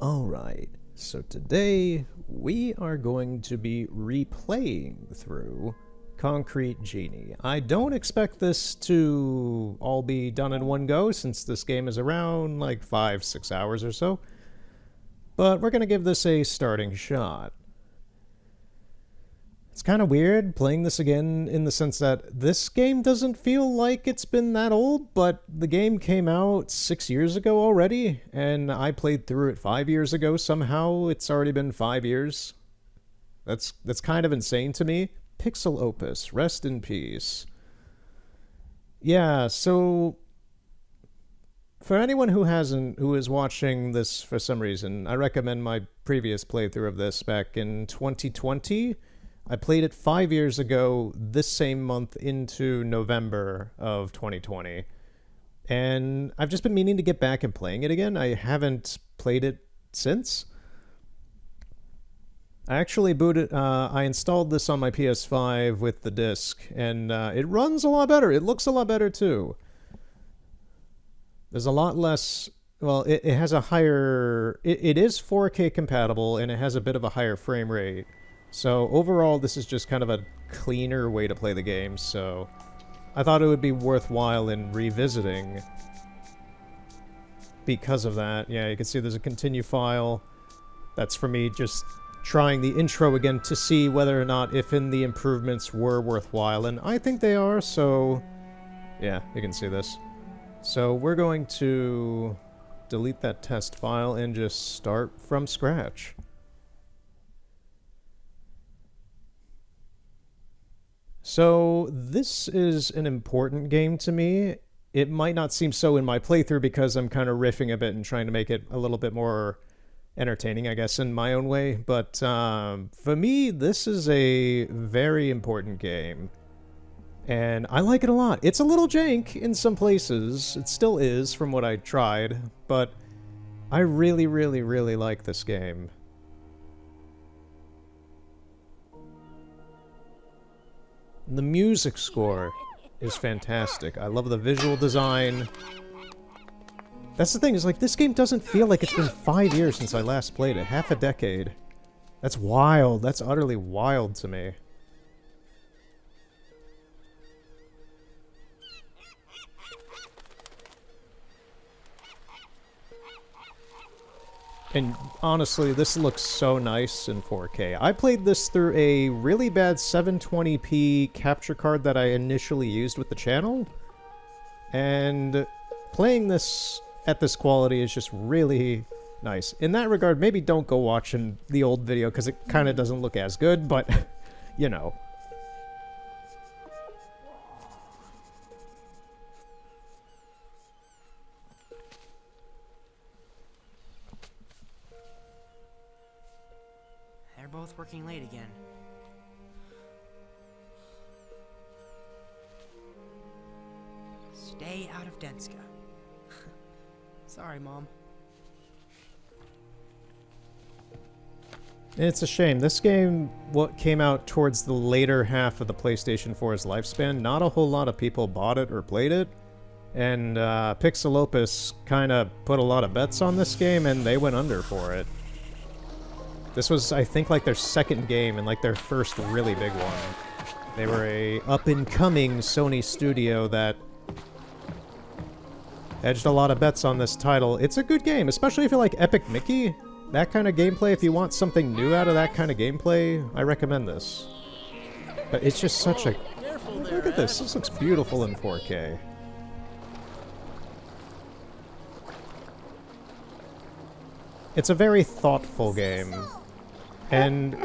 Alright, so today we are going to be replaying through Concrete Genie. I don't expect this to all be done in one go since this game is around like 5-6 hours or so, but we're going to give this a starting shot. It's kind of weird playing this again in the sense that this game doesn't feel like it's been that old, but the game came out 6 years ago already, and I played through it 5 years ago. Somehow it's already been 5 years. That's kind of insane to me. Pixel Opus, rest in peace. Yeah, so for anyone who is watching this for some reason, I recommend my previous playthrough of this back in 2020. I played it 5 years ago, this same month into November of 2020. And I've just been meaning to get back and playing it again. I haven't played it since. I actually I installed this on my PS5 with the disc, and it runs a lot better. It looks a lot better too. There's a lot less, well, it has a higher, it is 4K compatible, and it has a bit of a higher frame rate. So overall, this is just kind of a cleaner way to play the game, so I thought it would be worthwhile in revisiting because of that. Yeah, you can see there's a continue file. That's for me just trying the intro again to see whether or not if the improvements were worthwhile, and I think they are, so yeah, you can see this. So we're going to delete that test file and just start from scratch. So this is an important game to me. It might not seem so in my playthrough because I'm kind of riffing a bit and trying to make it a little bit more entertaining, I guess, in my own way. But for me, this is a very important game. And I like it a lot. It's a little jank in some places. It still is from what I tried. But I really, really, really like this game. The music score is fantastic. I love the visual design. That's the thing, is like this game doesn't feel like it's been 5 years since I last played it. Half a decade. That's wild. That's utterly wild to me. And honestly, this looks so nice in 4K. I played this through a really bad 720p capture card that I initially used with the channel. And playing this at this quality is just really nice. In that regard, maybe don't go watching the old video because it kind of doesn't look as good, but you know. Both working late again. Stay out of Denska. Sorry, Mom. It's a shame. This game came out towards the later half of the PlayStation 4's lifespan. Not a whole lot of people bought it or played it. And Pixel Opus kind of put a lot of bets on this game, and they went under for it. This was, I think, like their second game and like their first really big one. They were a up-and-coming Sony studio that hedged a lot of bets on this title. It's a good game, especially if you like Epic Mickey. That kind of gameplay, if you want something new out of that kind of gameplay, I recommend this. But it's just such a... Look at this. This looks beautiful in 4K. It's a very thoughtful game. And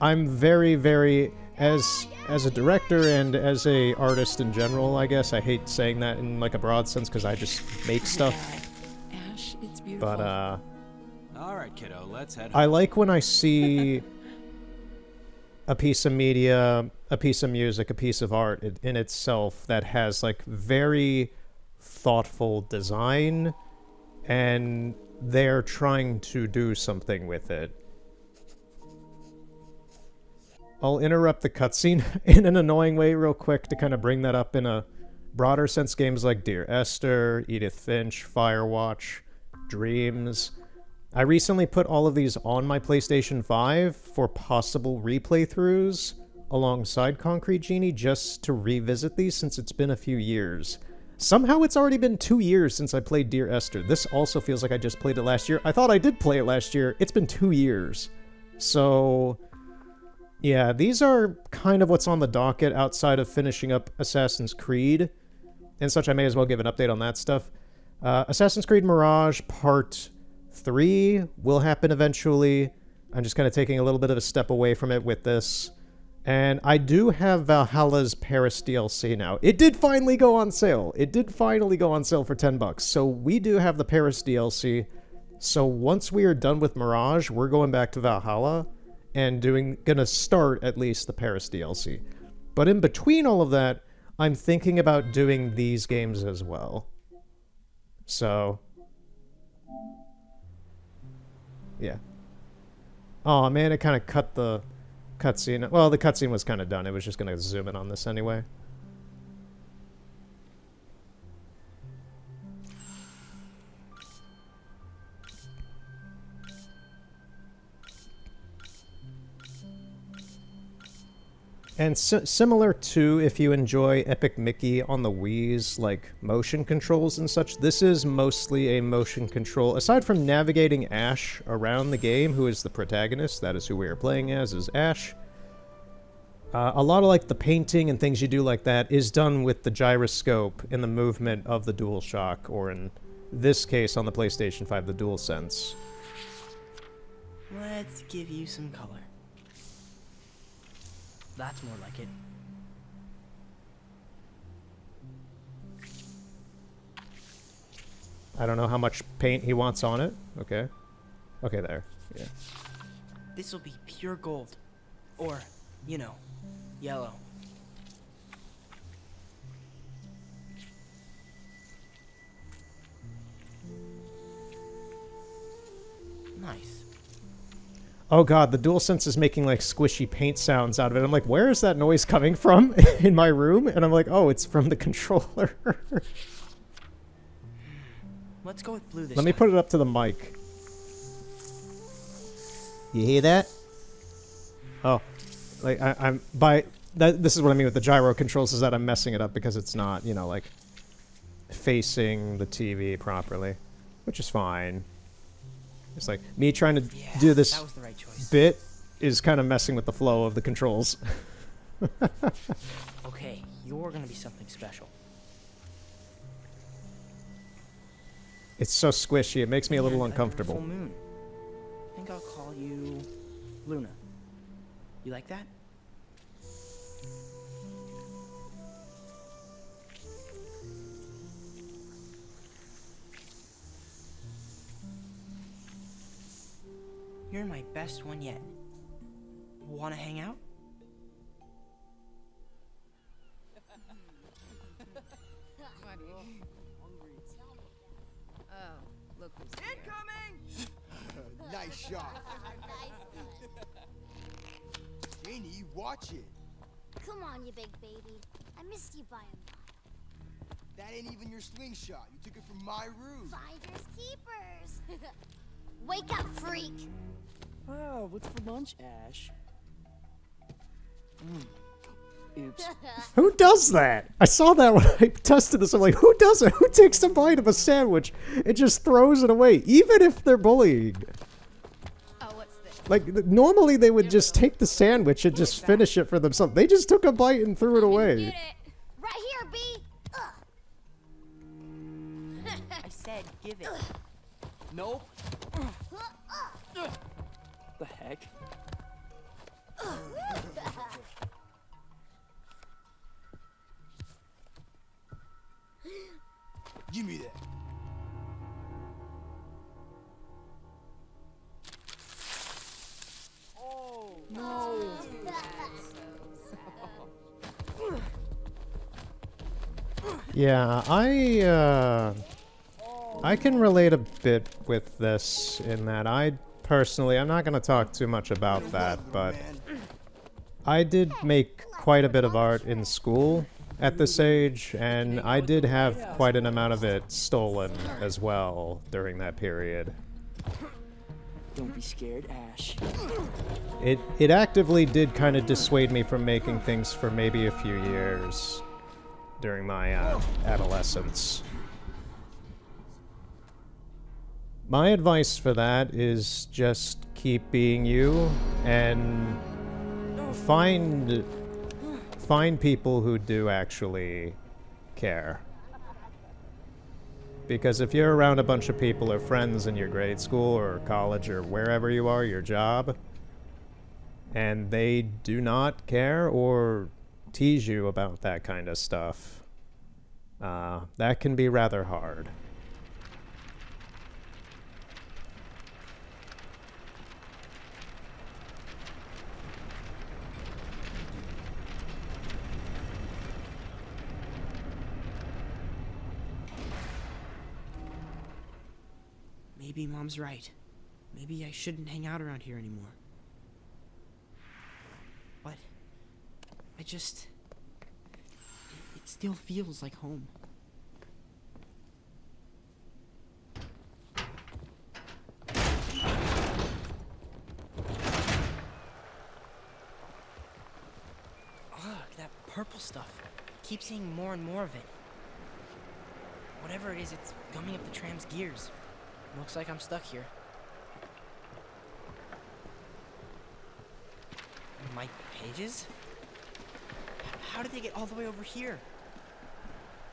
I'm very, very, as a director and as a artist in general, I guess, I hate saying that in like a broad sense because I just make stuff. Ash, it's beautiful. But all right, kiddo, let's head home. I like when I see a piece of media, a piece of music, a piece of art in itself that has like very thoughtful design and they're trying to do something with it. I'll interrupt the cutscene in an annoying way real quick to kind of bring that up in a broader sense. Games like Dear Esther, Edith Finch, Firewatch, Dreams, I recently put all of these on my PlayStation 5 for possible replay throughs alongside Concrete Genie just to revisit these since it's been a few years. Somehow it's already been 2 years since I played Dear Esther. This also feels like I just played it last year. I thought I did play it last year. It's been 2 years. So, yeah, these are kind of what's on the docket outside of finishing up Assassin's Creed and such. I may as well give an update on that stuff. Assassin's Creed Mirage Part 3 will happen eventually. I'm just kind of taking a little bit of a step away from it with this. And I do have Valhalla's Paris DLC now. It did finally go on sale. It did finally go on sale for $10. So we do have the Paris DLC. So once we are done with Mirage, we're going back to Valhalla and gonna start at least the Paris DLC. But in between all of that, I'm thinking about doing these games as well. So, yeah. Oh man, it kind of cut the cutscene. Well, the cutscene was kind of done. It was just going to zoom in on this anyway. And similar to if you enjoy Epic Mickey on the Wii's, like, motion controls and such, this is mostly a motion control. Aside from navigating Ash around the game, who is the protagonist, that is who we are playing as, is Ash. A lot of, like, the painting and things you do like that is done with the gyroscope and the movement of the DualShock, or in this case, on the PlayStation 5, the DualSense. Let's give you some color. That's more like it. I don't know how much paint he wants on it. Okay. Okay, there. Yeah. This'll be pure gold. Or, you know, yellow. Nice. Oh god, the DualSense is making like squishy paint sounds out of it. I'm like, where is that noise coming from in my room? And I'm like, oh, it's from the controller. Let's go with blue this Let me time. put it up to the mic. You hear that? Oh, like I'm by that. This is what I mean with the gyro controls, is that I'm messing it up because it's not, you know, like facing the TV properly, which is fine. It's like me trying to do this that was the right choice. bit is kind of messing with the flow of the controls. Okay, you're gonna be something special. It's so squishy, it makes me a little And under uncomfortable. Full moon. I think I'll call you Luna. You like that? You're my best one yet. Wanna hang out? Oh, look who's Incoming! Nice shot. Genie, watch it. Come on, you big baby. I missed you by a lot. That ain't even your slingshot. You took it from my room. Finders keepers. Wake up, freak. Wow, what's for lunch, Ash? Oops. Who does that? I saw that when I tested this. I'm like, who does it? Who takes a bite of a sandwich and just throws it away, even if they're bullying? Oh, what's this? Like, normally they would just take the sandwich and just finish it for themselves. They just took a bite and threw it Get away. it. Right here, B. I said give it. Nope. The heck? Give me that. Yeah, I can relate a bit with this in that I'm not going to talk too much about that, but I did make quite a bit of art in school at this age, and I did have quite an amount of it stolen as well during that period. Don't be scared, Ash. It actively did kind of dissuade me from making things for maybe a few years during my adolescence. My advice for that is just keep being you and find people who do actually care. Because if you're around a bunch of people or friends in your grade school or college or wherever you are, your job, and they do not care or tease you about that kind of stuff, that can be rather hard. Maybe Mom's right. Maybe I shouldn't hang out around here anymore. But it still feels like home. Ugh, that purple stuff. Keep seeing more and more of it. Whatever it is, it's gumming up the tram's gears. Looks like I'm stuck here. My pages? How did they get all the way over here?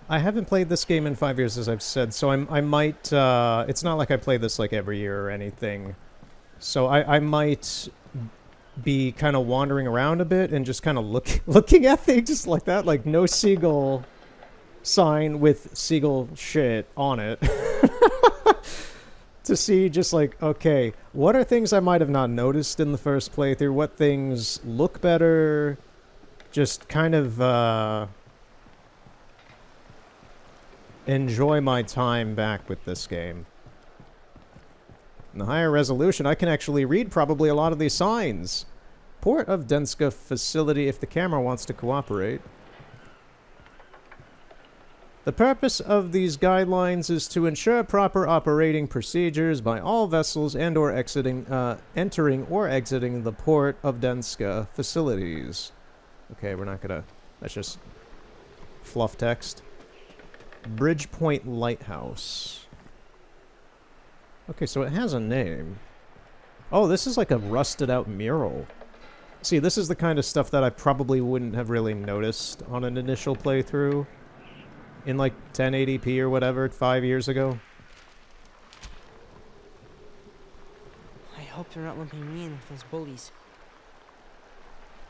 I haven't played this game in 5 years, as I've said, so I might, it's not like I play this like every year or anything. So I might be kind of wandering around a bit and just kind of looking at things just like that, like no seagull sign with seagull shit on it. To see just like, okay, what are things I might have not noticed in the first playthrough? What things look better? Just kind of enjoy my time back with this game. In the higher resolution, I can actually read probably a lot of these signs. Port of Denska facility if the camera wants to cooperate. The purpose of these guidelines is to ensure proper operating procedures by all vessels and or entering or exiting the Port of Denska facilities. Okay, we're not gonna... That's just fluff text. Bridgepoint Lighthouse. Okay, so it has a name. Oh, this is like a rusted out mural. See, this is the kind of stuff that I probably wouldn't have really noticed on an initial playthrough. In like 1080p or whatever, 5 years ago. I hope they're not lumping me in with those bullies.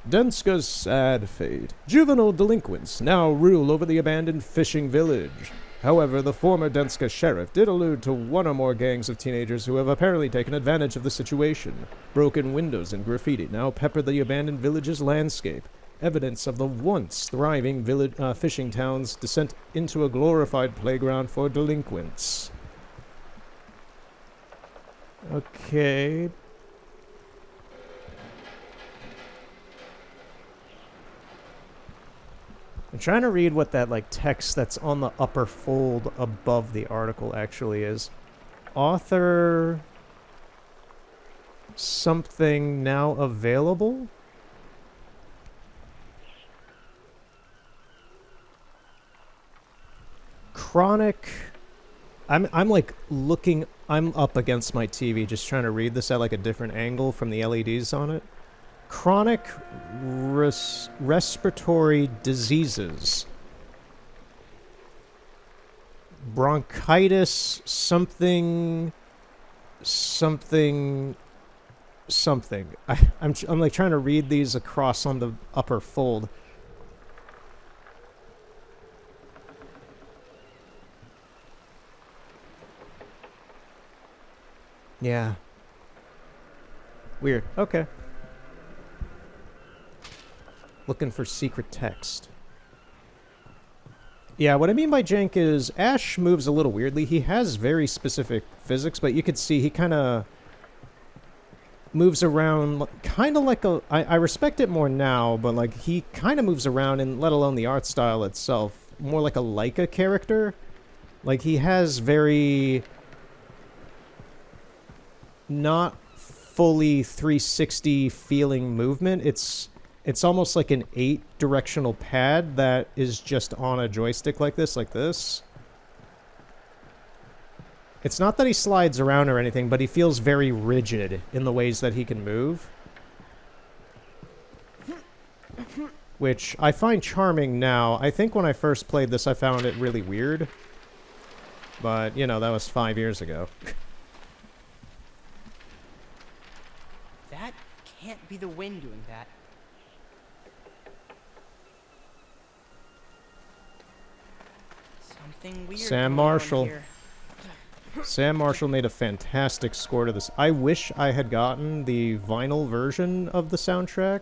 Denska's sad fate. Juvenile delinquents now rule over the abandoned fishing village. However, the former Denska sheriff did allude to one or more gangs of teenagers who have apparently taken advantage of the situation. Broken windows and graffiti now pepper the abandoned village's landscape. Evidence of the once thriving village, fishing town's descent into a glorified playground for delinquents. Okay. I'm trying to read what that like text that's on the upper fold above the article actually is. Author something now available? Chronic. I'm like looking. I'm up against my TV just trying to read this at like a different angle from the LEDs on it. Chronic respiratory diseases. Bronchitis something. I'm like trying to read these across on the upper fold. Yeah. Weird. Okay. Looking for secret text. Yeah, what I mean by jank is Ash moves a little weirdly. He has very specific physics, but you could see he kind of moves around kind of like a... I respect it more now, but like he kind of moves around, and let alone the art style itself, more like a Leica character. Like he has very... not fully 360 feeling movement. It's almost like an 8-directional pad that is just on a joystick like this. It's not that he slides around or anything, but he feels very rigid in the ways that he can move. Which I find charming now. I think when I first played this, I found it really weird. But, you know, that was 5 years ago. That can't be the wind doing that. Something weird Sam going on Marshall. here. Sam Marshall made a fantastic score to this. I wish I had gotten the vinyl version of the soundtrack.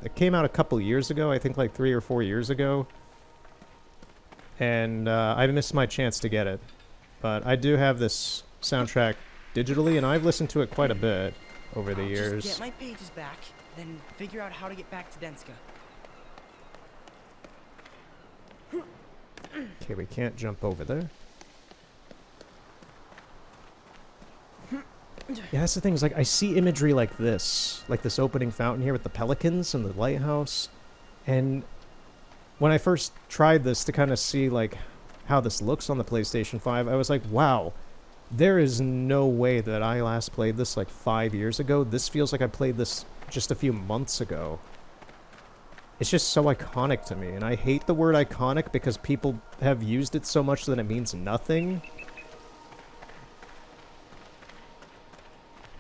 It came out a couple years ago, I think like 3 or 4 years ago. And I missed my chance to get it. But I do have this soundtrack digitally, and I've listened to it quite a bit over the years. Just get my pages back, then figure out how to get back to Denska. Okay, we can't jump over there. Yeah, that's the thing, is like I see imagery like this opening fountain here with the pelicans and the lighthouse. And when I first tried this to kind of see like how this looks on the PlayStation 5, I was like, wow, there is no way that I last played this like 5 years ago. This feels like I played this just a few months ago. It's just so iconic to me, and I hate the word iconic because people have used it so much that it means nothing.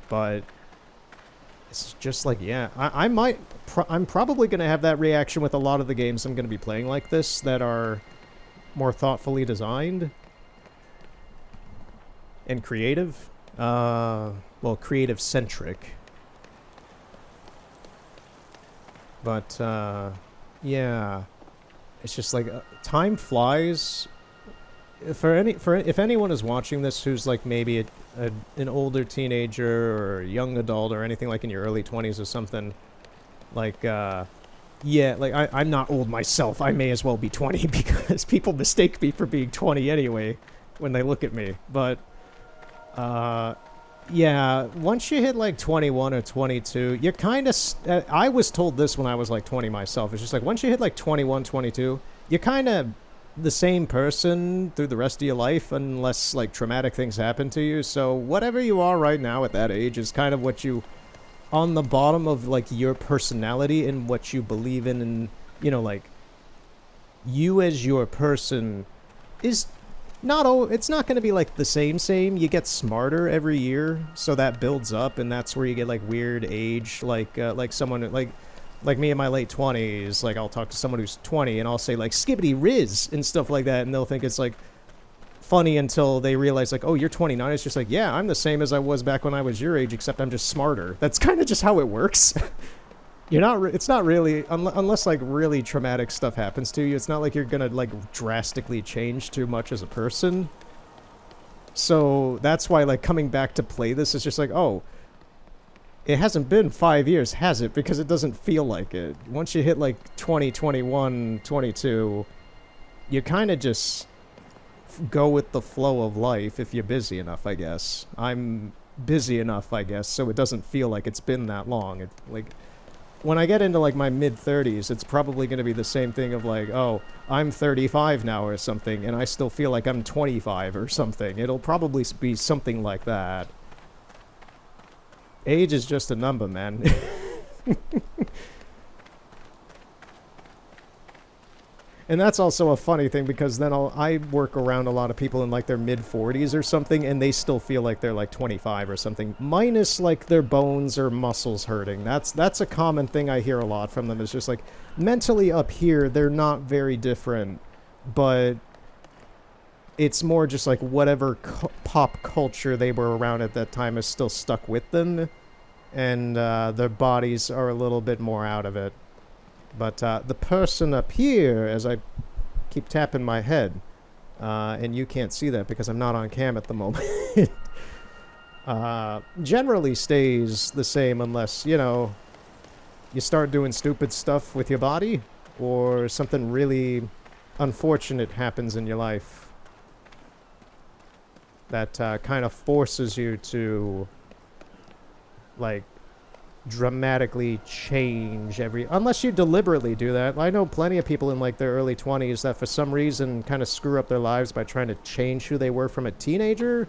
But it's just like, yeah, I'm probably going to have that reaction with a lot of the games I'm going to be playing like this that are more thoughtfully designed and creative. Well, creative-centric. But, yeah, it's just like, time flies. If anyone is watching this who's like maybe an older teenager or a young adult or anything like in your early 20s or something, like, yeah, like I'm not old myself. I may as well be 20 because people mistake me for being 20 anyway when they look at me. But, yeah, once you hit like 21 or 22, you're kind of... I was told this when I was like 20 myself. It's just like once you hit like 21, 22, you're kind of the same person through the rest of your life unless like traumatic things happen to you. So whatever you are right now at that age is kind of what you... on the bottom of like your personality and what you believe in, and you know, like you as your person is not... it's not going to be like the same. You get smarter every year, so that builds up, and that's where you get like weird age, like someone like me in my late 20s. Like I'll talk to someone who's 20 and I'll say like skibbity riz and stuff like that, and they'll think it's like funny until they realize like, oh, you're 29. It's just like, yeah, I'm the same as I was back when I was your age, except I'm just smarter. That's kind of just how it works. You're not it's not really, unless like really traumatic stuff happens to you, it's not like you're gonna like drastically change too much as a person. So that's why like coming back to play this is just like, oh, it hasn't been 5 years, has it? Because it doesn't feel like it. Once you hit like 20, 21, 22, you kind of just go with the flow of life if you're busy enough, I guess. I'm busy enough, I guess, so it doesn't feel like it's been that long. Like when I get into like my mid-30s, it's probably going to be the same thing of like, oh, I'm 35 now or something, and I still feel like I'm 25 or something. It'll probably be something like that. Age is just a number, man. And that's also a funny thing, because then I work around a lot of people in like their mid-40s or something, and they still feel like they're like 25 or something, minus like their bones or muscles hurting. That's a common thing I hear a lot from them. It's just like mentally up here they're not very different, but it's more just like whatever pop culture they were around at that time is still stuck with them, and their bodies are a little bit more out of it. But the person up here, as I keep tapping my head, and you can't see that because I'm not on cam at the moment, generally stays the same unless, you know, you start doing stupid stuff with your body or something really unfortunate happens in your life that kind of forces you to like, dramatically change unless you deliberately do that. I know plenty of people in like their early 20s that for some reason kind of screw up their lives by trying to change who they were from a teenager.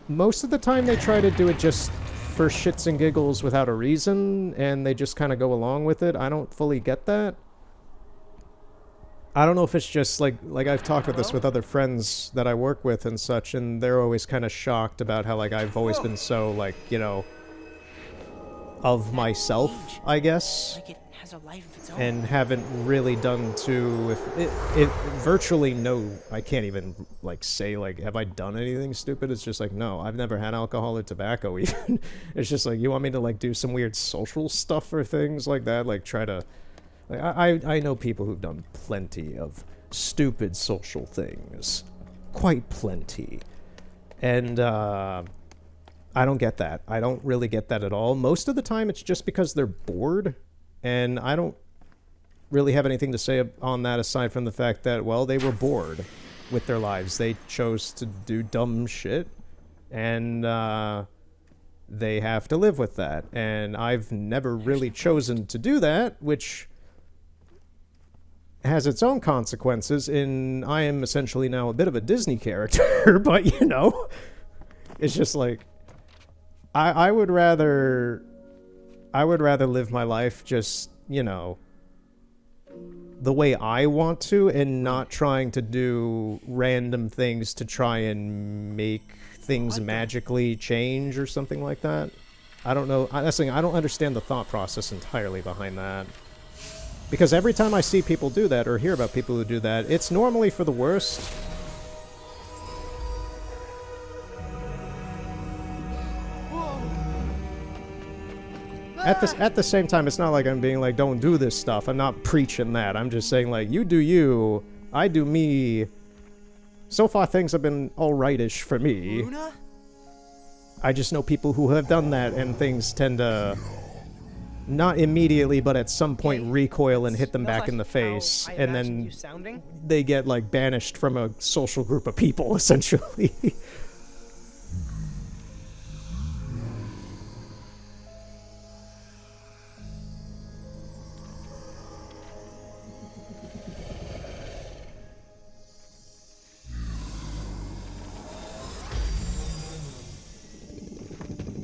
Most of the time they try to do it just for shits and giggles without a reason, and they just kind of go along with it. I don't fully get that. I don't know if it's just like I've talked with this with other friends that I work with and such, and they're always kind of shocked about how like I've always been so like, you know, of myself, I guess, Like it has a life of its own. and haven't really done to it virtually no. I can't even like say like have I done anything stupid. It's just like no, I've never had alcohol or tobacco even. It's just like you want me to like do some weird social stuff or things like that, like try to like I know people who've done plenty of stupid social things, quite plenty, and I don't get that. I don't really get that at all. Most of the time, it's just because they're bored, and I don't really have anything to say on that aside from the fact that, well, they were bored with their lives. They chose to do dumb shit, and they have to live with that. And I've never really chosen to do that, which has its own consequences in I am essentially now a bit of a Disney character, but, you know, it's just like... I would rather live my life just, you know, the way I want to and not trying to do random things to try and make things magically change or something like that. I don't know. That's the thing. I don't understand the thought process entirely behind that. Because every time I see people do that or hear about people who do that, it's normally for the worst. At the same time, it's not like I'm being like, don't do this stuff. I'm not preaching that. I'm just saying, like, you do you, I do me. So far, things have been alright-ish for me. Luna? I just know people who have done that, and things tend to, not immediately, but at some point recoil and hit them back in the face. And then they get, like, banished from a social group of people, essentially.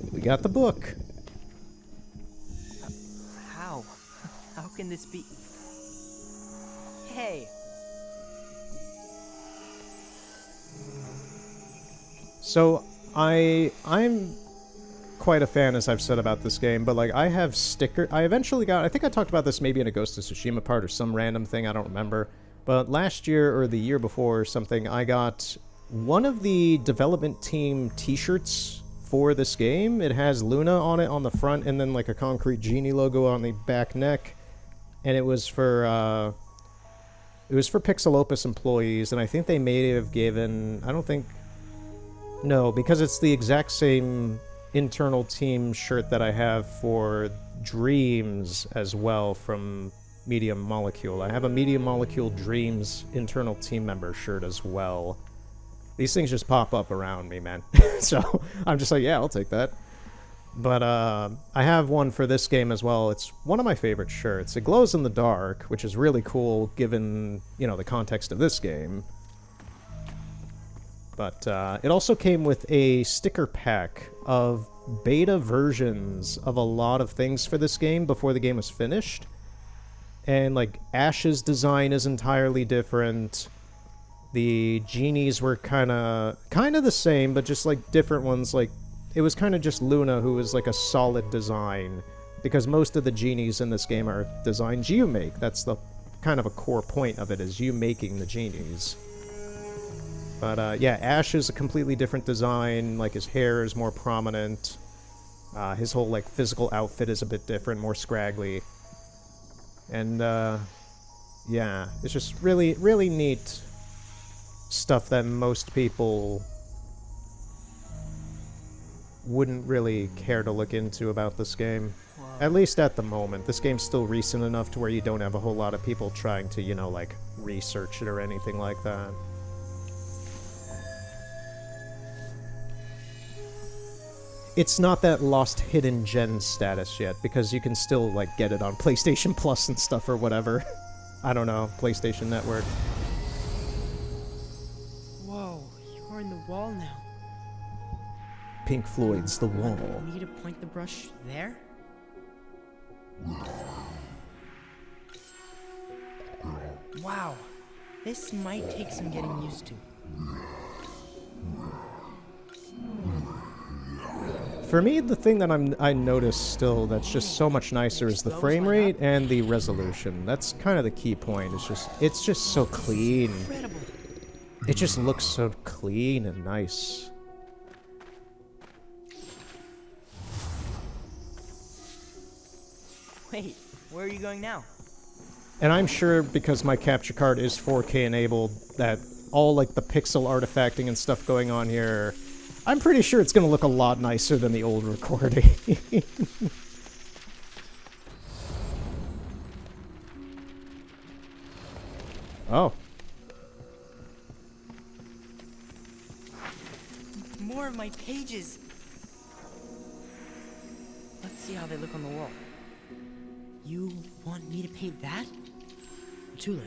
We got the book. How? How can this be? Hey. So I'm quite a fan, as I've said about this game, but like I have I eventually got, I think I talked about this maybe in a Ghost of Tsushima part or some random thing, I don't remember. But last year or the year before or something, I got one of the development team t-shirts for this game. It has Luna on it on the front and then like a concrete Genie logo on the back neck. And it was for Pixel Opus employees, and I think they may have given, no, because it's the exact same internal team shirt that I have for Dreams as well from Medium Molecule. I have a Medium Molecule Dreams internal team member shirt as well. These things just pop up around me, man. So I'm just like, yeah, I'll take that. But I have one for this game as well. It's one of my favorite shirts. It glows in the dark, which is really cool given, you know, the context of this game. But it also came with a sticker pack of beta versions of a lot of things for this game before the game was finished. And, like, Ash's design is entirely different. The genies were kind of the same, but just, like, different ones. Like, it was kind of just Luna who was, like, a solid design. Because most of the genies in this game are designs you make. That's the kind of a core point of it, is you making the genies. But, yeah, Ash is a completely different design. Like, his hair is more prominent. His whole, like, physical outfit is a bit different, more scraggly. And, yeah, it's just really, really neat stuff that most people wouldn't really care to look into about this game. Wow. At least at the moment. This game's still recent enough to where you don't have a whole lot of people trying to, you know, like, research it or anything like that. it's not that lost hidden gem status yet, because you can still, like, get it on PlayStation Plus and stuff or whatever. I don't know, PlayStation Network. Whoa, you're in the wall now. Pink Floyd's The Wall. You need to point the brush there? Wow, this might take some getting used to. For me, the thing that I noticed still that's just so much nicer is the frame rate and the resolution. That's kind of the key point. It's just so clean. Incredible. It just looks so clean and nice. Wait, where are you going now? And I'm sure because my capture card is 4K enabled that all like the pixel artifacting and stuff going on here, I'm pretty sure it's going to look a lot nicer than the old recording. Oh. More of my pages. Let's see how they look on the wall. You want me to paint that? A tulip.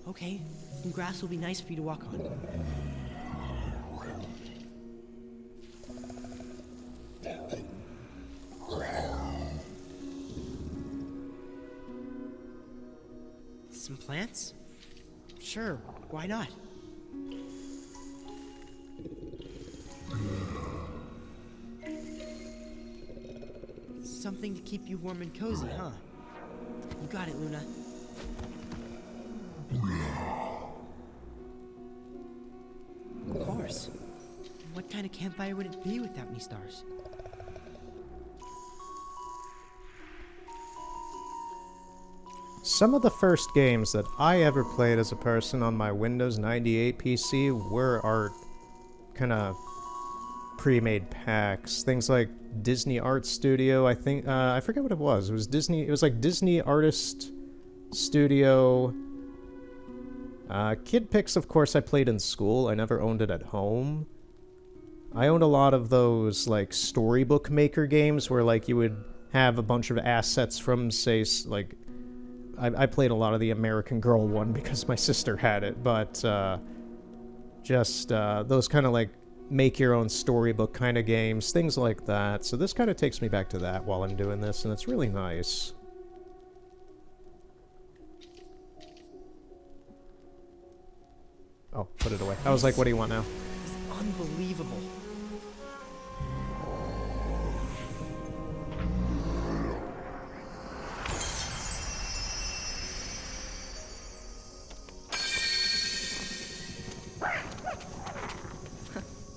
Okay, some grass will be nice for you to walk on. Some plants? Sure, why not? Something to keep you warm and cozy, huh? You got it, Luna. Of course. What kind of campfire would it be without any stars? Some of the first games that I ever played as a person on my Windows 98 PC were art kind of pre-made packs. Things like Disney Art Studio, I think, I forget what it was. It was like Disney Artist Studio. Kid Pix, of course, I played in school. I never owned it at home. I owned a lot of those, like, storybook maker games where, like, you would have a bunch of assets from, say, like... I played a lot of the American Girl one because my sister had it, but, just, those kind of, like, make-your-own storybook kind of games, things like that. So this kind of takes me back to that while I'm doing this, and it's really nice. Oh, put it away. I was like, what do you want now? It's unbelievable.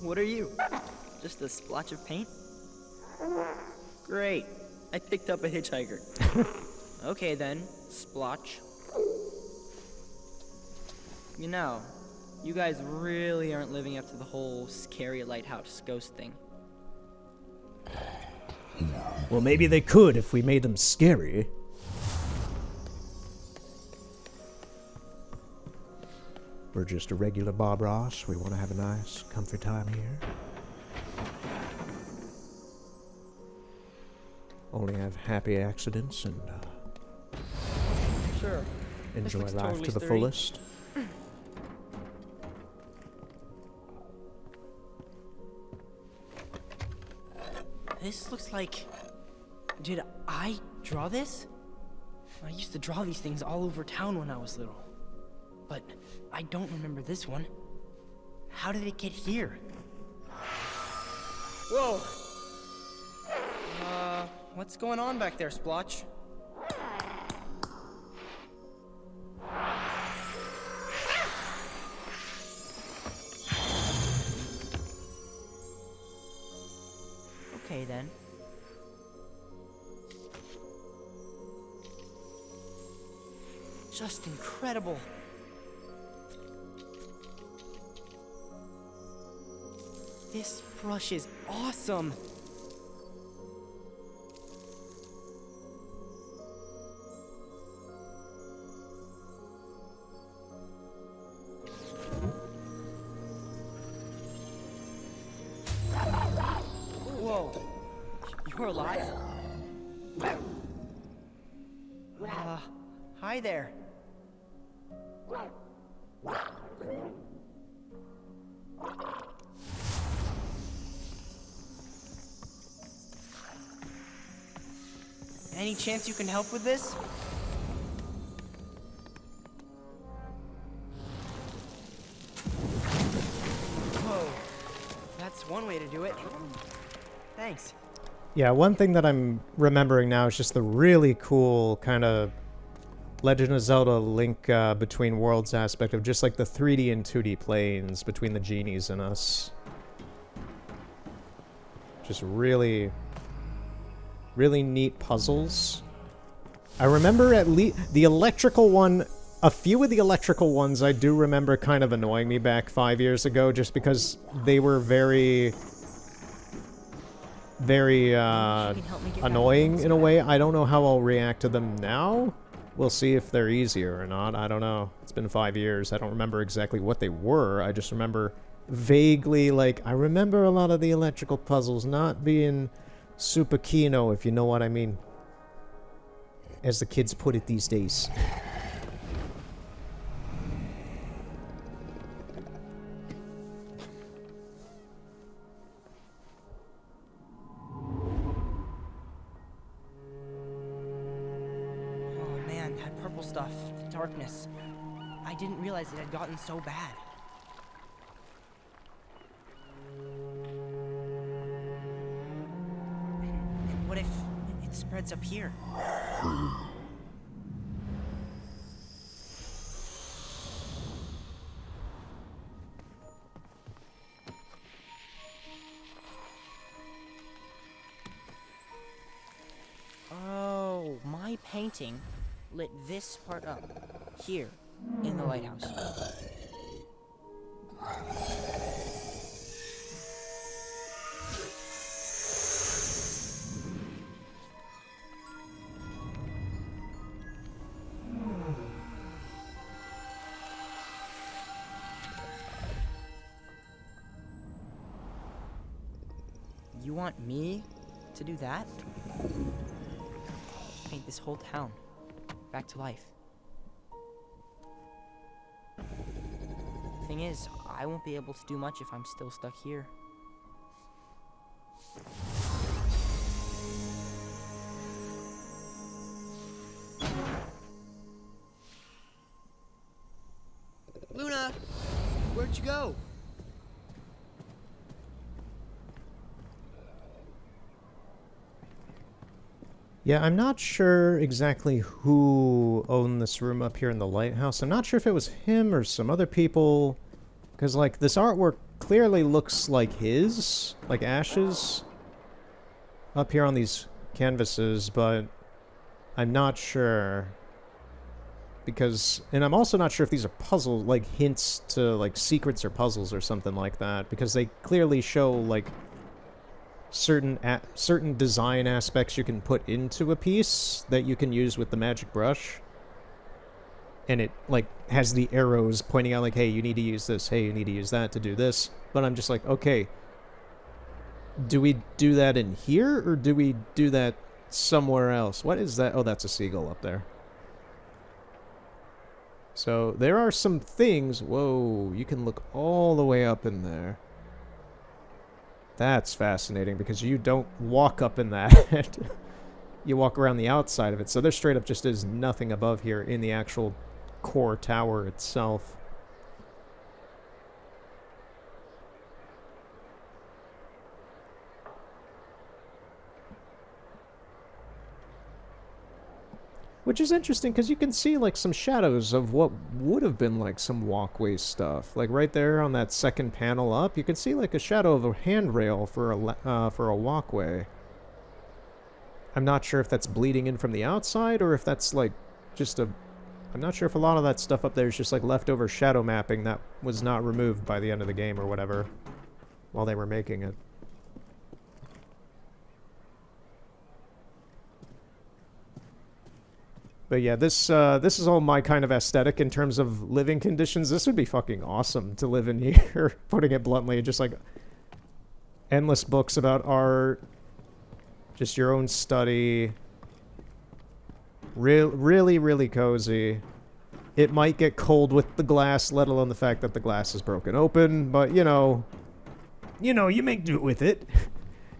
What are you? Just a splotch of paint? Great. I picked up a hitchhiker. Okay then, splotch. You know, you guys really aren't living up to the whole scary lighthouse ghost thing. Well, maybe they could if we made them scary. We're just a regular Bob Ross. We want to have a nice, comfy time here. Only have happy accidents and Sure. enjoy looks life totally to the sturdy. fullest. This looks like... Did I draw this? I used to draw these things all over town when I was little. But I don't remember this one. How did it get here? Whoa! What's going on back there, Splotch? Okay then. Just incredible. This brush is awesome. You're alive? Hi there. Any chance you can help with this? Whoa. That's one way to do it. Thanks. Yeah, one thing that I'm remembering now is just the really cool kind of Legend of Zelda Link Between Worlds aspect of just like the 3D and 2D planes between the genies and us. Just really, really neat puzzles. I remember at least the electrical one, a few of the electrical ones I do remember kind of annoying me back 5 years ago just because they were very annoying in a way. I don't know how I'll react to them now. We'll see if they're easier or not. I don't know. It's been 5 years. I don't remember exactly what they were. I just remember vaguely, like, I remember a lot of the electrical puzzles not being super kino, if you know what I mean. As the kids put it these days. Stuff, the darkness. I didn't realize it had gotten so bad. And what if it spreads up here? Oh, my painting lit this part up, here, in the lighthouse. You want me to do that? Paint this whole town back to life. Thing is, I won't be able to do much if I'm still stuck here. Luna, where'd you go? Yeah, I'm not sure exactly who owned this room up here in the lighthouse. I'm not sure if it was him or some other people. Because, like, this artwork clearly looks like his, like Ash's, up here on these canvases, but I'm not sure. Because, and I'm also not sure if these are puzzles, like hints to, like, secrets or puzzles or something like that. Because they clearly show, like, certain design aspects you can put into a piece that you can use with the magic brush, and it like has the arrows pointing out like, hey, you need to use this, hey, you need to use that to do this. But I'm just like, okay, do we do that in here or do we do that somewhere else? What is that? Oh, that's a seagull up there. So there are some things. Whoa, you can look all the way up in there. That's fascinating because you don't walk up in that. You walk around the outside of it. So there straight up just is nothing above here in the actual core tower itself. Which is interesting because you can see like some shadows of what would have been like some walkway stuff. Like right there on that second panel up, you can see like a shadow of a handrail for a walkway. I'm not sure if that's bleeding in from the outside or if that's like just a... I'm not sure if a lot of that stuff up there is just like leftover shadow mapping that was not removed by the end of the game or whatever while they were making it. But yeah, this is all my kind of aesthetic in terms of living conditions. This would be fucking awesome to live in here, putting it bluntly. Just like endless books about art, Just your own study. Really, really cozy. It might get cold with the glass, let alone the fact that the glass is broken open, but you know, you make do with it.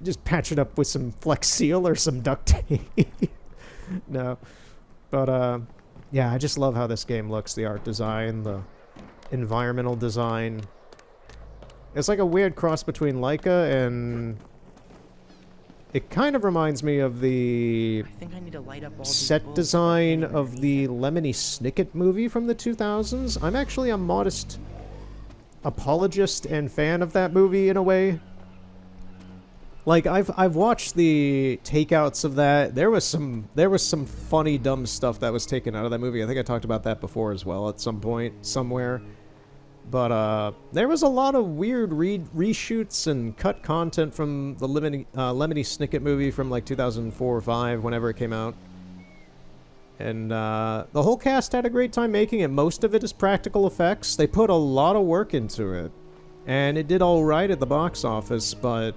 Just patch it up with some Flex Seal or some duct tape. No. But, yeah, I just love how this game looks. The art design, the environmental design. It's like a weird cross between Laika and... It kind of reminds me of the I think I need to light up all these set bulbs design underneath of it. the Lemony Snicket movie from the 2000s. I'm actually a modest apologist and fan of that movie in a way. Like I've watched the takeouts of that. There was some funny dumb stuff that was taken out of that movie. I think I talked about that before as well at some point somewhere. But there was a lot of weird reshoots and cut content from the Lemony Snicket movie from like 2004 or 5, whenever it came out. And the whole cast had a great time making it. Most of it is practical effects. They put a lot of work into it. And it did all right at the box office, but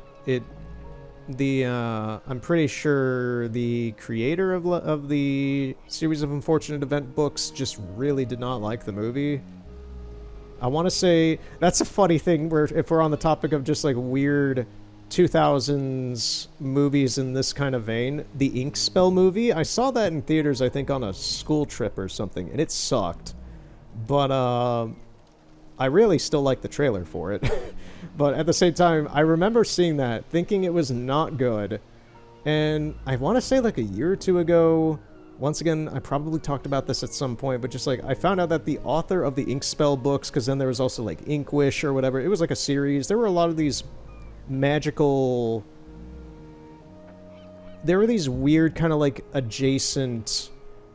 I'm pretty sure the creator of the series of unfortunate event books just really did not like the movie. I want to say that's a funny thing where if we're on the topic of just like weird 2000s movies in this kind of vein, the Ink Spell movie, I saw that in theaters I think on a school trip or something, and it sucked. But I really still like the trailer for it. But at the same time, I remember seeing that, thinking it was not good. And I want to say like a year or two ago, once again, I probably talked about this at some point, but just like I found out that the author of the Ink Spell books, because then there was also like Ink Wish or whatever, it was like a series. There were a lot of these magical... There were these weird kind of like adjacent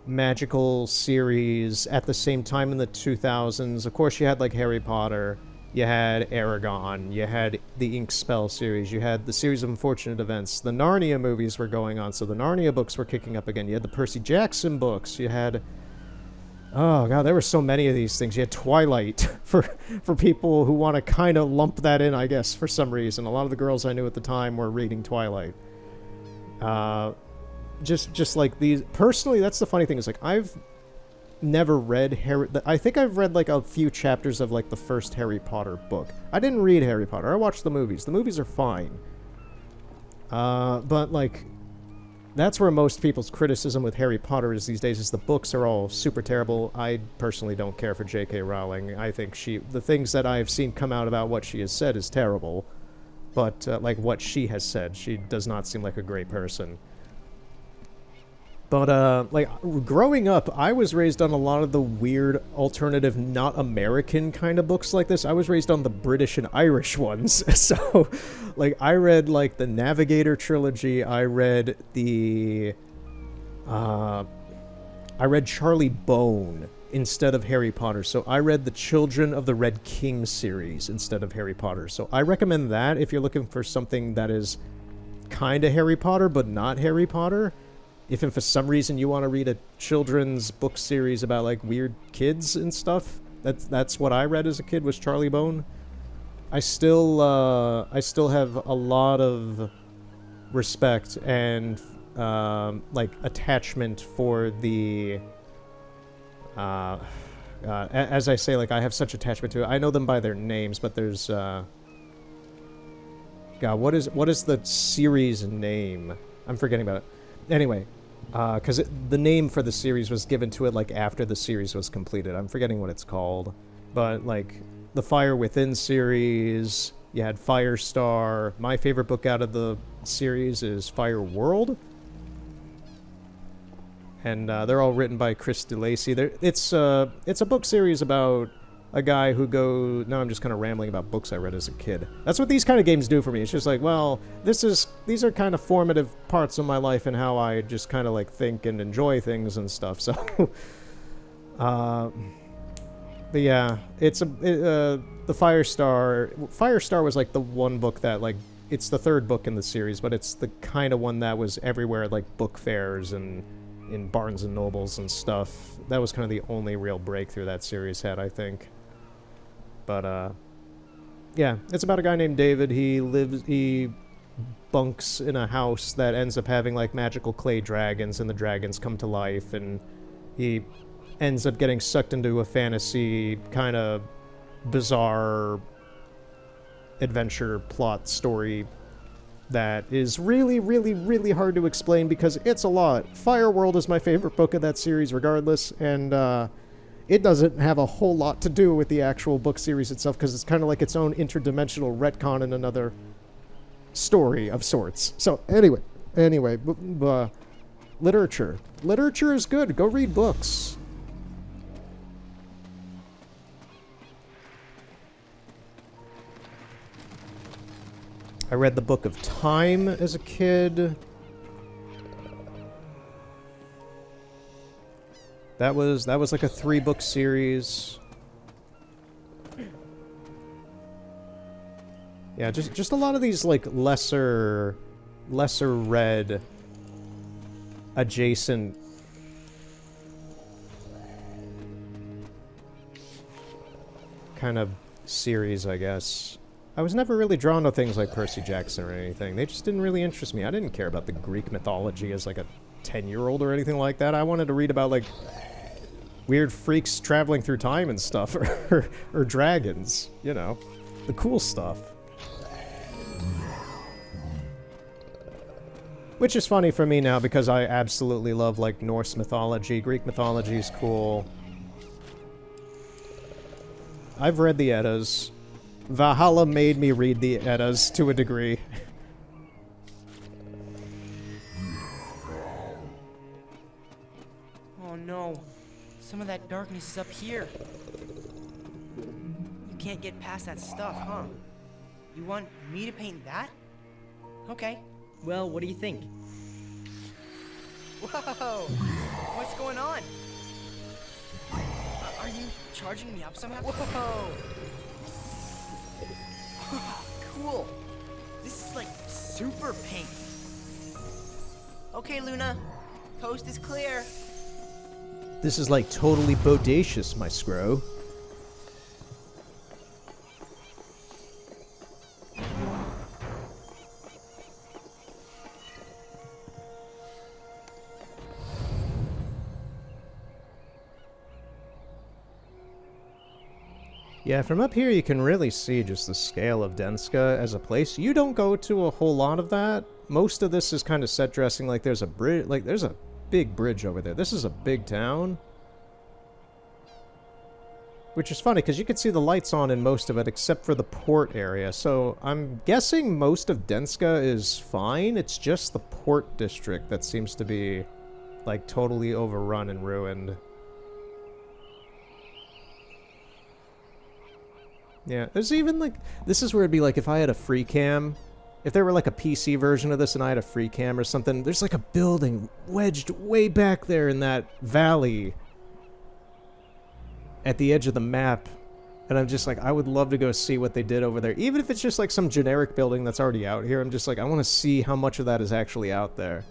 magical series at the same time in the 2000s. Of course, you had like Harry Potter, you had Aragon, you had the Ink Spell series, you had the series of unfortunate events, the Narnia movies were going on, so the Narnia books were kicking up again, you had the Percy Jackson books, you had... Oh god, there were so many of these things. You had Twilight for people who want to kind of lump that in, I guess, for some reason. A lot of the girls I knew at the time were reading Twilight. Just like these... Personally, that's the funny thing, is like, I've never read Harry... I think I've read like a few chapters of like the first Harry Potter book. I didn't read Harry Potter. I watched the movies. The movies are fine. But like... That's where most people's criticism with Harry Potter is these days, is the books are all super terrible. I personally don't care for J.K. Rowling. I think the things that I've seen come out about what she has said is terrible. But, like, what she has said, she does not seem like a great person. But, like, growing up, I was raised on a lot of the weird, alternative, not American kind of books like this. I was raised on the British and Irish ones. So, like, I read, like, the Navigator trilogy. I read the... I read Charlie Bone instead of Harry Potter. So I read the Children of the Red King series instead of Harry Potter. So I recommend that if you're looking for something that is kind of Harry Potter, but not Harry Potter. If for some reason you want to read a children's book series about like weird kids and stuff, that's what I read as a kid, was Charlie Bone. I still have a lot of respect and like attachment for the as I say, like I have such attachment to it. I know them by their names, but there's God, what is the series name? I'm forgetting about it. Anyway, because the name for the series was given to it like after the series was completed. I'm forgetting what it's called, but like the Fire Within series, you had Firestar. My favorite book out of the series is Fire World, and they're all written by Chris DeLacy. It's a book series about a guy who now I'm just kind of rambling about books I read as a kid. That's what these kind of games do for me. It's just like, well, these are kind of formative parts of my life and how I just kind of like think and enjoy things and stuff. So, but yeah, the Firestar. Firestar was like the one book that like, it's the third book in the series, but it's the kind of one that was everywhere at like book fairs and in Barnes and Nobles and stuff. That was kind of the only real breakthrough that series had, I think. But, yeah, it's about a guy named David. He bunks in a house that ends up having like magical clay dragons, and the dragons come to life, and he ends up getting sucked into a fantasy kind of bizarre adventure plot story that is really, really, really hard to explain because it's a lot. Fireworld is my favorite book of that series regardless, and it doesn't have a whole lot to do with the actual book series itself because it's kind of like its own interdimensional retcon in another story of sorts. So anyway, literature. Literature is good. Go read books. I read the Book of Time as a kid. That was like a 3-book series. Yeah, just a lot of these like lesser read adjacent kind of series, I guess. I was never really drawn to things like Percy Jackson or anything. They just didn't really interest me. I didn't care about the Greek mythology as like a 10-year-old or anything like that. I wanted to read about like weird freaks traveling through time and stuff, or dragons, you know, the cool stuff. Which is funny for me now because I absolutely love like Norse mythology. Greek mythology is cool. I've read the Eddas. Valhalla made me read the Eddas to a degree. Oh no. Some of that darkness is up here. You can't get past that stuff, huh? You want me to paint that? Okay. Well, what do you think? Whoa! What's going on? Are you charging me up somehow? Whoa! Cool. This is like super pink. Okay, Luna. Coast is clear. This is like totally bodacious, my scro. Yeah, from up here you can really see just the scale of Denska as a place. You don't go to a whole lot of that. Most of this is kind of set dressing like there's a bridge, like there's a big bridge over there. This is a big town. Which is funny, because you can see the lights on in most of it, except for the port area. So I'm guessing most of Denska is fine. It's just the port district that seems to be, like, totally overrun and ruined. Yeah, there's even, like... This is where it'd be like if I had a free cam. If there were, like, a PC version of this and I had a free cam or something, there's, like, a building wedged way back there in that valley at the edge of the map, and I'm just like, I would love to go see what they did over there. Even if it's just like some generic building that's already out here, I'm just like, I want to see how much of that is actually out there.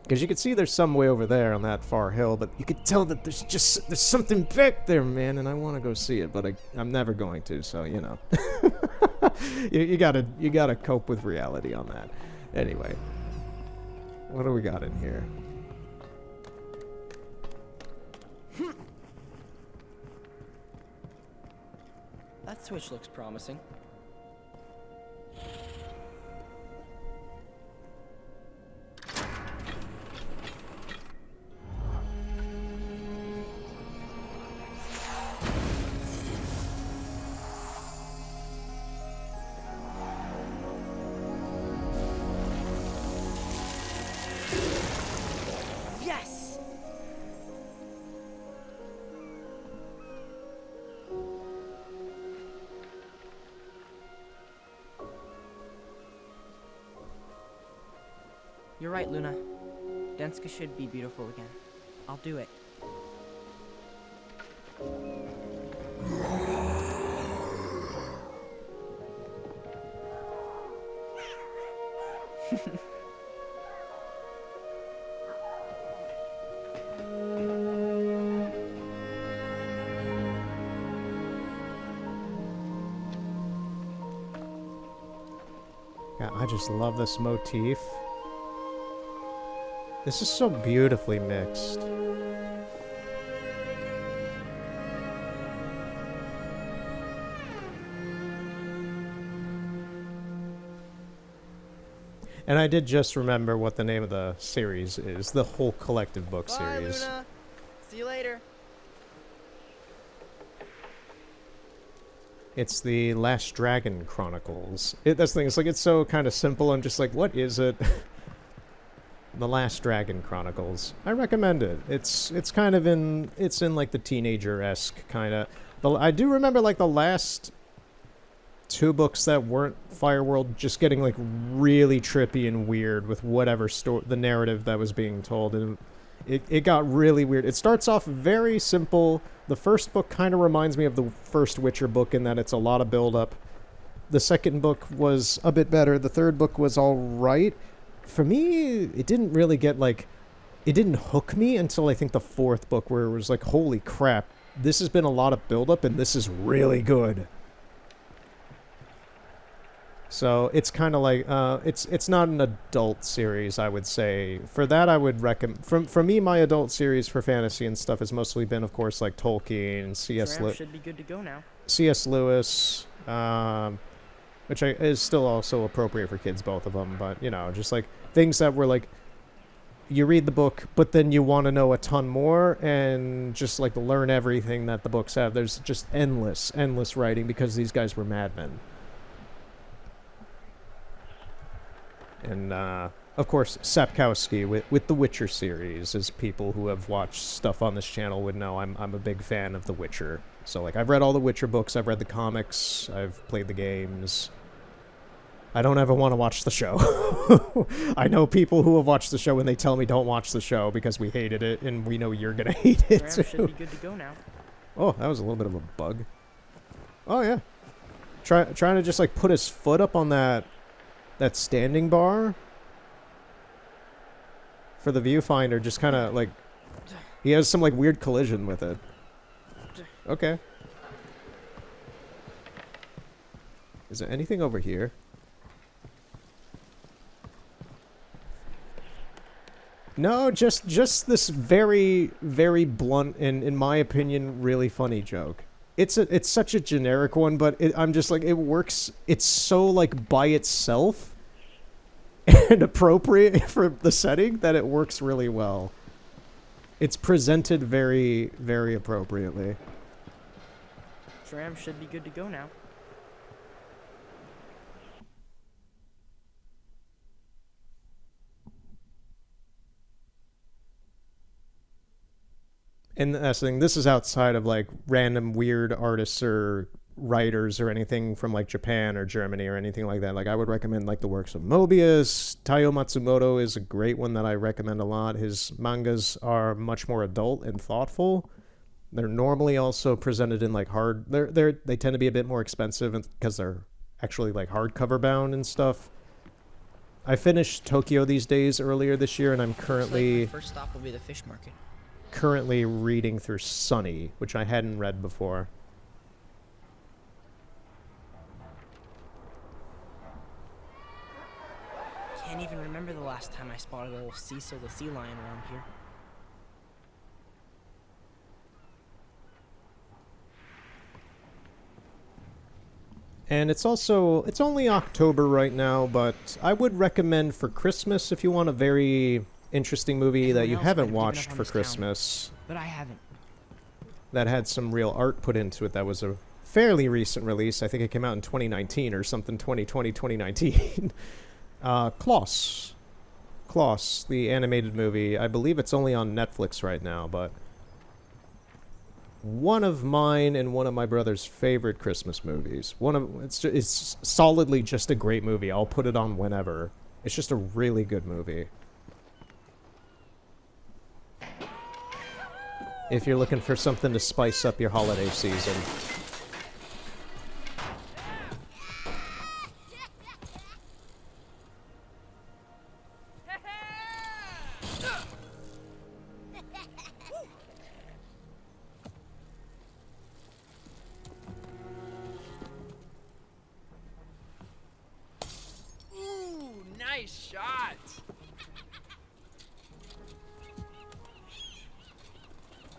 Because you can see there's some way over there on that far hill, but you could tell that there's something back there, man, and I want to go see it, but I'm never going to, so, you know. you gotta cope with reality on that. Anyway. What do we got in here? That switch looks promising. Yes! You're right, Luna. Denska should be beautiful again. I'll do it. Yeah, just love this motif. This is so beautifully mixed. And I did just remember what the name of the series is, the whole collective book Bye, series. Luna. See you later. It's the Last Dragon Chronicles. That's the thing, it's like, it's so kind of simple. I'm just like, what is it? The Last Dragon Chronicles. I recommend it. It's kind of in, it's in like the teenager-esque kind of. I do remember like the last 2 books that weren't Fireworld just getting like really trippy and weird with whatever the narrative that was being told, and it got really weird. It starts off very simple. The first book kind of reminds me of the first Witcher book in that it's a lot of build-up. The second book was a bit better. The third book was all right. For me, it didn't really get like, it didn't hook me until I think the fourth book, where it was like, holy crap, this has been a lot of build-up and this is really good. So it's kind of like, it's not an adult series, I would say. For that, I would recommend, for me, my adult series for fantasy and stuff has mostly been, of course, like Tolkien, C.S. Lewis. Should be good to go now. C.S. Lewis, which is still also appropriate for kids, both of them. But, you know, just like things that were like, you read the book, but then you want to know a ton more and just like learn everything that the books have. There's just endless writing because these guys were madmen. And, of course, Sapkowski with the Witcher series, as people who have watched stuff on this channel would know, I'm a big fan of The Witcher. So, like, I've read all the Witcher books, I've read the comics, I've played the games. I don't ever want to watch the show. I know people who have watched the show and they tell me don't watch the show because we hated it, and we know you're gonna hate it too. Should be good to go now. Oh, that was a little bit of a bug. Oh, yeah. Trying to just, like, put his foot up on that standing bar for the viewfinder, just kind of like, he has some like weird collision with it. Okay. Is there anything over here? No, just this very, very blunt and, in my opinion, really funny joke. It's such a generic one, but I'm just like, it works. It's so like by itself and appropriate for the setting that it works really well. It's presented very, very appropriately. Tram should be good to go now. And that's the thing, this is outside of like random weird artists or writers or anything from like Japan or Germany or anything like that. Like, I would recommend like the works of Mobius. Taiyo Matsumoto is a great one that I recommend a lot. His mangas are much more adult and thoughtful. They're normally also presented in like they tend to be a bit more expensive because they're actually like hardcover bound and stuff. I finished Tokyo These Days earlier this year, and I'm currently My first stop will be the fish market. reading through Sunny, which I hadn't read before. Can't even remember the last time I spotted old Cecil the sea lion around here. And it's only October right now, but I would recommend for Christmas, if you want a very interesting movie that you Everyone else haven't might have given watched up on for this town. Christmas, But I haven't. that had some real art put into it, that was a fairly recent release. I think it came out in 2019 or something, 2020, 2019. Klaus, the animated movie. I believe it's only on Netflix right now, but one of mine and one of my brother's favorite Christmas movies. It's solidly just a great movie. I'll put it on whenever. It's just a really good movie. If you're looking for something to spice up your holiday season. Nice shot.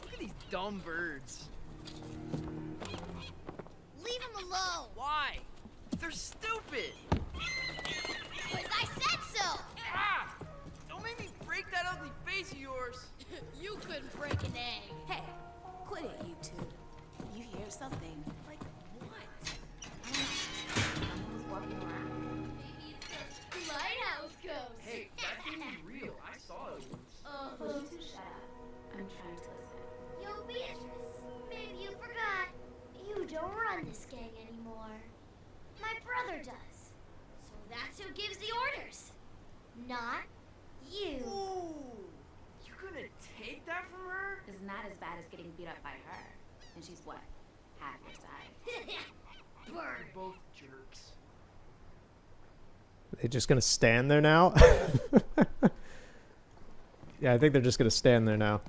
Look at these dumb birds. Leave him alone. Why? They're stupid. Because I said so. Ah! Don't make me break that ugly face of yours. You couldn't break an egg. Hey, quit it, you two. You hear something? Like what? Someone's walking around. Maybe it's a lighthouse ghost. Hey, that thing is real. I saw it once. You two shut up. I'm trying to listen. Yo, Beatrice, maybe you forgot. You don't run this gang anymore. My brother does. So that's who gives the orders. Not you. Ooh, you gonna take that from her? It's not as bad as getting beat up by her. And she's what? Half your size. Burn. They're both jerks. They just gonna stand there now? Yeah, I think they're just gonna stand there now.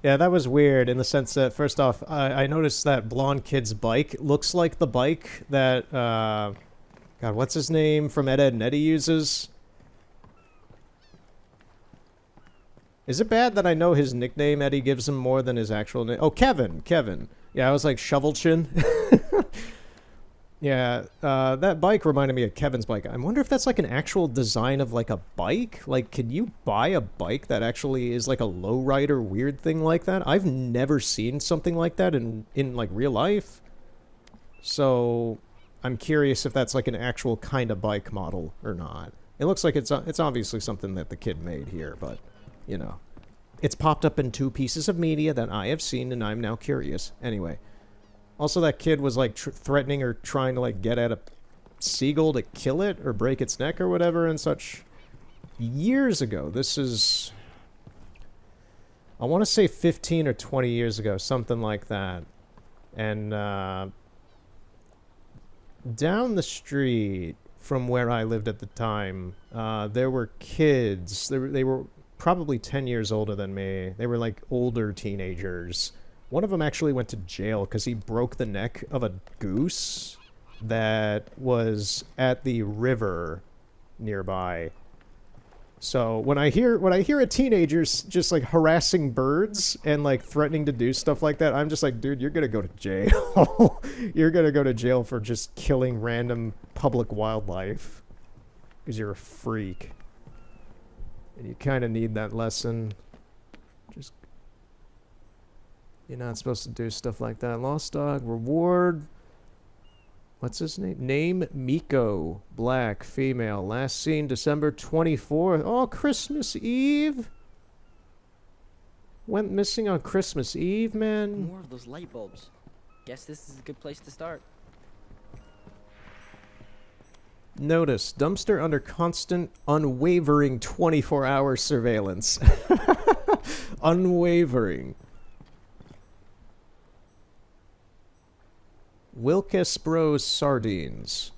Yeah, that was weird in the sense that, first off, I noticed that blonde kid's bike looks like the bike that, God, what's his name from Ed, Edd n Eddy uses? Is it bad that I know his nickname Eddie gives him more than his actual name? Oh, Kevin. Kevin. Yeah, I was like, Shovel Chin. Yeah, that bike reminded me of Kevin's bike. I wonder if that's like an actual design of like a bike? Like, can you buy a bike that actually is like a lowrider weird thing like that? I've never seen something like that in like real life. So I'm curious if that's like an actual kind of bike model or not. It looks like it's obviously something that the kid made here, but, you know. It's popped up in 2 pieces of media that I have seen, and I'm now curious. Anyway. Also, that kid was, like, threatening or trying to, like, get at a seagull to kill it or break its neck or whatever and such. Years ago. This is... I want to say 15 or 20 years ago. Something like that. And, down the street from where I lived at the time, there were kids. They were probably 10 years older than me. They were, like, older teenagers. One of them actually went to jail because he broke the neck of a goose that was at the river nearby. So when I hear a teenager just like harassing birds and like threatening to do stuff like that, I'm just like, dude, you're gonna go to jail. You're gonna go to jail for just killing random public wildlife because you're a freak. And you kind of need that lesson. Just You're not supposed to do stuff like that. Lost dog, reward. What's his name? Name Miko. Black, female. Last seen December 24th. Oh, Christmas Eve. Went missing on Christmas Eve, man. More of those light bulbs. Guess this is a good place to start. Notice, dumpster under constant, unwavering 24-hour surveillance. Unwavering. Wilkes Bros sardines.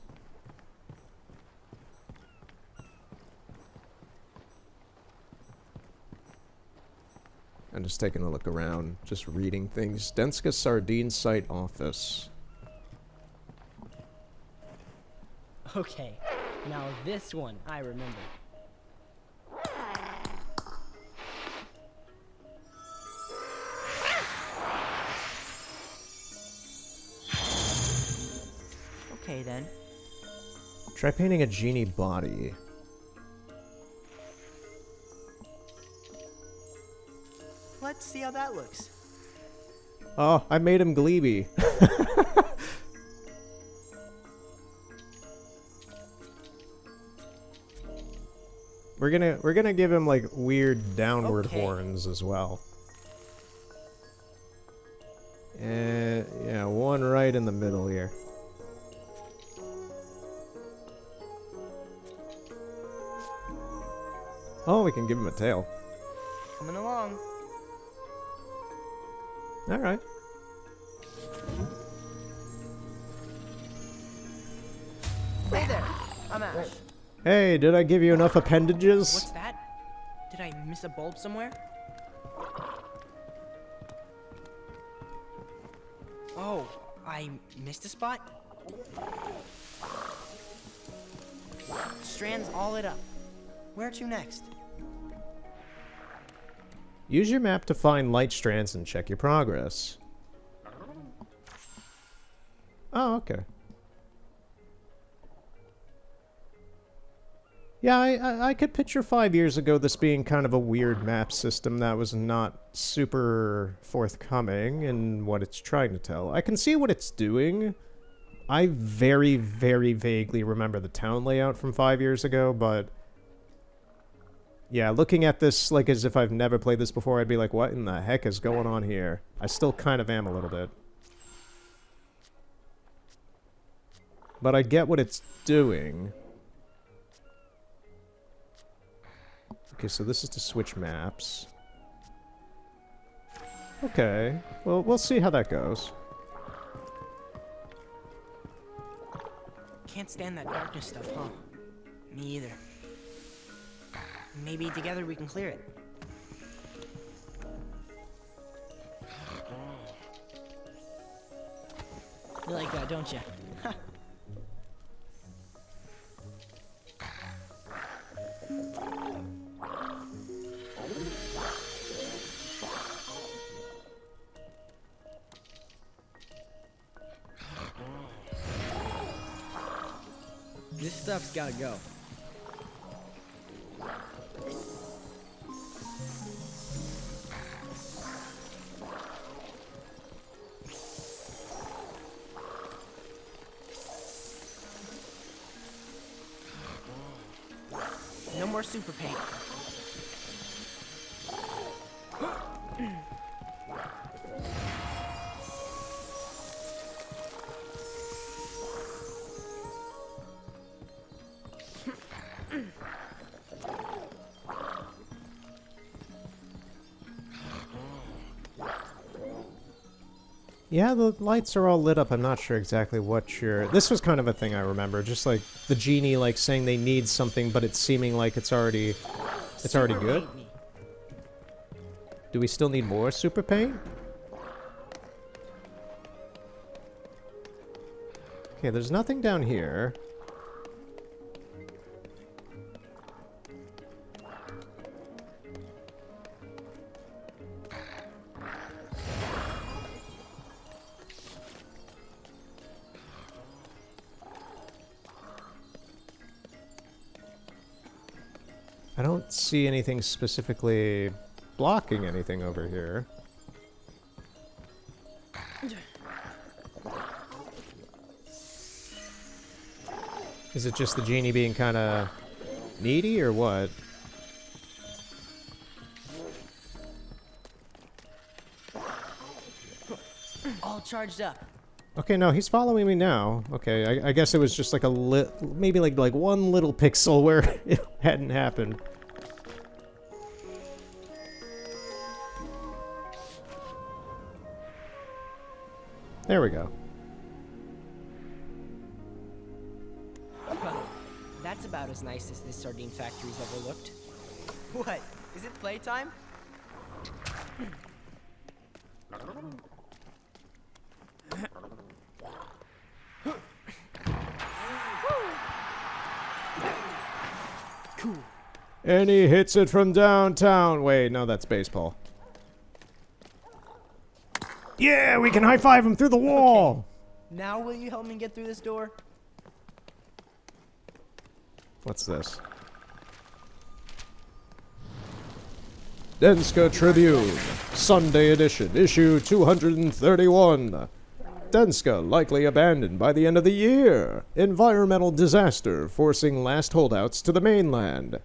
I'm just taking a look around, just reading things. Denska Sardine Site Office. Okay, now this one I remember. Okay then. Try painting a genie body. Let's see how that looks. Oh, I made him Gleeby. We're gonna give him like weird downward horns as well. And yeah, one right in the middle here. Oh, we can give him a tail. Coming along. All right. Hey there, I'm Ash. Hey, did I give you enough appendages? What's that? Did I miss a bulb somewhere? Oh, I missed a spot? strands all lit up. Where to next? Use your map to find light strands and check your progress. Oh, okay. Yeah, I could picture 5 years ago this being kind of a weird map system that was not super forthcoming in what it's trying to tell. I can see what it's doing. I very, very vaguely remember the town layout from 5 years ago, but... yeah, looking at this like as if I've never played this before, I'd be like, what in the heck is going on here? I still kind of am a little bit. But I get what it's doing. Okay, so this is to switch maps. Okay, well, we'll see how that goes. Can't stand that darkness stuff, huh? Me either. Maybe together we can clear it. You like that, don't you? This stuff's gotta go. No more super paint. Yeah, the lights are all lit up. I'm not sure exactly what you're... This was kind of a thing I remember. Just like the genie like saying they need something, but it's seeming like it's already good. Do we still need more super paint? Okay, there's nothing down here. I don't see anything specifically blocking anything over here. Is it just the genie being kind of needy or what? All charged up. Okay, no, he's following me now. Okay, I guess it was just like a maybe like one little pixel where it hadn't happened. There we go. Well, that's about as nice as this sardine factory's ever looked. What? Is it playtime? Cool. And he hits it from downtown. Wait, no, that's baseball. Yeah, we can high-five him through the wall! Now will you help me get through this door? What's this? Denska Tribune, Sunday edition, issue 231. Denska likely abandoned by the end of the year. Environmental disaster forcing last holdouts to the mainland.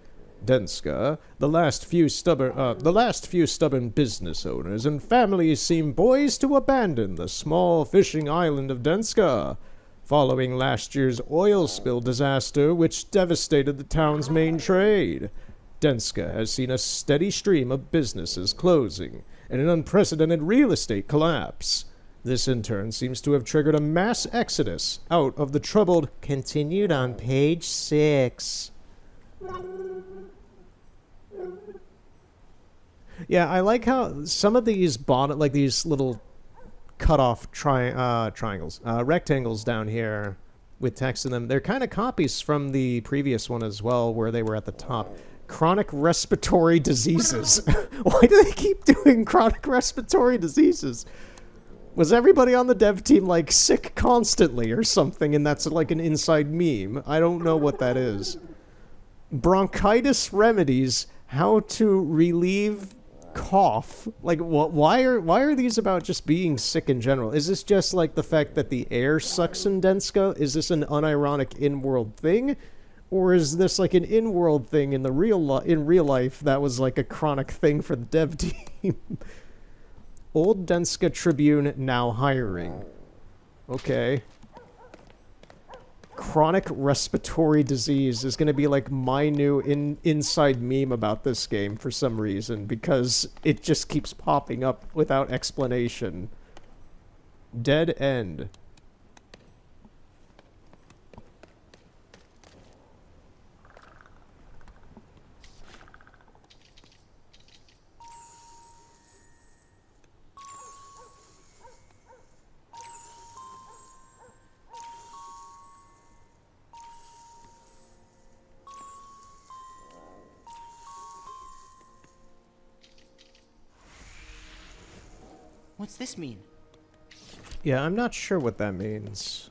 Denska, the last few stubborn business owners and families seem poised to abandon the small fishing island of Denska, following last year's oil spill disaster which devastated the town's main trade. Denska has seen a steady stream of businesses closing and an unprecedented real estate collapse. This in turn seems to have triggered a mass exodus out of the troubled, continued on page 6. Yeah, I like how some of these like these little cut-off triangles, rectangles down here, with text in them. They're kind of copies from the previous one as well, where they were at the top. Chronic respiratory diseases. Why do they keep doing chronic respiratory diseases? Was everybody on the dev team, like, sick constantly or something, and that's, like, an inside meme? I don't know what that is. Bronchitis remedies, how to relieve cough. Like, what? Why are these about just being sick in general? Is this just, like, the fact that the air sucks in Denska? Is this an unironic in-world thing? Or is this, like, an in-world thing in real life that was, like, a chronic thing for the dev team? Old Denska Tribune now hiring. Okay. Chronic respiratory disease is going to be like my new inside meme about this game for some reason, because it just keeps popping up without explanation. Dead end. What's this mean? Yeah, I'm not sure what that means.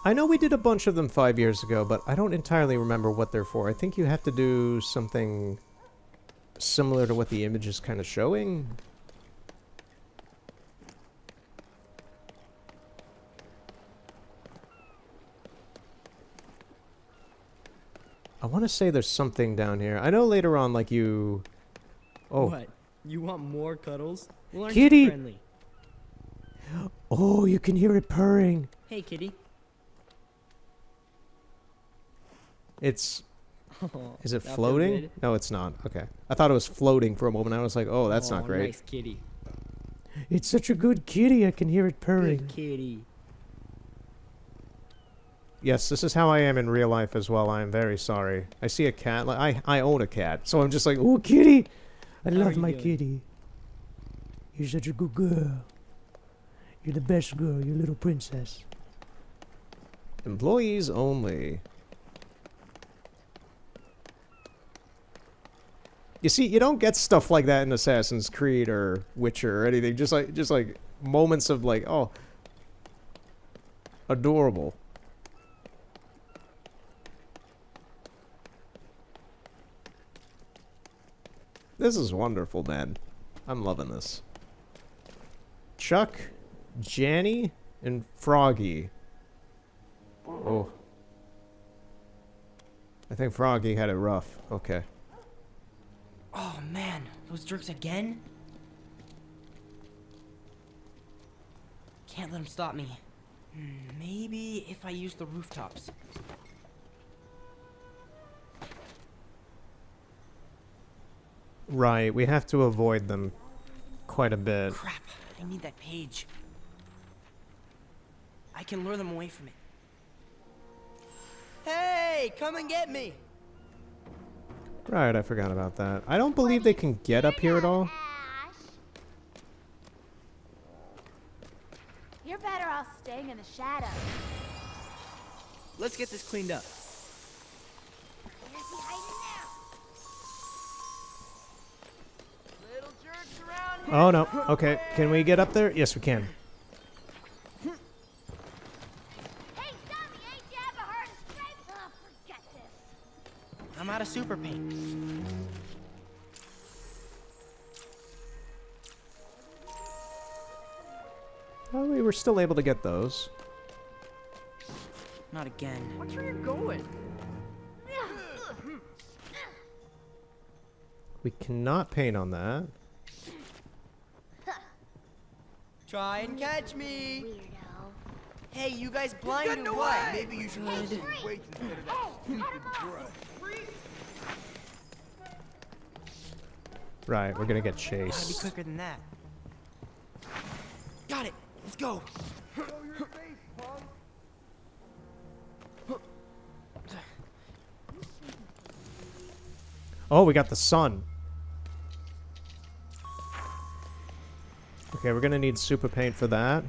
I know we did a bunch of them 5 years ago, but I don't entirely remember what they're for. I think you have to do something similar to what the image is kind of showing. I want to say there's something down here. I know later on, like, you... Oh. What? You want more cuddles? Well, aren't Kitty! you friendly? Oh, you can hear it purring. Hey, kitty. It's... Oh, Is it that feel floating? good? No, it's not. Okay. I thought it was floating for a moment. I was like, oh, that's not great. Nice kitty. It's such a good kitty, I can hear it purring. Good kitty. Yes, this is how I am in real life as well. I am very sorry. I see a cat. Like I own a cat, so I'm just like, ooh, kitty. I How are love you my doing? kitty. You're such a good girl. You're the best girl, you little princess. Employees only. You see, you don't get stuff like that in Assassin's Creed or Witcher or anything. Just like moments of like, oh, adorable. This is wonderful, man. I'm loving this. Chuck, Janny, and Froggy. Oh. I think Froggy had it rough. Okay. Oh man, those jerks again? Can't let them stop me. Maybe if I use the rooftops. Right, we have to avoid them quite a bit. Crap, I need that page. I can lure them away from it. Hey, come and get me! Right, I forgot about that. I don't believe they can get up here at all. Ash. You're better off staying in the shadows. Let's get this cleaned up. Where's he hiding now? Little jerks around here. Oh no. Okay, can we get up there? Yes, we can. Hey, Zombie, ain't you ever heard of straight? Oh, forget this. I'm out of super paint. Oh, we were still able to get those. Not again. Watch where you're going. We cannot paint on that. Try and catch me! Weirdo. Hey, you guys blind or what? Maybe you should. Wait instead of that stupid brush. Right, we're gonna get Gotta be chased. quicker than that. Got it! Let's go! Oh, we got the sun. Okay, we're gonna need super paint for that.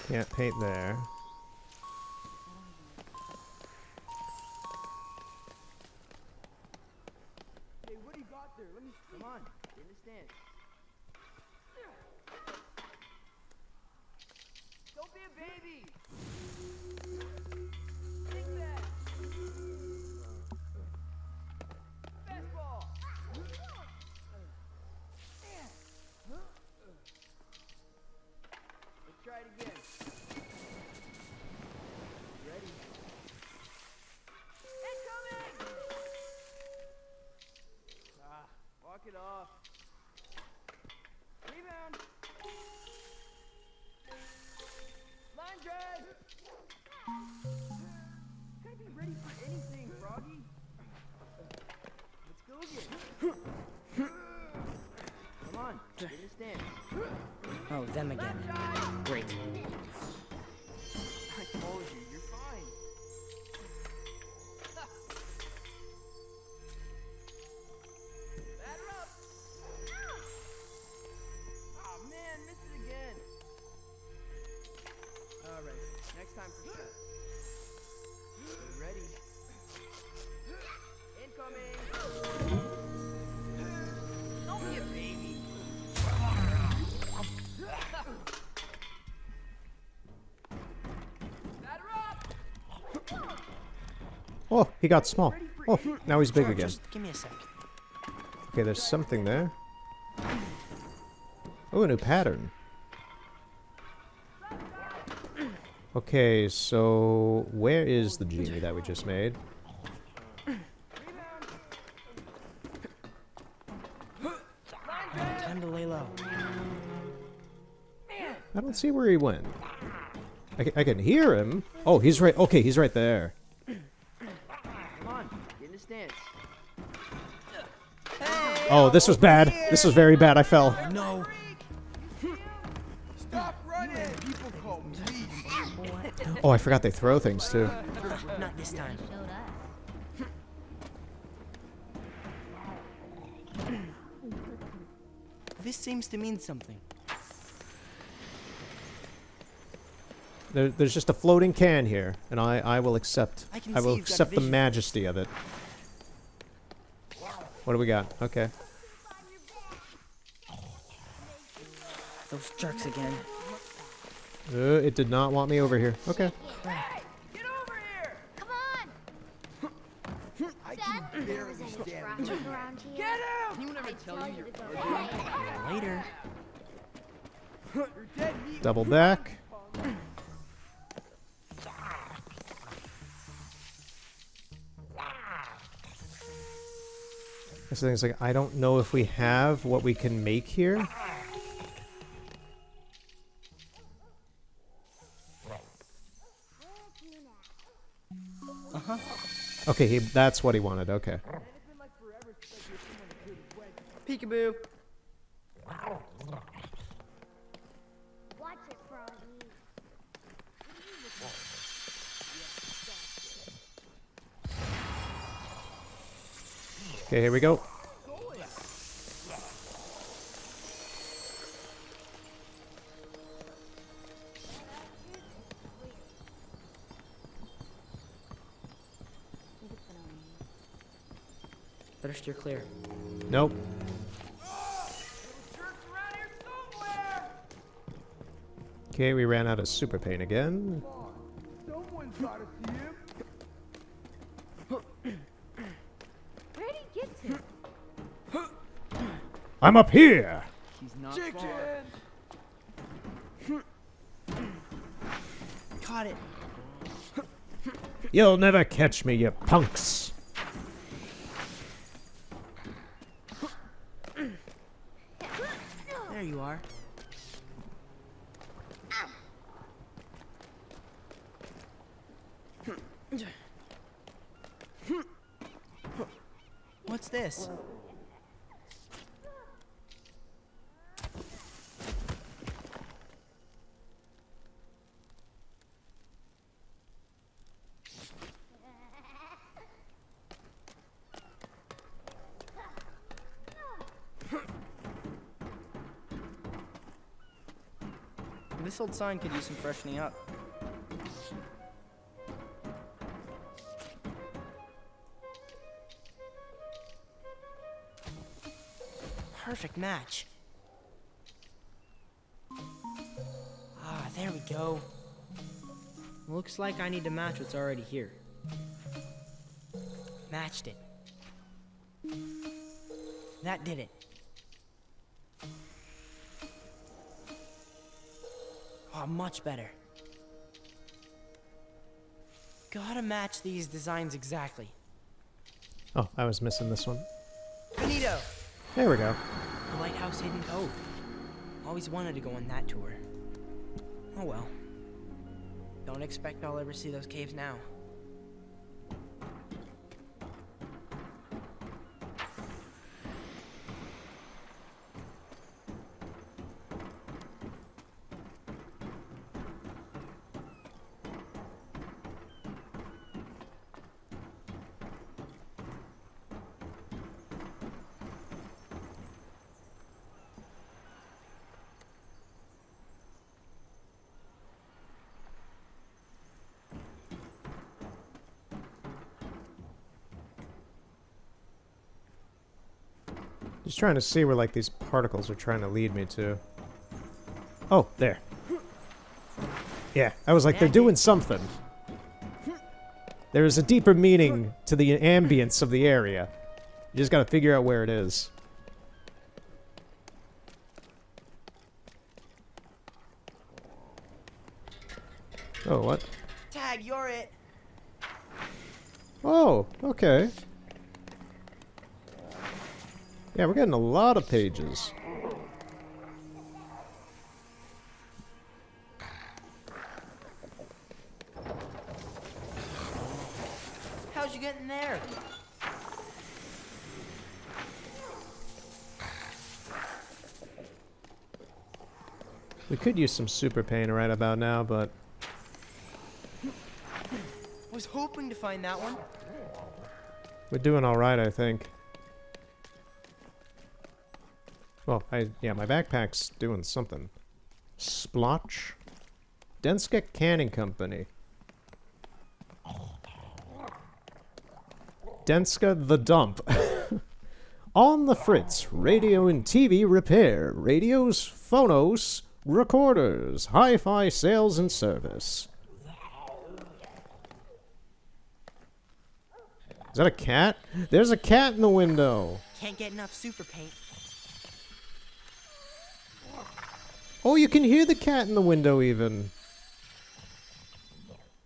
Can't paint there. Hey, what do you got there? Let me see. Come on, get in the stand. Don't be a baby. Take that. Fastball. Let's try it again. Ready? Incoming! Walk it off. Rebound. Line drive. Gotta be ready for anything, Froggy. Let's go again. Come on, get in the stand. Oh, them again. Great. I told you, you're fine. Batter up. Oh man, missed it again. All right, next time for sure. You ready? Incoming. Don't be a baby. Batter up. Oh, he got small. Oh, now he's big Sure, again. just give me a sec. Okay, there's something there. Oh, a new pattern. Okay, so where is the genie that we just made? Time to lay low. I don't see where he went. I can hear him. Oh, he's right. Okay, he's right there. Come on, get in the stance. Oh, this was bad. This was very bad. I fell. No. Stop running. People call me. Oh, I forgot they throw things too. Not this time. Showed up. This seems to mean something. There's just a floating can here, and I will accept. I can I will see you've got accept the vision. majesty of it. What do we got? Okay. Those jerks again. It did not want me over here. Okay. Get over here. Come on! I Dad, can there barely was any stand. traffic around here. Get him. Anyone ever tell you to go Later. You're dead meat. Double back. This thing's like, I don't know if we have what we can make here. Okay, that's what he wanted. Okay. Peekaboo. Watch it, Froggy. Okay, here we go. Better steer clear. Nope. Jerks around here somewhere. Okay, we ran out of super paint again. Someone's gotta see him. Where'd he get to? I'm up here! He's not far. Caught it. You'll never catch me, you punks! There you are. What's this? This old sign could use some freshening up. Perfect match. Ah, there we go. Looks like I need to match what's already here. Matched it. That did it. Oh, much better. Gotta match these designs exactly. Oh, I was missing this one. Finito! There we go. The Lighthouse Hidden Cove. Always wanted to go on that tour. Oh well. Don't expect I'll ever see those caves now. Just trying to see where, like, these particles are trying to lead me to. Oh, there. Yeah, I was like, they're doing something. There is a deeper meaning to the ambience of the area. You just gotta figure out where it is. Oh, what? Tag, you're it! Oh, okay. Yeah, we're getting a lot of pages. How'd you get in there? We could use some super paint right about now, but Was hoping to find that one. we're doing alright, I think. Well, yeah, my backpack's doing something. Splotch? Denska Canning Company. Denska the Dump. On the Fritz, radio and TV repair, radios, phonos, recorders, hi-fi sales and service. Is that a cat? There's a cat in the window. Can't get enough super paint. Oh, you can hear the cat in the window even.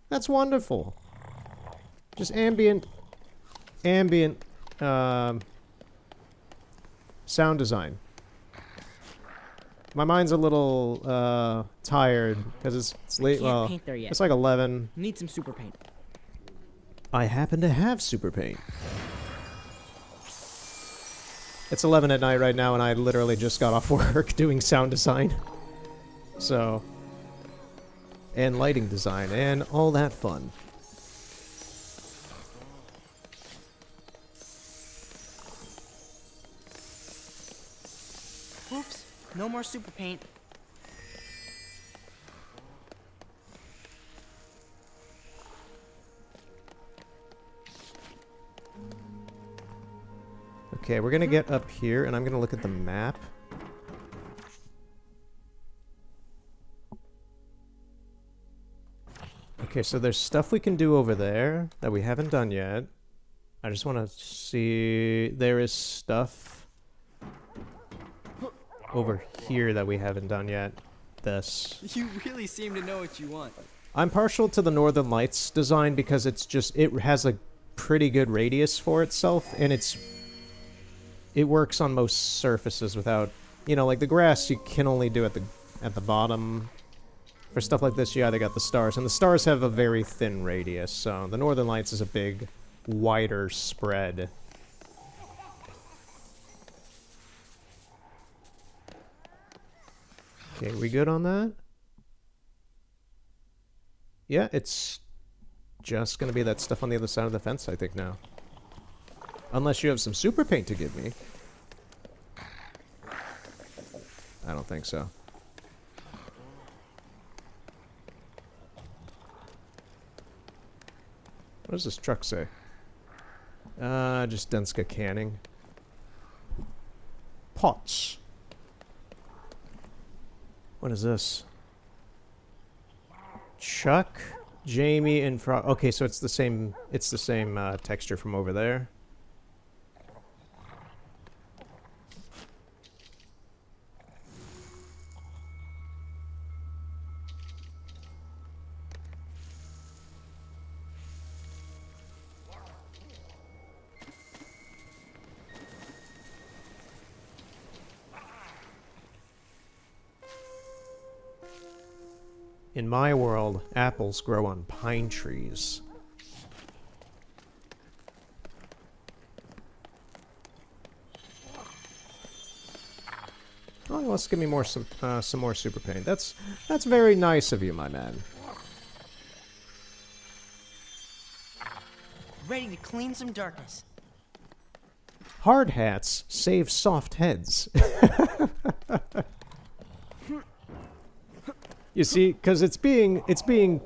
That's wonderful. Just ambient sound design. My mind's a little tired because it's late. Can't Well, paint there yet. it's like 11. Need some super paint. I happen to have super paint. It's 11 at night right now, and I literally just got off work doing sound design. So, and lighting design, and all that fun. Oops, no more super paint. Okay, we're gonna get up here, and I'm gonna look at the map. Okay, so there's stuff we can do over there that we haven't done yet. I just want to see... There is stuff over here that we haven't done yet. This. You really seem to know what you want. I'm partial to the Northern Lights design because it's just... It has a pretty good radius for itself, and it works on most surfaces without... You know, like the grass you can only do at the bottom. For stuff like this, you either got the stars, and the stars have a very thin radius, so the Northern Lights is a big, wider spread. Okay, we good on that? Yeah, it's just gonna be that stuff on the other side of the fence, I think, now. Unless you have some super paint to give me. I don't think so. What does this truck say? Just Denska canning. Pots. What is this? Chuck, Jamie, and Frog. Okay, so it's the same. It's the same texture from over there. In my world, apples grow on pine trees. Oh, let's give me more some more super paint. That's very nice of you, my man. Ready to clean some darkness. Hard hats save soft heads. You see, because it's being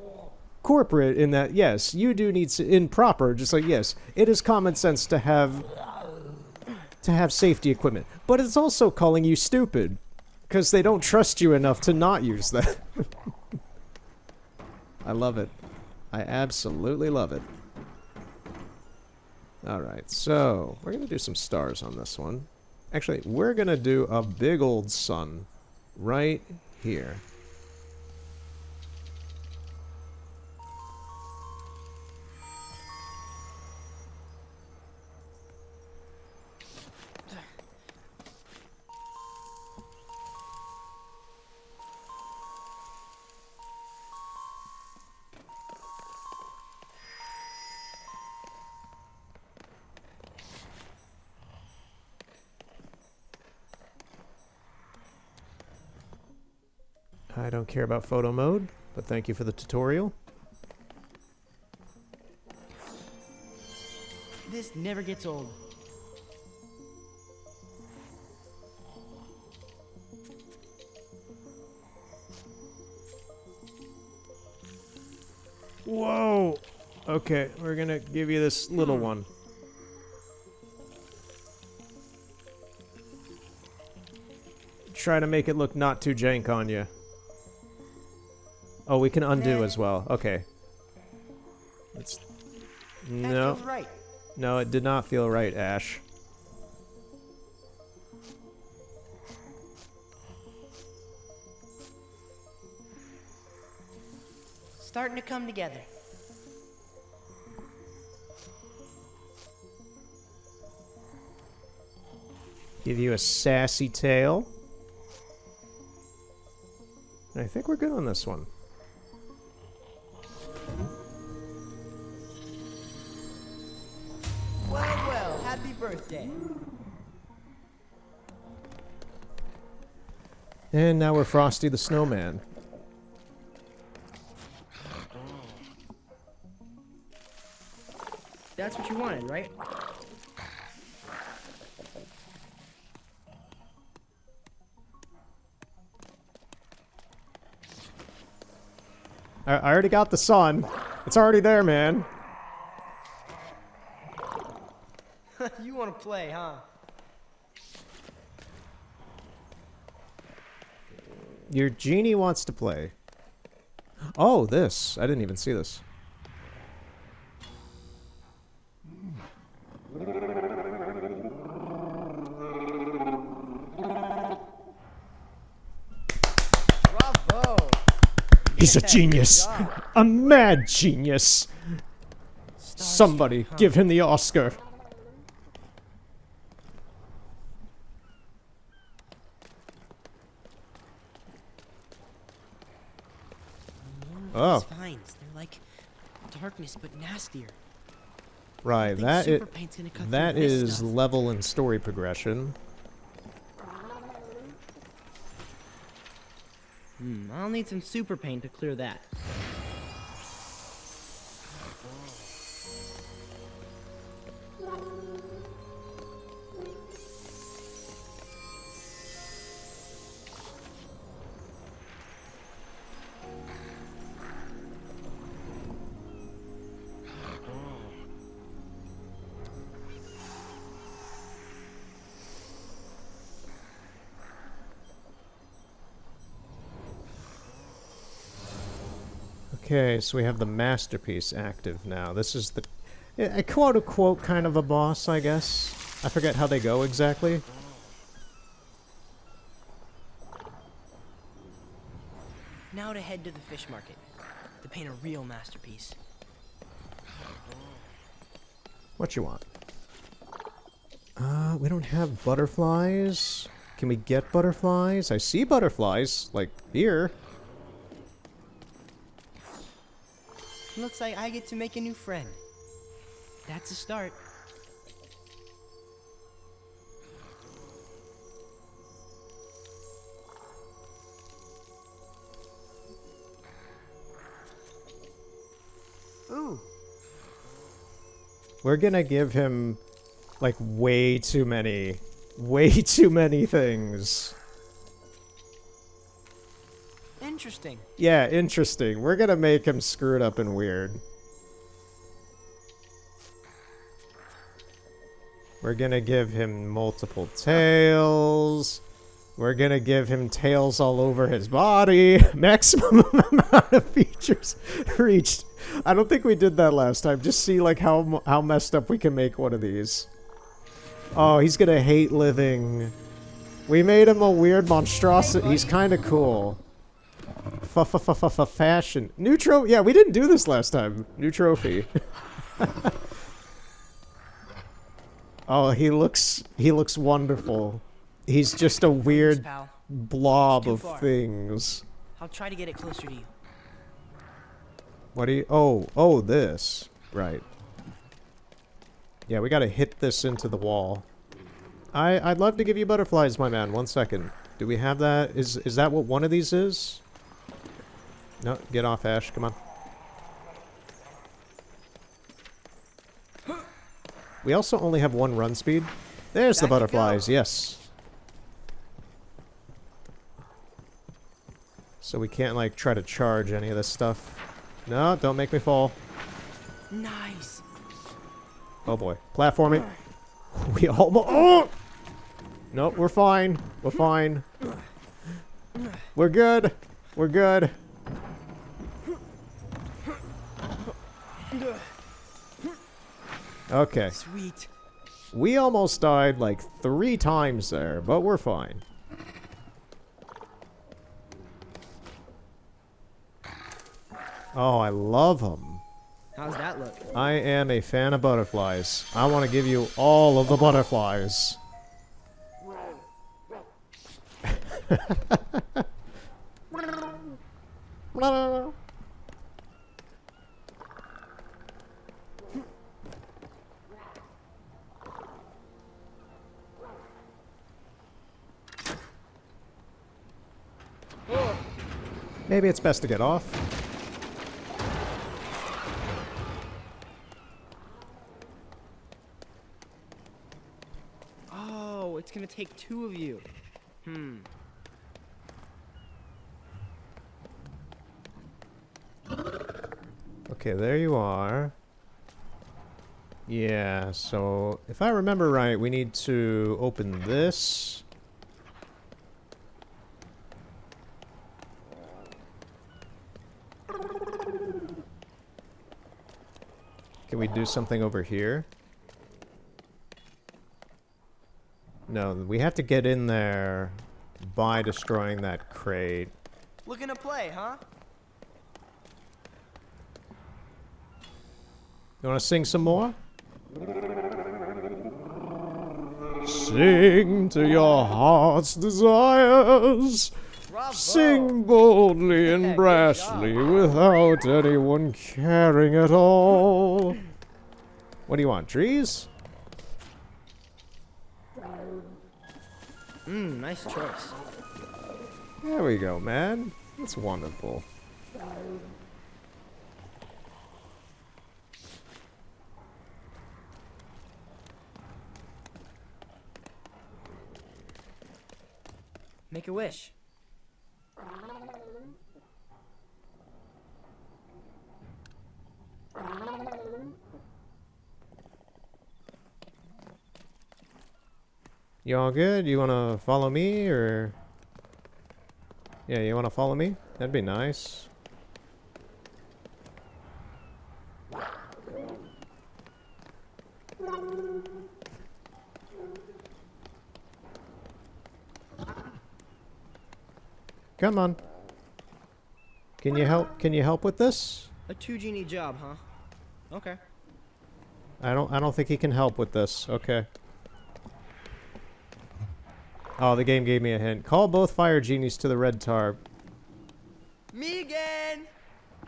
corporate in that, yes, you do need improper, just like, yes, it is common sense to have safety equipment, but it's also calling you stupid because they don't trust you enough to not use that. I love it. I absolutely love it. All right, so we're gonna do some stars on this one. Actually, we're gonna do a big old sun right here. I don't care about photo mode, but thank you for the tutorial. This never gets old. Whoa! Okay, we're gonna give you this little one. Try to make it look not too jank on you. Oh, we can undo as well. Okay. It's That no, feels right. no, it did not feel right, Ash. Starting to come together. Give you a sassy tail. And I think we're good on this one. Well, happy birthday. And now we're Frosty the Snowman. That's what you wanted, right? I already got the sun. It's already there, man. You want to play, huh? Your genie wants to play. Oh, this. I didn't even see this. Bravo! He's a genius. A mad genius. Somebody give him the Oscar. Oh, These vines, they're like darkness but nastier. right. think That super paint's gonna cut that through this is stuff. level and story progression. I'll need some super paint to clear that. Okay, so we have the masterpiece active now. This is the a quote-unquote kind of a boss, I guess. I forget how they go exactly. Now to head to the fish market to paint a real masterpiece. What you want? We don't have butterflies. Can we get butterflies? I see butterflies, like here. Looks like I get to make a new friend. That's a start. Ooh. We're gonna give him, like, way too many things. Interesting. Yeah, interesting. We're gonna make him screwed up and weird. We're gonna give him multiple tails. We're gonna give him tails all over his body. Maximum amount of features reached. I don't think we did that last time. Just see like how messed up we can make one of these. Oh, he's gonna hate living. We made him a weird monstrosity. He's kind of cool. Fashion. New trophy. Yeah, we didn't do this last time. New trophy. Oh, he looks wonderful. He's just a weird pal. blob It's too of far. things. I'll try to get it closer to you. What do you... Oh, this. Right. Yeah, we gotta hit this into the wall. I'd love to give you butterflies, my man. 1 second. Do we have that? Is that what one of these is? No, get off, Ash. Come on. We also only have 1 run speed. There's the Back you butterflies, go. yes. So we can't, like, try to charge any of this stuff. No, don't make me fall. Nice. Oh boy. Platforming. We almost... Oh! Nope, we're fine. We're fine. We're good. We're good. Okay. Sweet. We almost died like 3 times there, but we're fine. Oh, I love them. How's that look? I am a fan of butterflies. I want to give you all of the butterflies. Maybe it's best to get off. Oh, it's gonna take 2 of you. Okay, there you are. Yeah, so if I remember right, we need to open this. Can we do something over here? No, we have to get in there by destroying that crate. Looking to play, huh? You want to sing some more? Sing to your heart's desires. Bravo. Sing boldly Yeah, and good brashly without anyone caring at all. What do you want, trees? Nice choice. There we go, man. That's wonderful. Make a wish. You all good? You want to follow me, or... Yeah, you want to follow me? That'd be nice. Come on. Can you help? Can you help with this? A 2 genie job, huh? Okay. I don't think he can help with this. Okay. Oh, the game gave me a hint. Call both fire genies to the red tarp. Me again!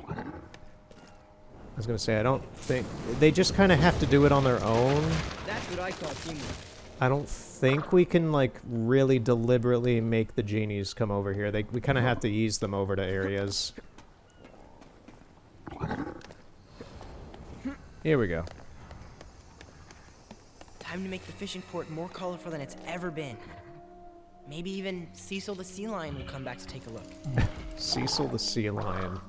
I was gonna say, I don't think... They just kind of have to do it on their own. That's what I call teamwork. I don't think we can, like, really deliberately make the genies come over here. We kind of have to ease them over to areas. Here we go. Time to make the fishing port more colorful than it's ever been. Maybe even Cecil the sea lion will come back to take a look. Cecil the sea lion.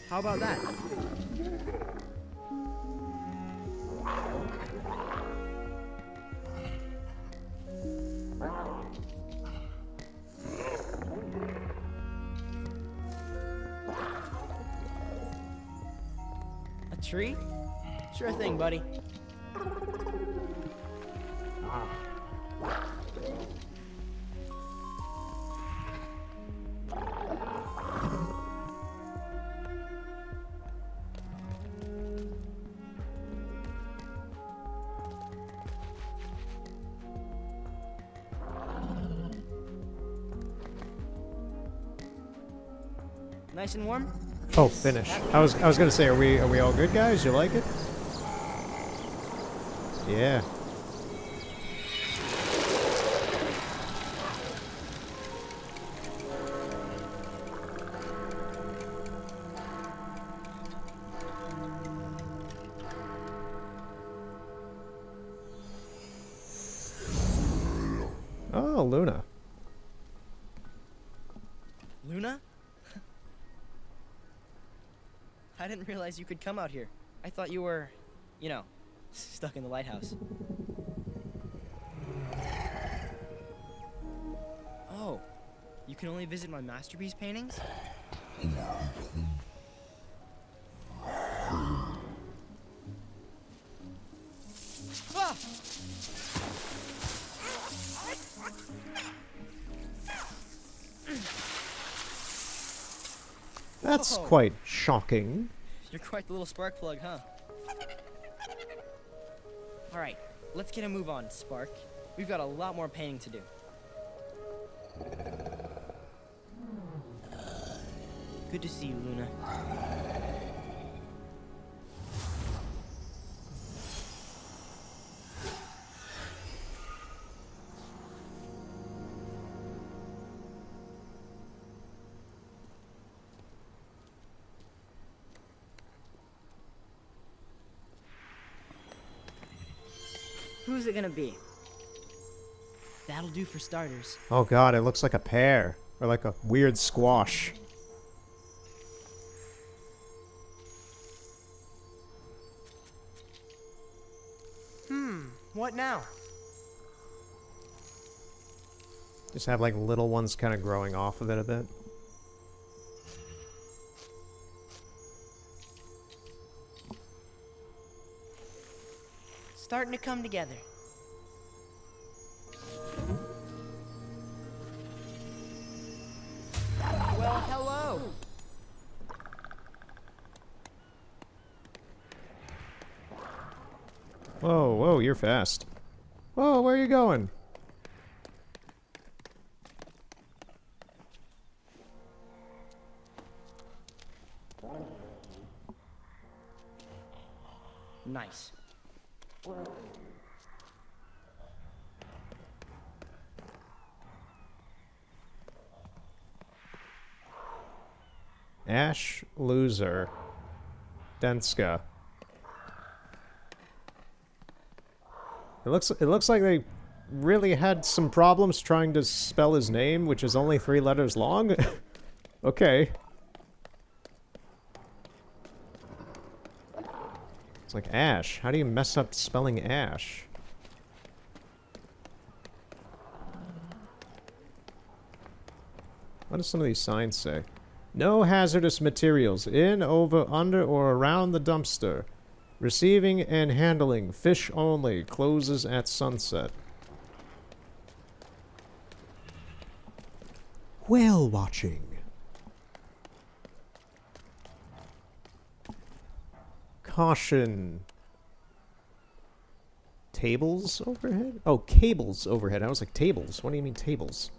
How about that? A tree? Sure thing, buddy. Nice and warm? Oh, finish. I was gonna say, are we all good, guys? You like it? Yeah. Oh, Luna. Luna? I didn't realize you could come out here. I thought you were, you know, stuck in the lighthouse. Oh, you can only visit my masterpiece paintings? Ah! That's Whoa. quite shocking. You're quite the little spark plug, huh? Alright, let's get a move on, Spark. We've got a lot more painting to do. Good to see you, Luna. Who's it gonna be? That'll do for starters. Oh god, it looks like a pear. Or like a weird squash. What now? Just have like little ones kind of growing off of it a bit. Starting to come together. Well, hello. Whoa, whoa, you're fast. Whoa, where are you going? Nice. Ash Loser. Denska. It looks like they really had some problems trying to spell his name, which is only 3 letters long. Okay. It's like Ash. How do you mess up spelling Ash? What do some of these signs say? No hazardous materials in, over, under, or around the dumpster. Receiving and handling fish only. Closes at sunset. Whale watching. Caution. Tables overhead? Oh, cables overhead. I was like, tables. What do you mean tables?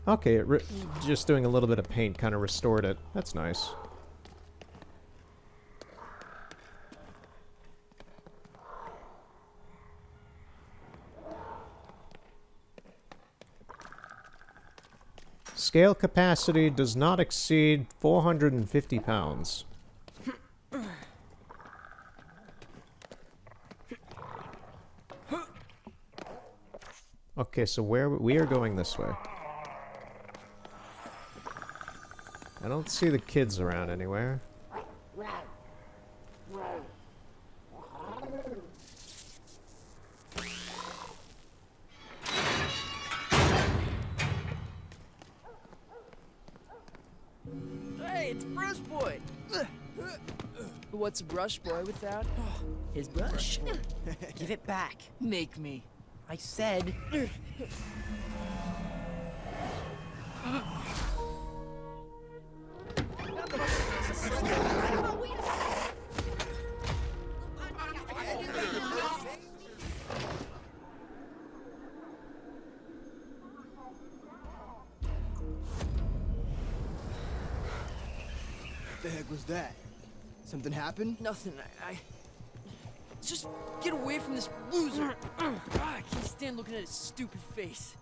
Okay, just doing a little bit of paint kind of restored it. That's nice. Scale capacity does not exceed 450 pounds. Okay, so we are going this way. I don't see the kids around anywhere. Hey, it's Brush Boy! What's a brush boy without his brush? Give it back. Make me. I said. The heck was that? Something happened? Nothing. I just get away from this loser. I can't stand looking at his stupid face.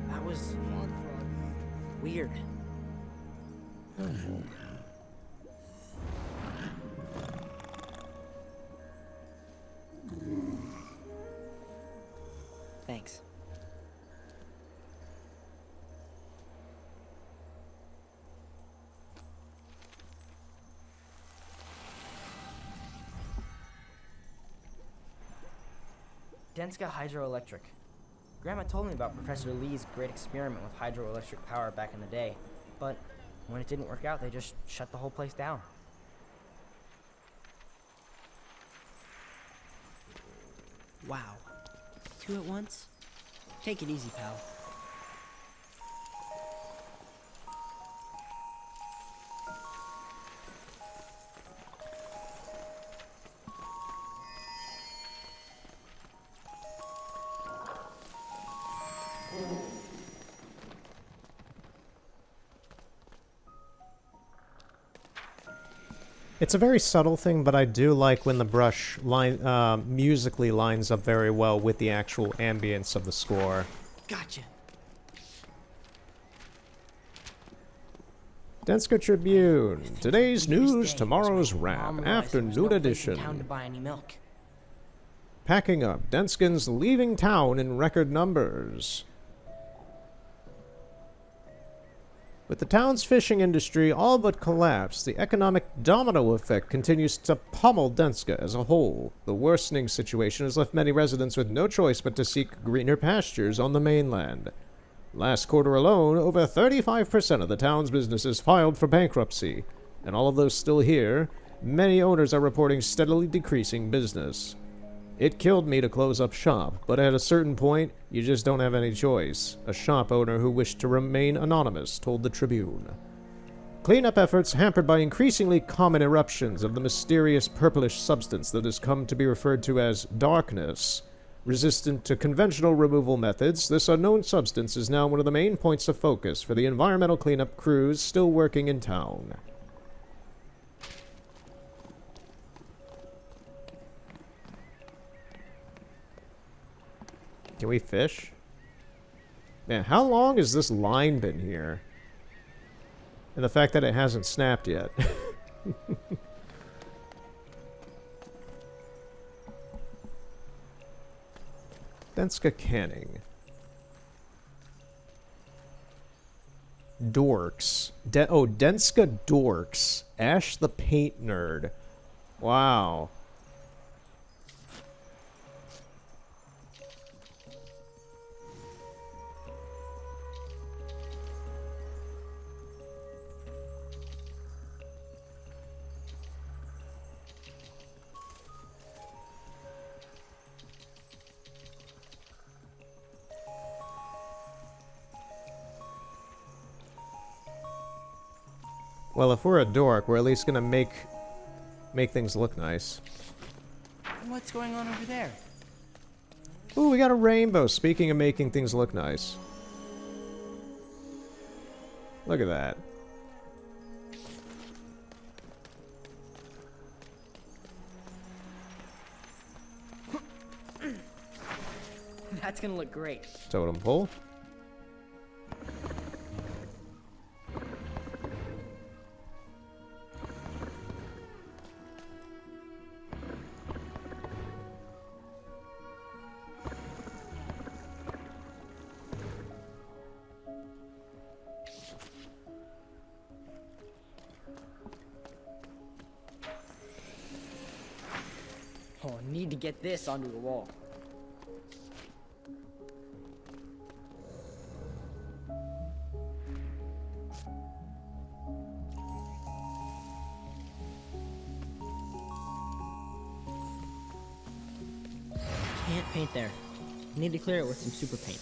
That was weird. Thanks. Denska Hydroelectric. Grandma told me about Professor Lee's great experiment with hydroelectric power back in the day, but when it didn't work out, they just shut the whole place down. Wow. 2 at once? Take it easy, pal. It's a very subtle thing, but I do like when the brush musically lines up very well with the actual ambience of the score. Gotcha. Denska Tribune. Today's New news, Day tomorrow's was when rap. Mom realized there was no Afternoon place in edition. town to buy any milk. Packing up. Denskins leaving town in record numbers. With the town's fishing industry all but collapsed, the economic domino effect continues to pummel Denska as a whole. The worsening situation has left many residents with no choice but to seek greener pastures on the mainland. Last quarter alone, over 35% of the town's businesses filed for bankruptcy, and all of those still here, many owners are reporting steadily decreasing business. It killed me to close up shop, but at a certain point, you just don't have any choice, a shop owner who wished to remain anonymous told the Tribune. Cleanup efforts hampered by increasingly common eruptions of the mysterious purplish substance that has come to be referred to as darkness. Resistant to conventional removal methods, this unknown substance is now one of the main points of focus for the environmental cleanup crews still working in town. Can we fish? Man, how long has this line been here? And the fact that it hasn't snapped yet. Denska Canning. Dorks. Denska Dorks. Ash the Paint Nerd. Wow. Well, if we're a dork, we're at least gonna make things look nice. What's going on over there? Ooh, we got a rainbow. Speaking of making things look nice. Look at that. That's gonna look great. Totem pole. Oh, I need to get this onto the wall. Can't paint there. Need to clear it with some super paint.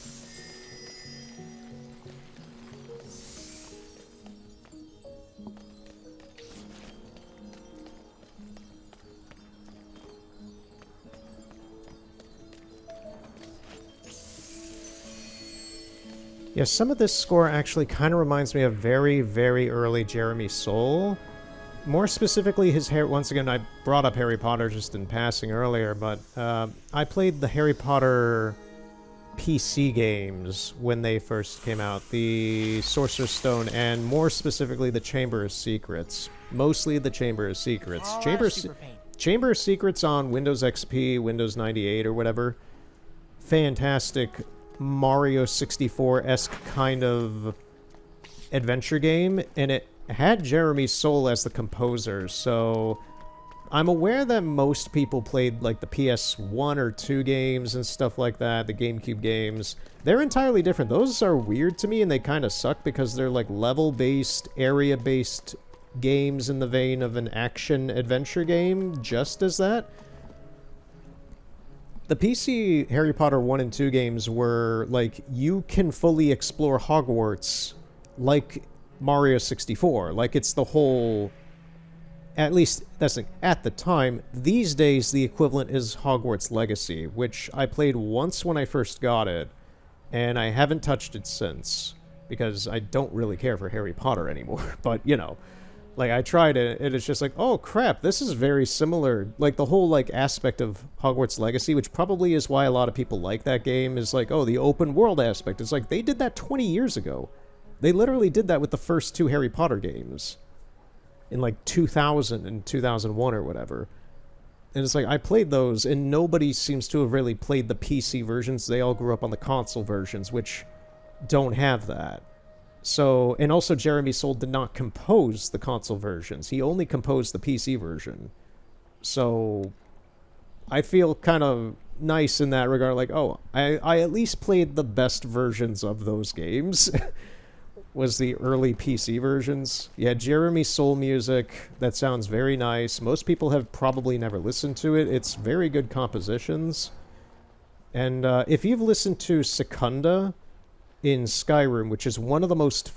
Yeah, some of this score actually kind of reminds me of very, very early Jeremy Soule. More specifically, his hair. Once again, I brought up Harry Potter just in passing earlier, but I played the Harry Potter PC games when they first came out. The Sorcerer's Stone, and more specifically, the Chamber of Secrets. Mostly the Chamber of Secrets. All Chamber, that super paint. Chamber of Secrets on Windows XP, Windows 98, or whatever. Fantastic Mario 64-esque kind of adventure game, and it had Jeremy Soule as the composer, so I'm aware that most people played like the PS1 or 2 games and stuff like that, the GameCube games. They're entirely different. Those are weird to me, and they kind of suck because they're like level-based, area-based games in the vein of an action-adventure game, just as that. The PC Harry Potter 1 and 2 games were, like, you can fully explore Hogwarts like Mario 64. Like, it's the whole... At least, that's the thing. At the time, these days, the equivalent is Hogwarts Legacy, which I played once when I first got it, and I haven't touched it since, because I don't really care for Harry Potter anymore. But, you know... Like, I tried it, and it's just like, oh, crap, this is very similar. Like, the whole, like, aspect of Hogwarts Legacy, which probably is why a lot of people like that game, is like, oh, the open world aspect. It's like, they did that 20 years ago. They literally did that with the first 2 Harry Potter games. In, like, 2000 and 2001 or whatever. And it's like, I played those, and nobody seems to have really played the PC versions. They all grew up on the console versions, which don't have that. So, and also Jeremy Soule did not compose the console versions. He only composed the PC version. So, I feel kind of nice in that regard. Like, oh, I at least played the best versions of those games. Was the early PC versions. Yeah, Jeremy Soule music. That sounds very nice. Most people have probably never listened to it. It's very good compositions. And if you've listened to Secunda in Skyrim, which is one of the most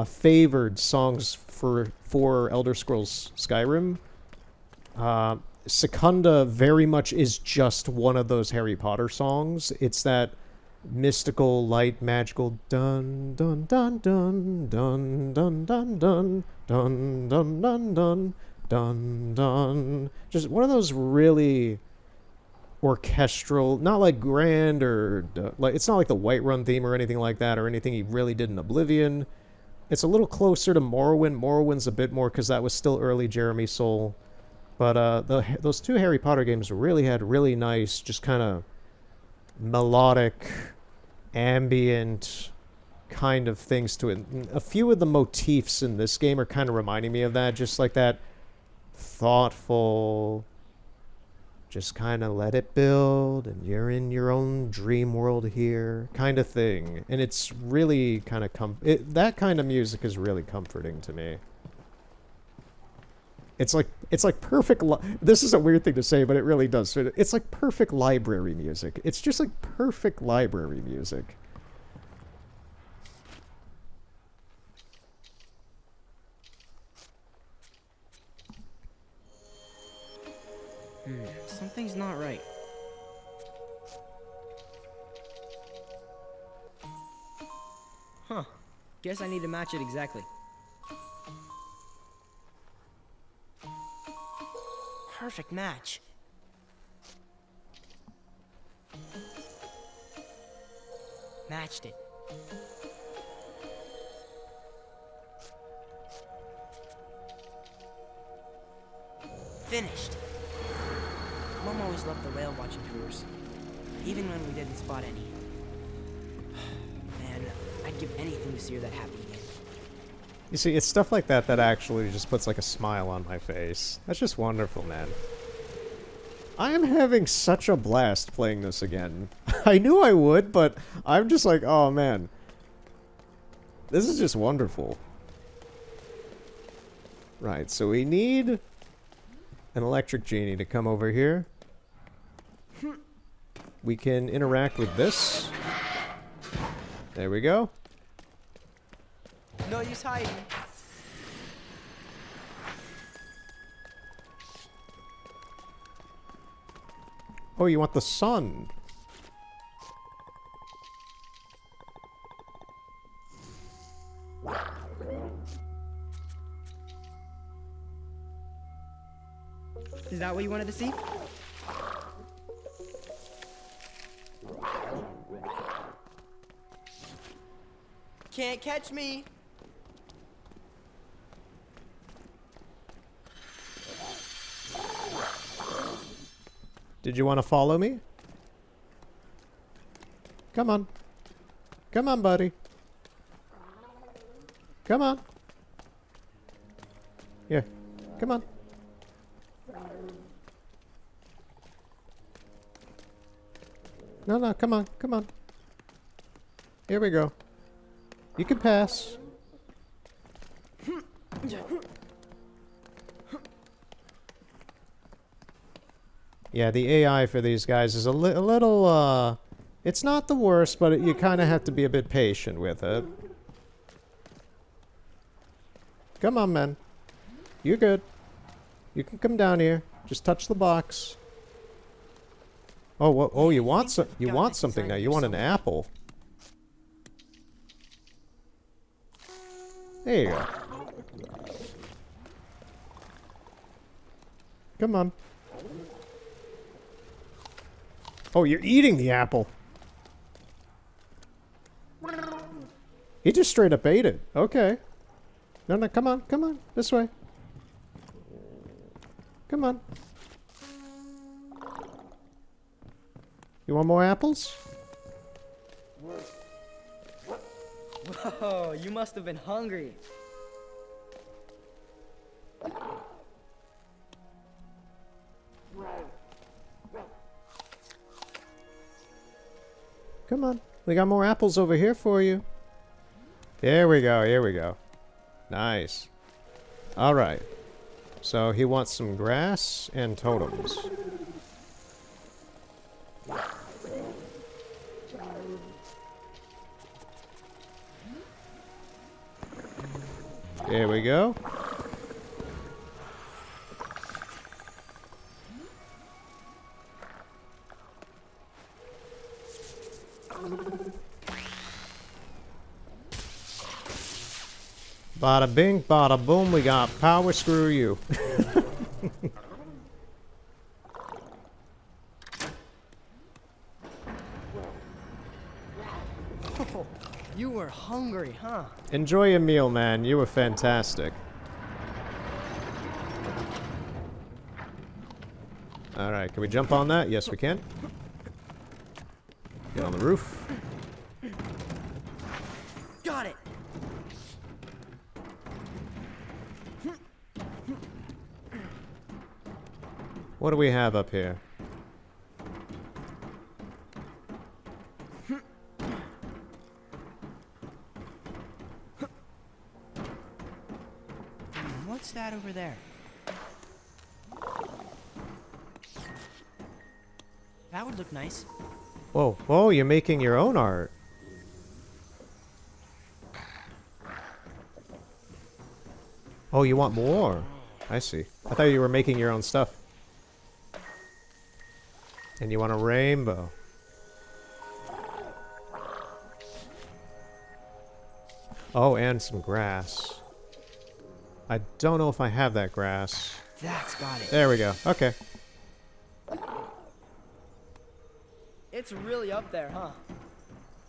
favored songs for Elder Scrolls Skyrim, Secunda very much is just one of those Harry Potter songs. It's that mystical, light, magical dun dun dun dun dun dun dun dun dun dun dun dun dun dun. Just one of those really orchestral, not like grand or like, it's not like the Whiterun theme or anything like that, or anything he really did in Oblivion. It's a little closer to Morrowind. Morrowind's a bit more because that was still early Jeremy Soule. But those 2 Harry Potter games really had really nice, just kind of melodic, ambient kind of things to it. A few of the motifs in this game are kind of reminding me of that, just like that thoughtful, just kind of let it build, and you're in your own dream world here, kind of thing. And it's really kind of that kind of music is really comforting to me. It's like perfect. This is a weird thing to say, but it really does fit. It's like perfect library music. It's just like perfect library music. Something's not right. Huh. Guess I need to match it exactly. Perfect match. Matched it. Finished. Mom always loved the whale watching tours, even when we didn't spot any. Man, I'd give anything to see her that happy again. You see, it's stuff like that that actually just puts like a smile on my face. That's just wonderful, man. I am having such a blast playing this again. I knew I would, but I'm just like, oh man. This is just wonderful. Right, so we need an electric genie to come over here. We can interact with this. There we go. No use hiding. Oh, you want the sun? Is that what you wanted to see? Can't catch me. Did you want to follow me? Come on. Come on, buddy. Come on. Yeah. Come on. No, come on, come on. Here we go. You can pass. Yeah, the AI for these guys is a little, it's not the worst, but you kind of have to be a bit patient with it. Come on, man. You're good. You can come down here. Just touch the box. Oh, what? Oh, you want something now. You want an apple. There you go. Come on. Oh, you're eating the apple. He just straight up ate it. Okay. No, come on, come on. This way. Come on. You want more apples? Whoa, you must have been hungry. Come on. We got more apples over here for you. Here we go, here we go. Nice. Alright. So he wants some grass and totems. There we go. Bada bing, bada boom, we got power screw you. You were hungry, huh? Enjoy your meal, man. You were fantastic. Alright, can we jump on that? Yes, we can. Get on the roof. Got it. What do we have up here? What's that over there? That would look nice. Whoa, whoa, you're making your own art. Oh, you want more? I see. I thought you were making your own stuff. And you want a rainbow. Oh, and some grass. I don't know if I have that grass. That's got it. There we go. Okay. It's really up there, huh?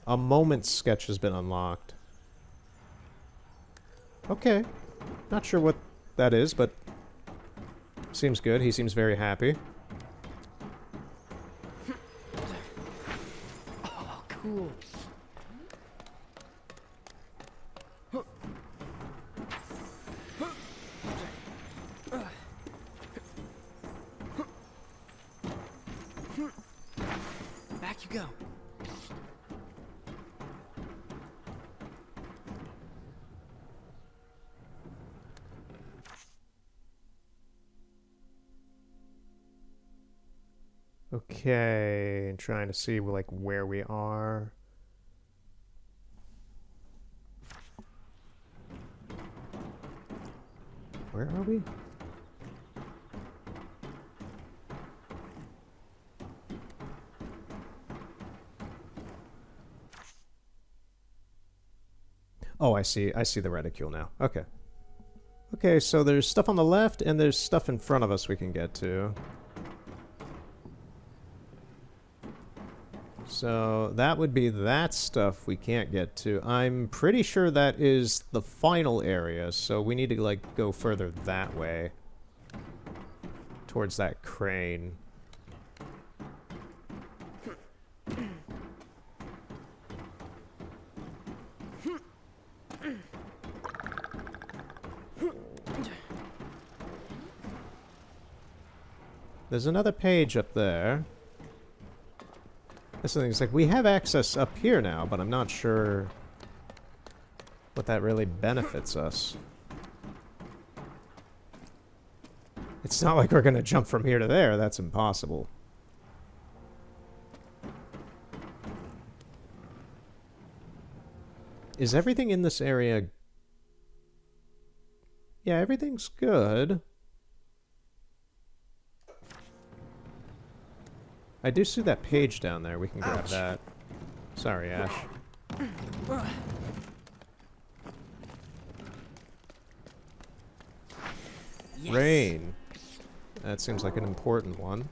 A moment sketch has been unlocked. Okay. Not sure what that is, but seems good. He seems very happy. Oh, cool. Back you go. Okay, trying to see like where we are. Where are we? Oh, I see the reticule now. Okay. Okay, so there's stuff on the left and there's stuff in front of us we can get to. So that would be that stuff we can't get to. I'm pretty sure that is the final area, so we need to like go further that way. Towards that crane. There's another page up there. This thing's like, we have access up here now, but I'm not sure what that really benefits us. It's not like we're gonna jump from here to there, that's impossible. Is everything in this area... Yeah, everything's good. I do see that page down there. We can grab that. Sorry, Ash. Yes. Rain. That seems like an important one.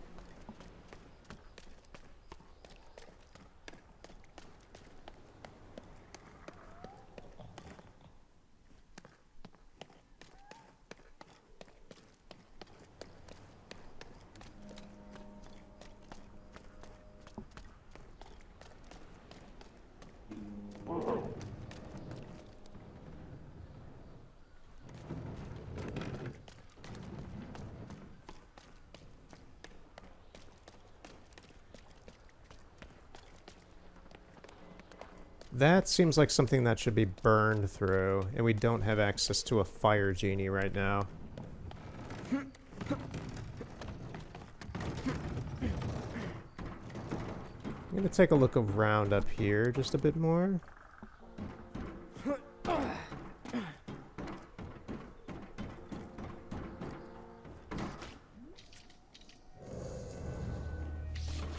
That seems like something that should be burned through, and we don't have access to a fire genie right now. I'm gonna take a look around up here just a bit more.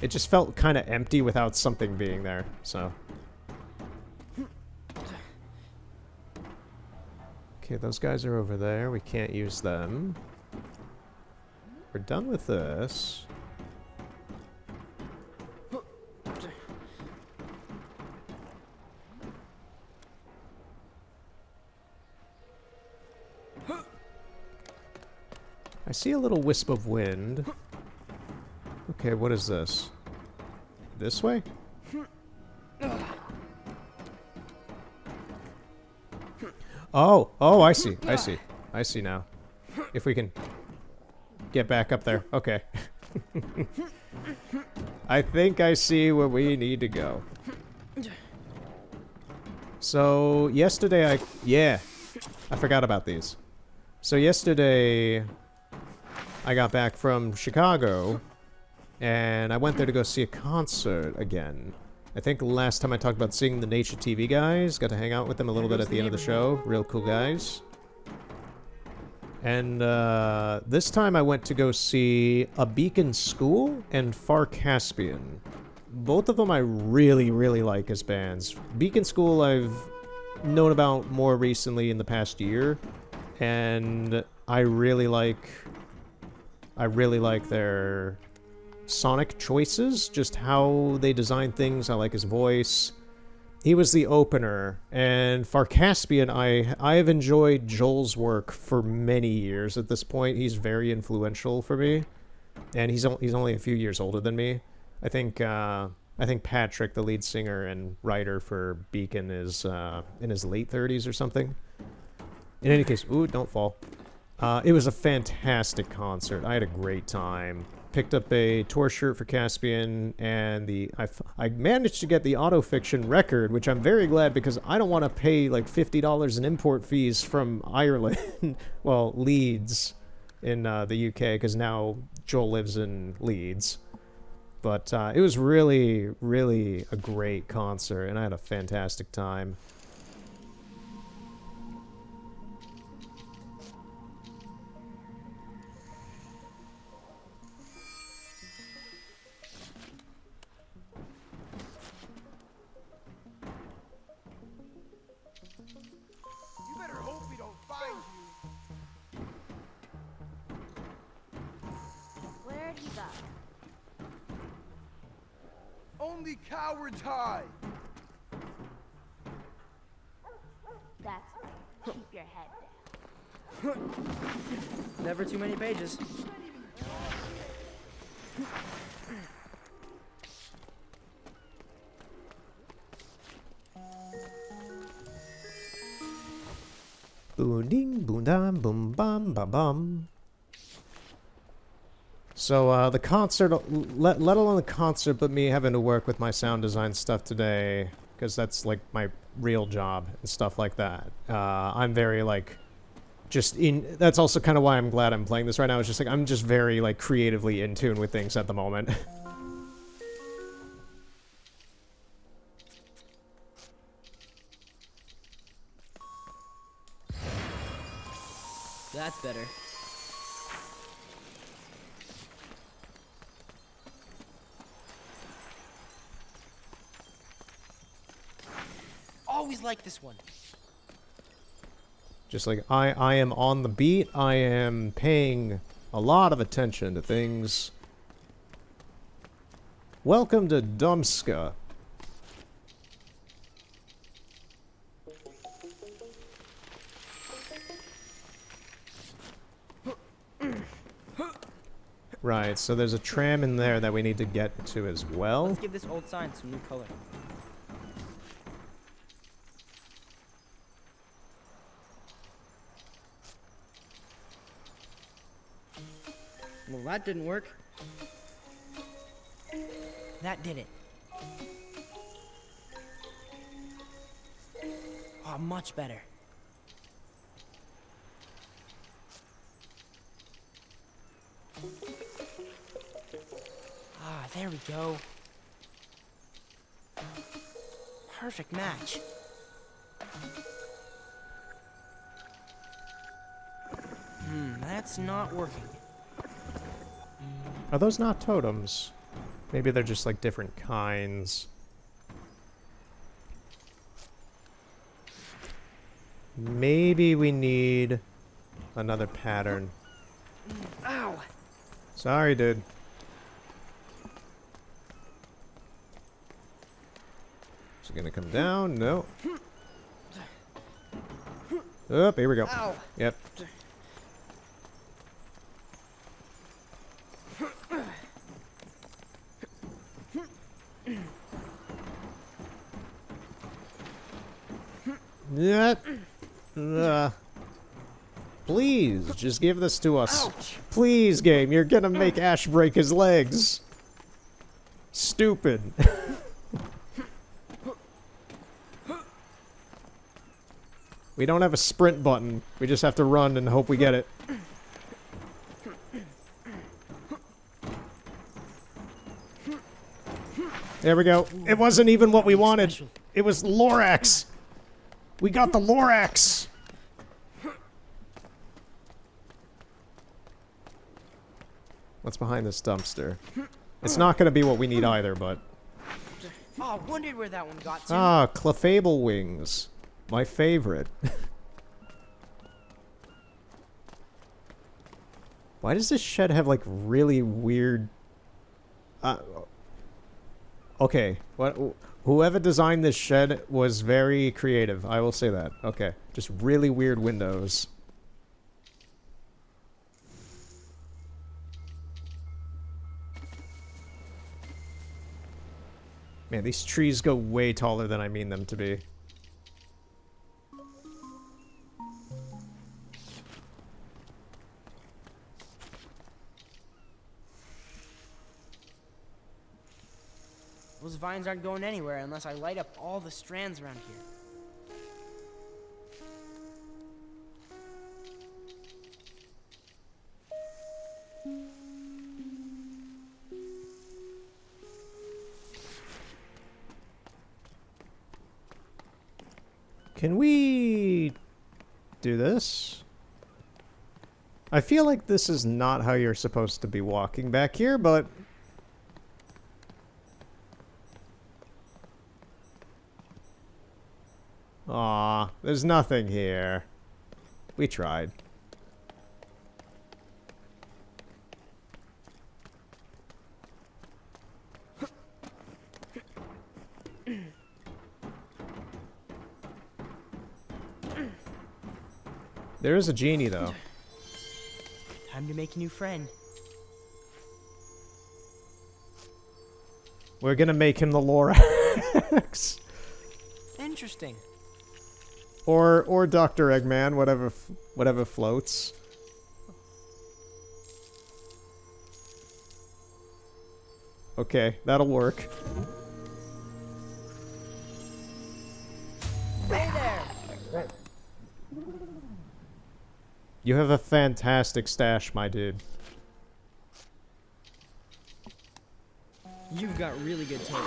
It just felt kind of empty without something being there, so... Okay, those guys are over there. We can't use them. We're done with this. I see a little wisp of wind. Okay, what is this? This way? Oh, I see. I see now. If we can get back up there. Okay. I think I see where we need to go. So, yesterday yeah, I forgot about these. So yesterday, I got back from Chicago, and I went there to go see a concert again. I think last time I talked about seeing the Nature TV guys, got to hang out with them a little bit at the end of the show. Real cool guys. And this time I went to go see A Beacon School and Far Caspian. Both of them I really, really like as bands. Beacon School I've known about more recently in the past year, and I really like their sonic choices, just how they design things. I like his voice. He was the opener, and Far Caspian, I have enjoyed Joel's work for many years at this point. He's very influential for me, and he's only a few years older than me. I think Patrick, the lead singer and writer for Beacon, is in his late 30s or something. In any case, ooh, don't fall. It was a fantastic concert. I had a great time. Picked up a tour shirt for Caspian, and I managed to get the Autofiction record, which I'm very glad because I don't want to pay like $50 in import fees from Ireland, well, Leeds in the UK, because now Joel lives in Leeds. But it was really, really a great concert, and I had a fantastic time. You better hope we don't find you. Where'd he go? Only cowards hide. That's right. Keep your head down. Never too many pages. Boom ding, boom dam, boom bam, ba bum. So the concert, let alone the concert, but me having to work with my sound design stuff today, because that's like my real job and stuff like that. I'm very like, that's also kind of why I'm glad I'm playing this right now. It's just like, I'm just very like creatively in tune with things at the moment. That's better. Always like this one. Just like, I am on the beat, I am paying a lot of attention to things. Welcome to Dumska. Right, so there's a tram in there that we need to get to as well. Let's give this old sign some new color. Well, that didn't work. That did it. Oh, much better. Ah, there we go. Perfect match. That's not working. Are those not totems? Maybe they're just like different kinds. Maybe we need another pattern. Ow! Sorry, dude. Is it gonna come down? No. Oh, here we go. Ow! Yep. Yep. Please, just give this to us. Ouch. Please, game, you're gonna make Ash break his legs. Stupid. We don't have a sprint button. We just have to run and hope we get it. There we go. It wasn't even what we wanted. It was Lorax. We got the Lorax. What's behind this dumpster? It's not gonna be what we need either, but... Oh, wondered where that one got to. Ah, clefable wings. My favorite. Why does this shed have, like, really weird... okay, whoever designed this shed was very creative, I will say that. Okay, just really weird windows. Man, these trees go way taller than I mean them to be. Those vines aren't going anywhere unless I light up all the strands around here. Can we do this? I feel like this is not how you're supposed to be walking back here, but... Aw, there's nothing here. We tried. There is a genie, though. Time to make a new friend. We're gonna make him the Lorax. Interesting. Or Dr. Eggman, whatever floats. Okay, that'll work. Hey there! You have a fantastic stash, my dude. You've got really good taste.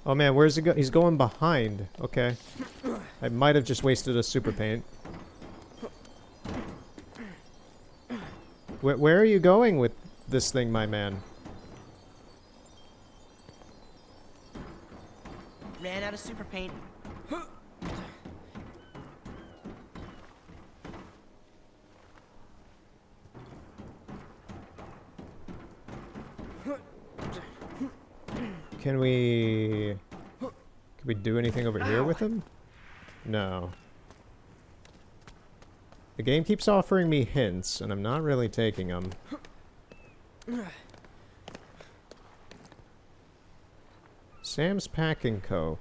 Oh man, where's he go? He's going behind. Okay. I might have just wasted a super paint. Where are you going with this thing, my man? Ran out of super paint. Can we do anything over here with him? No. The game keeps offering me hints, and I'm not really taking them. Sam's Packing Co.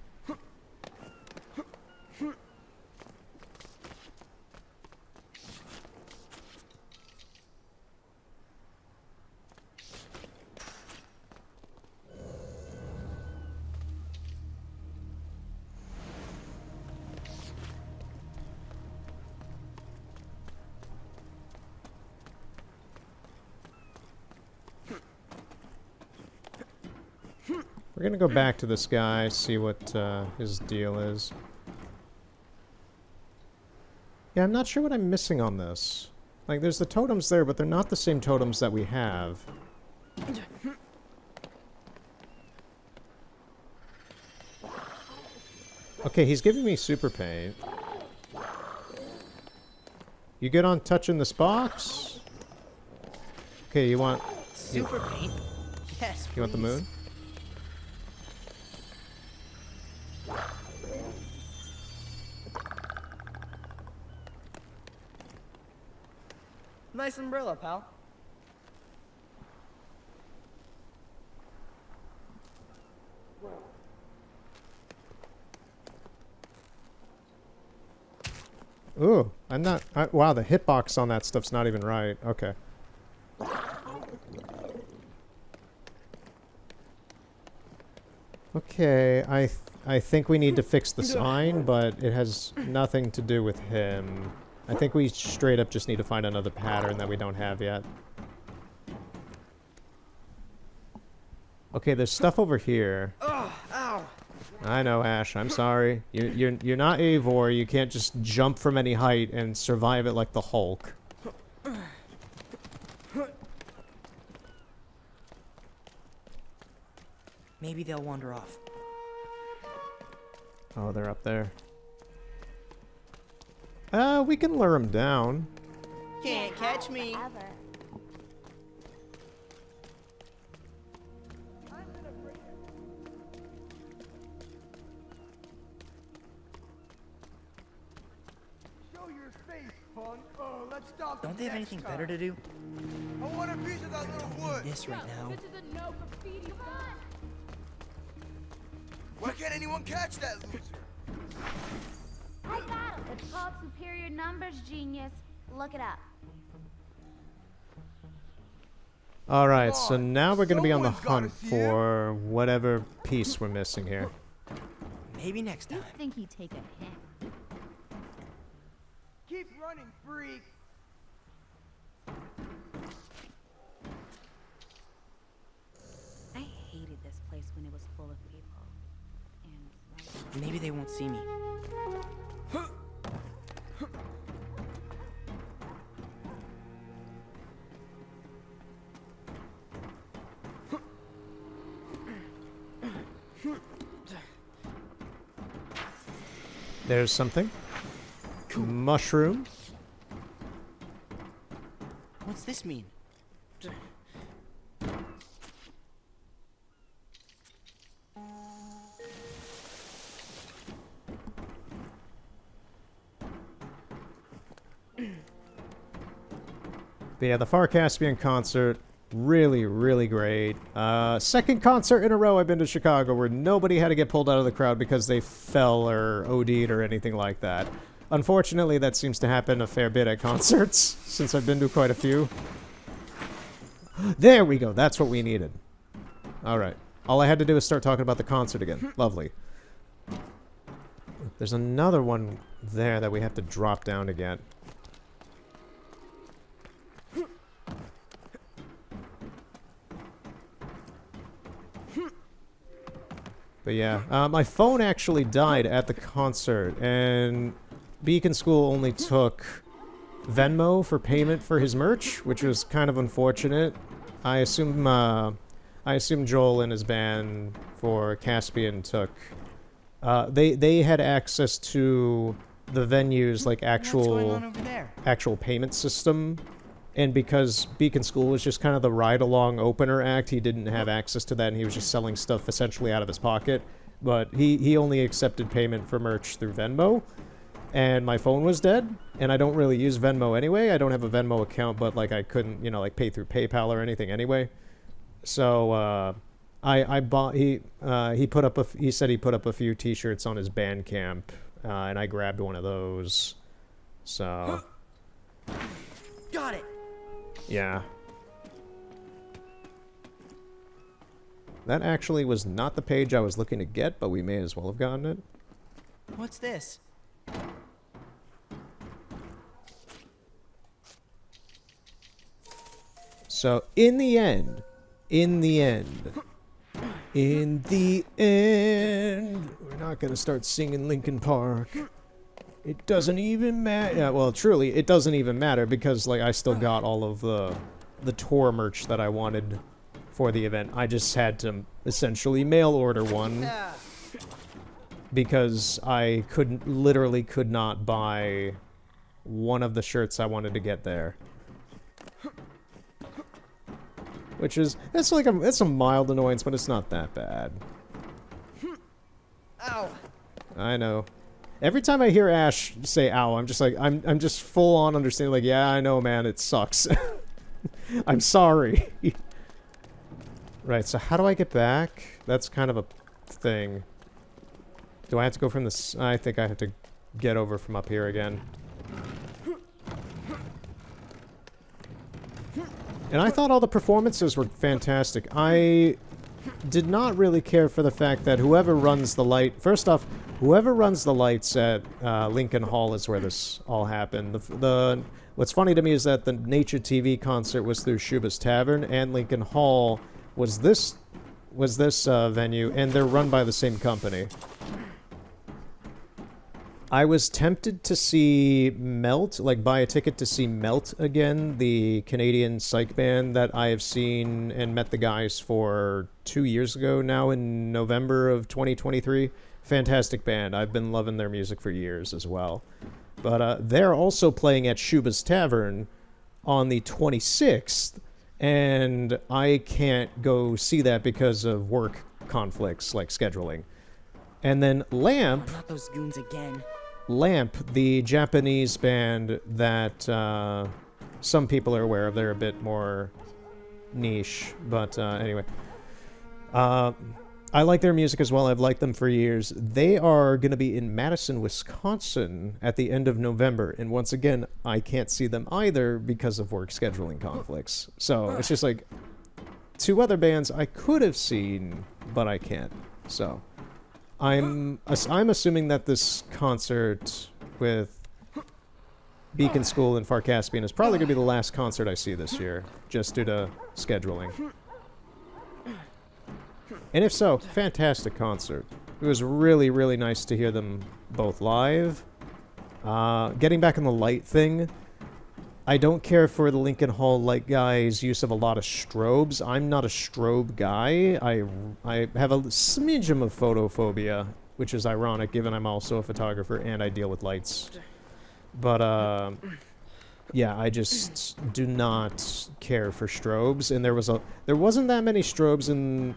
We're gonna go back to this guy, see what his deal is. Yeah, I'm not sure what I'm missing on this. Like, there's the totems there, but they're not the same totems that we have. Okay, he's giving me super paint. You good on touching this box? Okay, you want... Super paint? Yes, You want the please. moon? Nice umbrella, pal. Ooh, I'm not... wow, the hitbox on that stuff's not even right. Okay. Okay, I think we need to fix the sign, but it has nothing to do with him. I think we straight up just need to find another pattern that we don't have yet. Okay, there's stuff over here. Oh, ow. I know, Ash. I'm sorry. You're not Eivor. You can't just jump from any height and survive it like the Hulk. Maybe they'll wander off. Oh, they're up there. We can lure them down. Can't catch me. Show your face, punk. Oh, let's stop. Don't they have anything better to do? I want a piece of that little wood. This right now. Why can't anyone catch that loser? I got him. It's called superior numbers, genius. Look it up. Alright, so now we're gonna be on the Someone's gotta hunt see for whatever piece we're missing here. Maybe next time. You'd think he'd take a hint. Keep running, freak. I hated this place when it was full of people. And Maybe they won't see me. There's something. Mushroom. What's this mean? But yeah, the Far Caspian concert, really, really great. Second concert in a row I've been to Chicago where nobody had to get pulled out of the crowd because they fell or OD'd or anything like that. Unfortunately, that seems to happen a fair bit at concerts, since I've been to quite a few. There we go, that's what we needed. Alright. All I had to do is start talking about the concert again. Lovely. There's another one there that we have to drop down again. But yeah, my phone actually died at the concert, and Beacon School only took Venmo for payment for his merch, which was kind of unfortunate. I assume Joel and his band for Caspian took. They had access to the venue's like What's going on actual over there? actual payment system. And because Beacon School was just kind of the ride-along opener act, he didn't have access to that, and he was just selling stuff essentially out of his pocket. But he only accepted payment for merch through Venmo, and my phone was dead, and I don't really use Venmo anyway. I don't have a Venmo account, but like I couldn't, you know, like pay through PayPal or anything anyway. So I bought he put up he said he put up a few T-shirts on his Bandcamp, and I grabbed one of those. So Got it. yeah. That actually was not the page I was looking to get, but we may as well have gotten it. What's this? So, in the end, we're not going to start singing Linkin Park. It doesn't even matter. Yeah, well, truly, it doesn't even matter because, like, I still got all of the tour merch that I wanted for the event. I just had to essentially mail order one because I literally could not buy one of the shirts I wanted to get there. Which is, it's a mild annoyance, but it's not that bad. Ow. I know. Every time I hear Ash say ow, I'm just like, I'm just full on understanding, like, yeah, I know, man, it sucks. I'm sorry. Right, so how do I get back? That's kind of a thing. Do I have to go from this? I think I have to get over from up here again. And I thought all the performances were fantastic. I did not really care for the fact that whoever runs the light... First off, whoever runs the lights at Lincoln Hall is where this all happened. What's funny to me is that the Nature TV concert was through Shuba's Tavern, and Lincoln Hall was was this venue, and they're run by the same company. I was tempted to see Melt, like buy a ticket to see Melt again, the Canadian psych band that I have seen and met the guys for 2 years ago now in November of 2023. Fantastic band. I've been loving their music for years as well. But they're also playing at Shuba's Tavern on the 26th, and I can't go see that because of work conflicts, like scheduling. And then Lamp... Oh, not those goons again. Lamp, the Japanese band that some people are aware of. They're a bit more niche, but anyway. I like their music as well. I've liked them for years. They are going to be in Madison, Wisconsin at the end of November. And once again, I can't see them either because of work scheduling conflicts. So it's just like 2 other bands I could have seen, but I can't. So I'm assuming that this concert with Beacon School and Far Caspian is probably going to be the last concert I see this year, just due to scheduling. And if so, fantastic concert. It was really, really nice to hear them both live. Getting back on the light thing, I don't care for the Lincoln Hall light guy's use of a lot of strobes. I'm not a strobe guy. I have a smidgen of photophobia, which is ironic given I'm also a photographer and I deal with lights. But, yeah, I just do not care for strobes. And there wasn't that many strobes in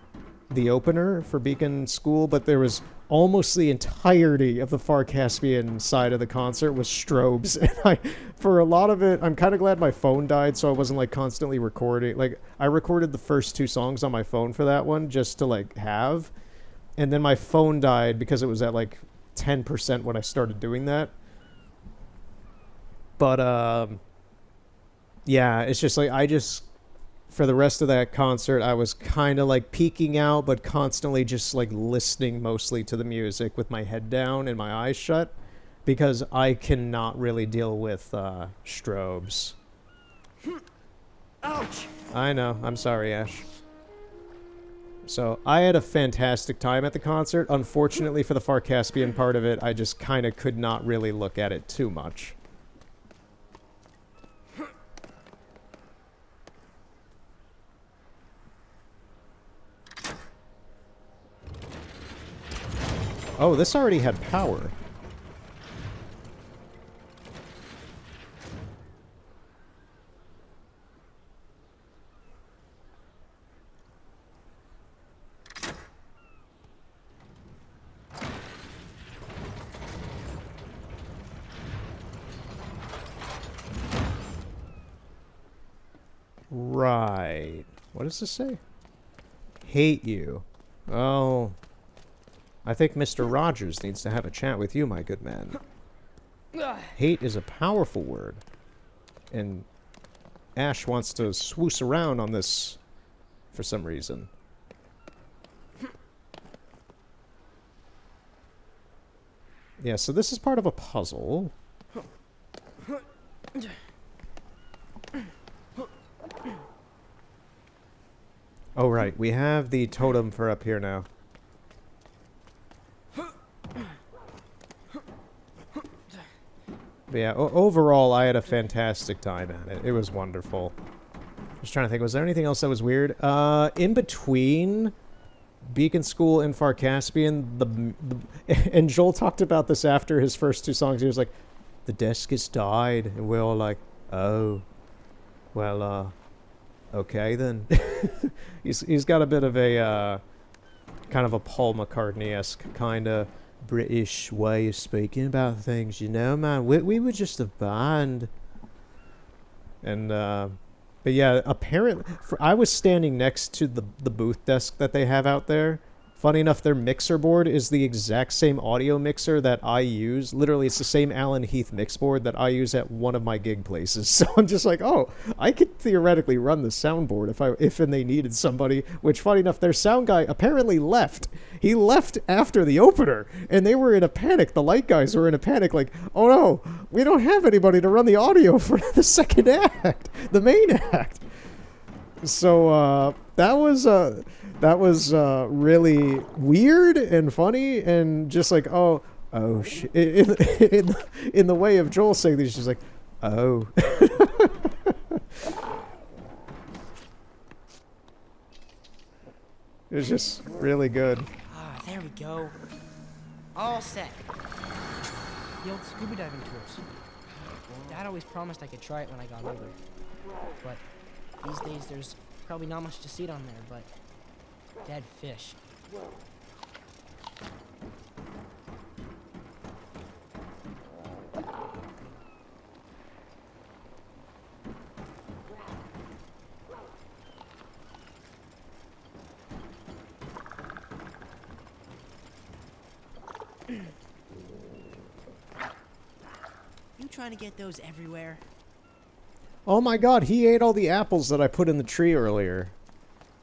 the opener for Beacon School, but there was almost the entirety of the Far Caspian side of the concert was strobes. And for a lot of it, I'm kind of glad my phone died, so I wasn't like constantly recording. Like, I recorded the first 2 songs on my phone for that one just to like have, and then my phone died because it was at like 10% when I started doing that. But yeah, it's just like for the rest of that concert, I was kind of like peeking out, but constantly just like listening mostly to the music with my head down and my eyes shut, because I cannot really deal with strobes. Ouch! I know. I'm sorry, Ash. So I had a fantastic time at the concert. Unfortunately for the Far Caspian part of it, I just kind of could not really look at it too much. Oh, this already had power. Right. What does this say? Hate you. Oh. I think Mr. Rogers needs to have a chat with you, my good man. Hate is a powerful word. And Ash wants to swoosh around on this for some reason. Yeah, so this is part of a puzzle. Oh, right. We have the totem for up here now. But yeah, overall, I had a fantastic time at it. It was wonderful. Just trying to think, was there anything else that was weird? In between Beacon School and Far Caspian, and Joel talked about this after his first 2 songs. He was like, the desk has died. And we're all like, oh, well, okay then. He's got a bit of a, kind of a Paul McCartney-esque kind of British way of speaking about things, you know, man. We were just a band. And, but yeah, apparently, I was standing next to the booth desk that they have out there. Funny enough, their mixer board is the exact same audio mixer that I use. Literally, it's the same Alan Heath mix board that I use at one of my gig places. So I'm just like, oh, I could theoretically run the soundboard if they needed somebody. Which, funny enough, their sound guy apparently left. He left after the opener, and they were in a panic. The light guys were in a panic, like, oh no, we don't have anybody to run the audio for the second act, the main act. So that was That was really weird and funny and just like, oh shit. In the way of Joel saying these, she's like, oh. It was just really good. Ah, there we go. All set. The old scuba diving tours. Dad always promised I could try it when I got older. But these days there's probably not much to see on there, but dead fish. You trying to get those everywhere? Oh my god, he ate all the apples that I put in the tree earlier.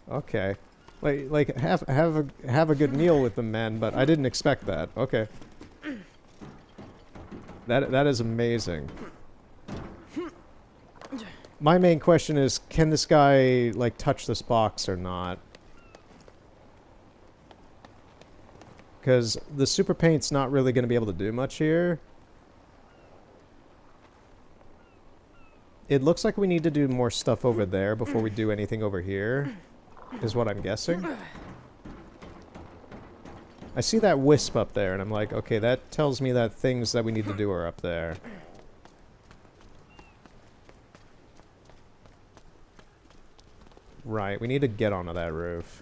Okay. Like have a good meal with them, man, but I didn't expect that. Okay. That is amazing. My main question is, can this guy like touch this box or not? Because the super paint's not really going to be able to do much here. It looks like we need to do more stuff over there before we do anything over here, is what I'm guessing. I see that wisp up there, and I'm like, okay, that tells me that things that we need to do are up there. Right, we need to get onto that roof.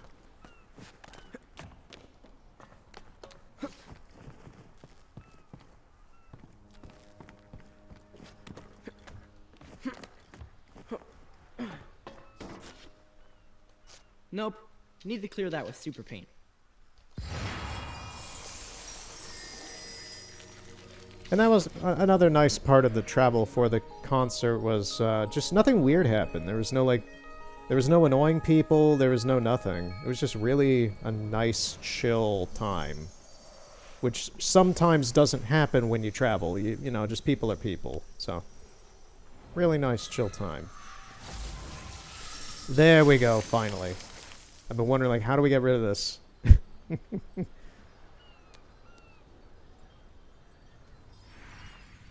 Nope. Need to clear that with super paint. And that was another nice part of the travel for the concert was just nothing weird happened. There was no annoying people, there was no nothing. It was just really a nice, chill time. Which sometimes doesn't happen when you travel. You know, just people are people. So, really nice, chill time. There we go, finally. I've been wondering, like, how do we get rid of this?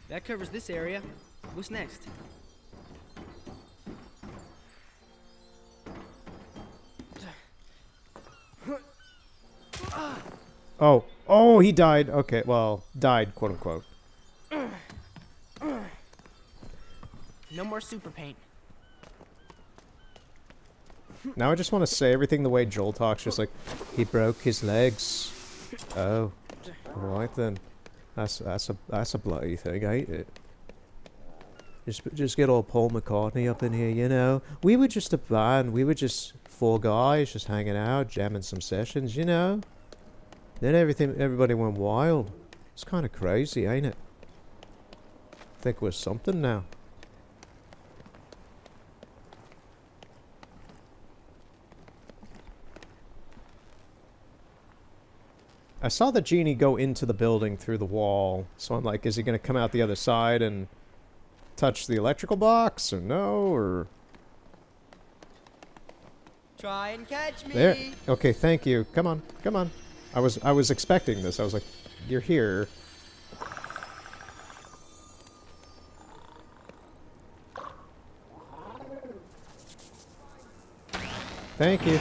That covers this area. What's next? Oh. Oh, he died. Okay, well, died, quote unquote. No more super paint. Now I just want to say everything the way Joel talks, just like, he broke his legs. Oh. Alright then. That's a bloody thing, ain't it? Just get old Paul McCartney up in here, you know. We were just a band. We were just four guys just hanging out, jamming some sessions, you know. Then everybody went wild. It's kind of crazy, ain't it? Think we're something now. I saw the genie go into the building through the wall, so I'm like, is he going to come out the other side and touch the electrical box, or no, or... Try and catch me. There. Okay, thank you. Come on, come on. I was expecting this. I was like, you're here. Thank you.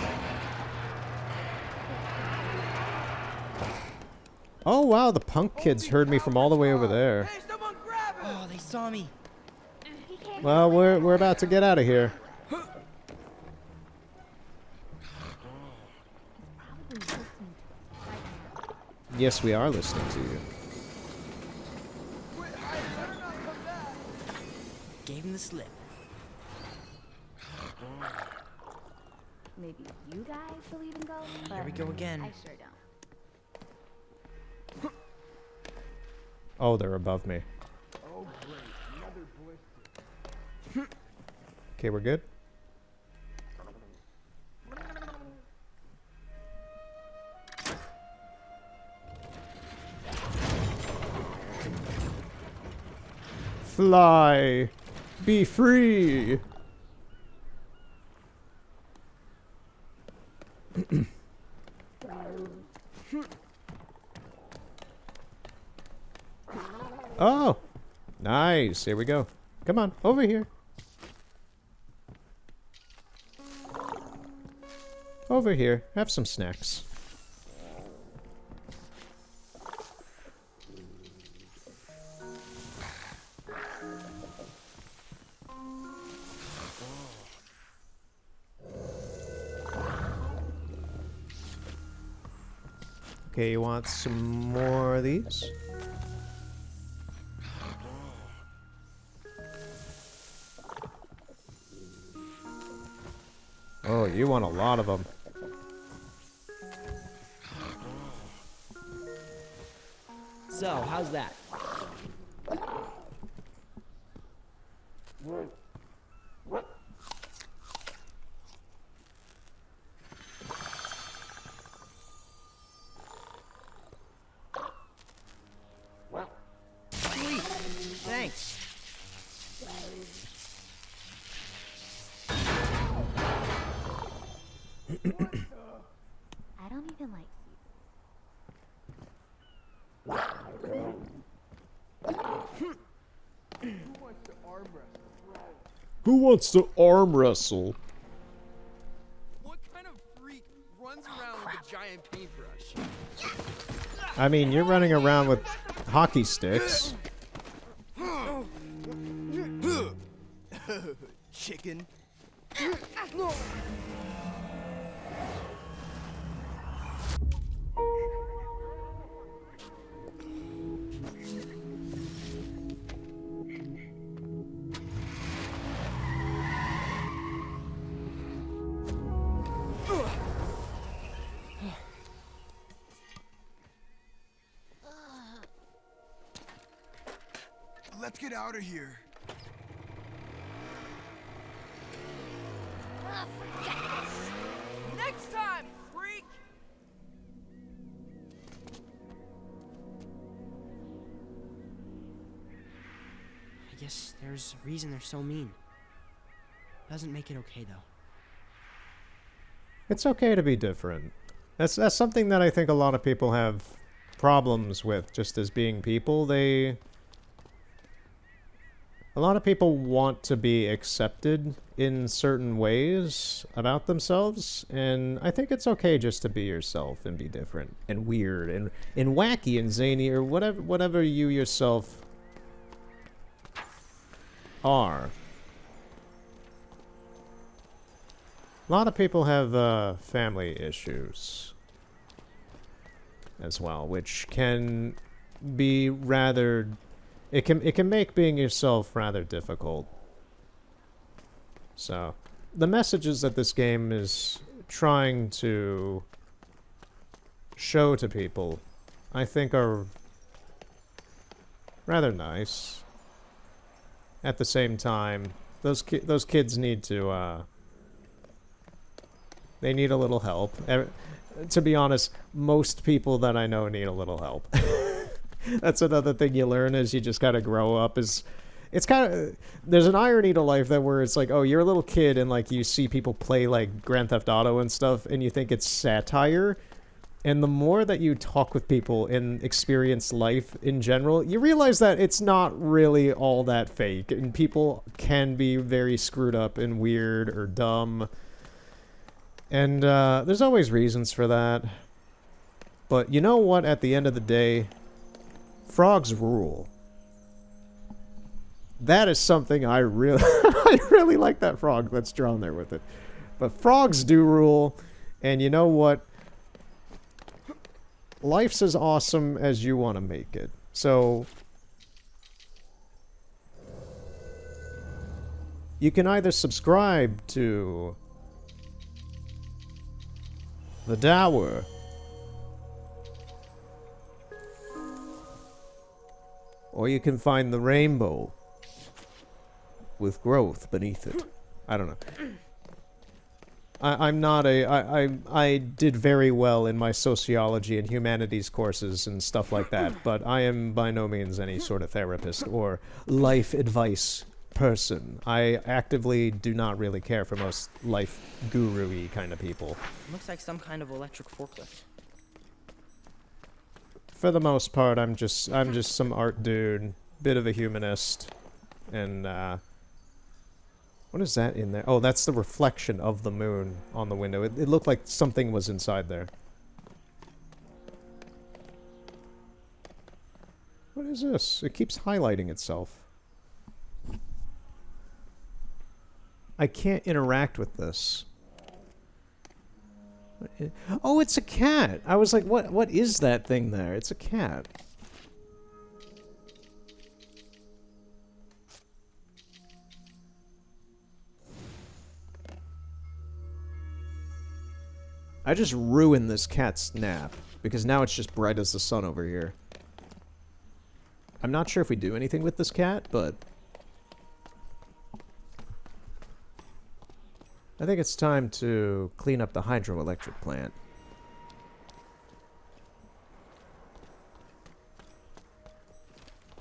Oh wow, the punk kids heard me from all the way over there. Hey, someone grab him! Oh, they saw me. Well, we're about to get out of here. Yes, we are listening to you. Quit hiding, better not come back. Gave him the slip. Maybe you guys believe in ghosts, but Here we go again. I sure don't. Oh, they're above me. Oh, great. Another blister. Okay, we're good? Fly! Be free! Oh! Nice. Here we go. Come on, over here. Over here. Have some snacks. Okay, you want some more of these? Oh, you want a lot of them. So, how's that? Sweet. Thanks. I don't even like Who wants to arm wrestle? What kind of freak runs around with a giant paintbrush? I mean, you're running around with hockey sticks. Chicken. Let's get out of here. Next time, freak! I guess there's a reason they're so mean. Doesn't make it okay, though. It's okay to be different. That's something that I think a lot of people have problems with, just as being people. A lot of people want to be accepted in certain ways about themselves, and I think it's okay just to be yourself and be different and weird and wacky and zany or whatever you yourself are. A lot of people have family issues as well, which can be rather... It can make being yourself rather difficult. So, the messages that this game is trying to show to people, I think, are rather nice. At the same time, those kids need to they need a little help. To be honest, most people that I know need a little help. That's another thing you learn as you just kind of grow up. It's kind of, there's an irony to life that where it's like, oh, you're a little kid and like you see people play like Grand Theft Auto and stuff and you think it's satire. And the more that you talk with people and experience life in general, you realize that it's not really all that fake. And people can be very screwed up and weird or dumb. And there's always reasons for that. But you know what? At the end of the day, frogs rule. That is something I really, I really like that frog that's drawn there with it. But frogs do rule, and you know what? Life's as awesome as you want to make it. So, you can either subscribe to the Dower, or you can find the rainbow with growth beneath it. I don't know. I'm not a... I did very well in my sociology and humanities courses and stuff like that, but I am by no means any sort of therapist or life advice person. I actively do not really care for most life guru-y kind of people. Looks like some kind of electric forklift. For the most part, I'm just some art dude bit of a humanist. And, what is that in there? Oh, that's the reflection of the moon on the window. It looked like something was inside there. What is this? It keeps highlighting itself. I can't interact with this. Oh, it's a cat! I was like, what is that thing there? It's a cat. I just ruined this cat's nap, because now it's just bright as the sun over here. I'm not sure if we do anything with this cat, but I think it's time to clean up the hydroelectric plant.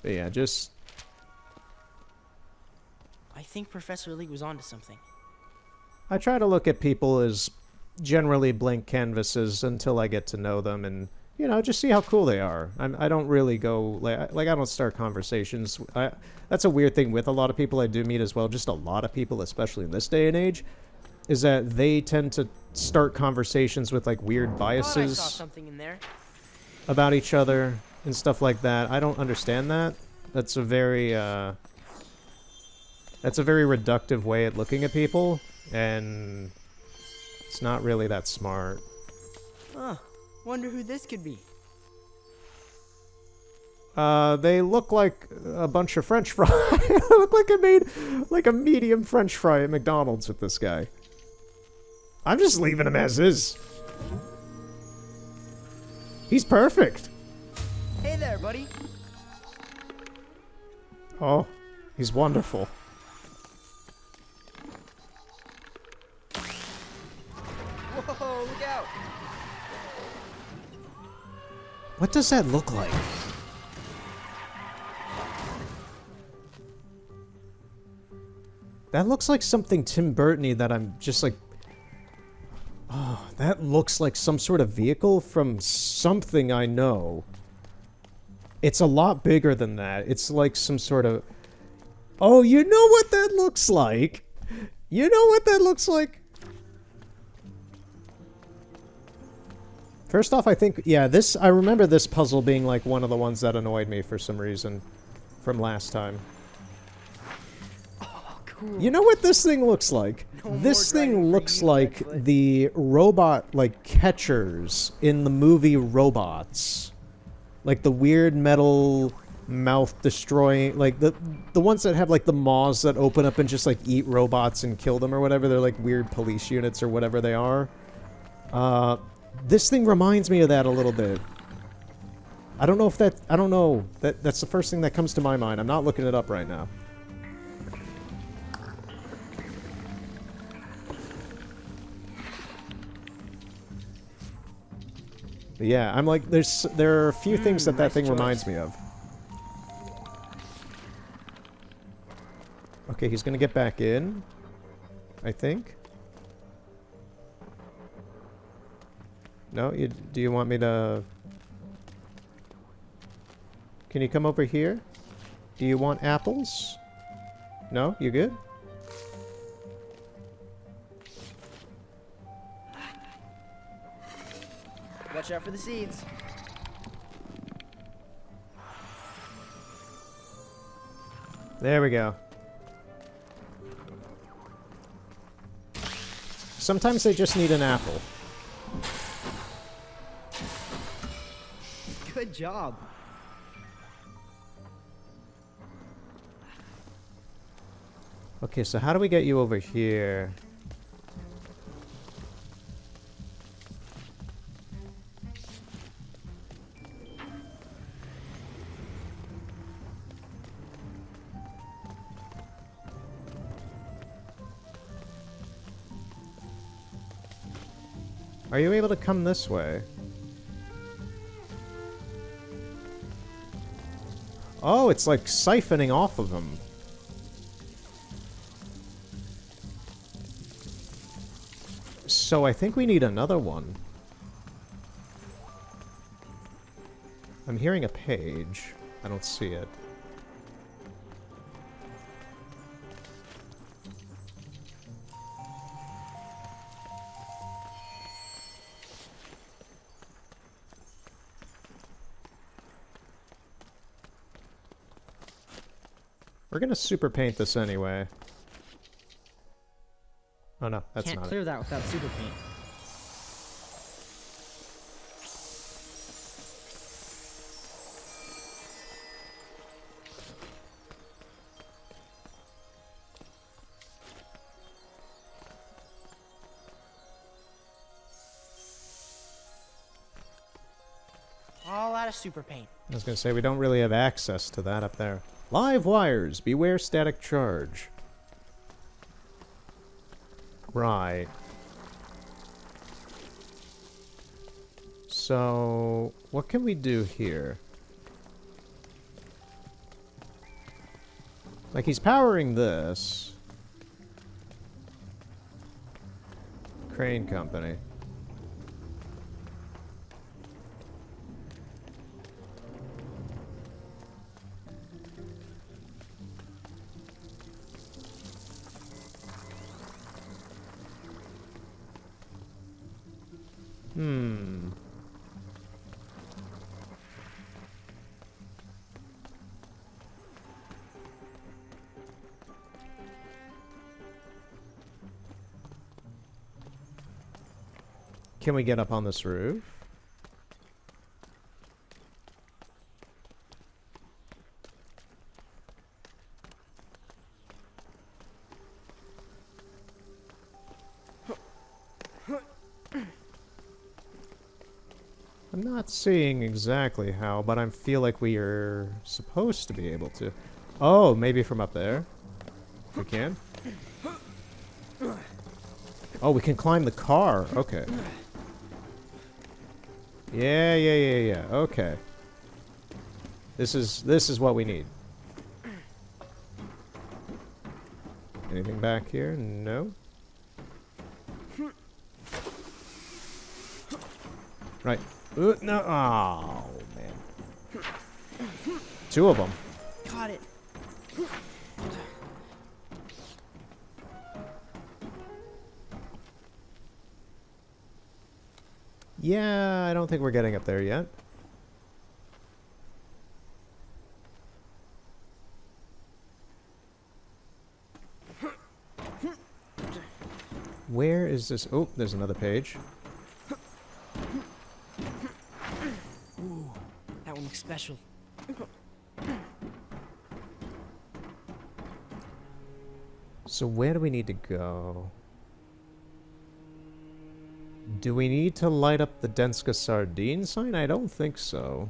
But yeah, just... I think Professor Lee was onto something. I try to look at people as generally blank canvases until I get to know them and, you know, just see how cool they are. I don't really go, like I don't start conversations. That's a weird thing with a lot of people I do meet as well, just a lot of people, especially in this day and age, is that they tend to start conversations with, like, weird biases I saw something in there. about each other and stuff like that. I don't understand that. That's a very reductive way at looking at people, and it's not really that smart. Huh. Wonder who this could be. They look like a bunch of French fries. They look like I made like a medium French fry at McDonald's with this guy. I'm just leaving him as is. He's perfect. Hey there, buddy. Oh, he's wonderful. Whoa, look out. What does that look like? That looks like something Tim Burton-y that I'm just like... Oh, that looks like some sort of vehicle from something I know. It's a lot bigger than that. It's like some sort of... Oh, you know what that looks like? You know what that looks like? First off, I think... Yeah, this... I remember this puzzle being like one of the ones that annoyed me for some reason from last time. Cool. You know what this thing looks like? No This more thing driving for looks you, like Redfoot. the robot, like, catchers in the movie Robots. Like the weird metal mouth destroying, like the ones that have like the maws that open up and just like eat robots and kill them or whatever. They're like weird police units or whatever they are. This thing reminds me of that a little bit. I don't know if that, I don't know. That's the first thing that comes to my mind. I'm not looking it up right now. But yeah, I'm like, there are a few things that nice thing choice. reminds me of. Okay, he's gonna get back in, I think. No, do you want me to... Can you come over here? Do you want apples? No? You good? Watch out for the seeds. There we go. Sometimes they just need an apple. Good job. Okay, so how do we get you over here? Are you able to come this way? Oh, it's like siphoning off of them. So I think we need another one. I'm hearing a page. I don't see it. We're gonna super paint this anyway. Oh no, that's Can't not clear it. that without super paint. All out of super paint. I was gonna say, we don't really have access to that up there. Live wires! Beware static charge. Right. So, what can we do here? Like, he's powering this. Crane company. Can we get up on this roof? I'm not seeing exactly how, but I feel like we are supposed to be able to. Oh, maybe from up there? We can? Oh, we can climb the car. Okay. Yeah. Okay. This is what we need. Anything back here? No. Right. No. Oh, man. Two of them. Got it. Yeah, I don't think we're getting up there yet. Where is this? Oh, there's another page. Ooh, that one looks special. So where do we need to go? Do we need to light up the Denska Sardine sign? I don't think so.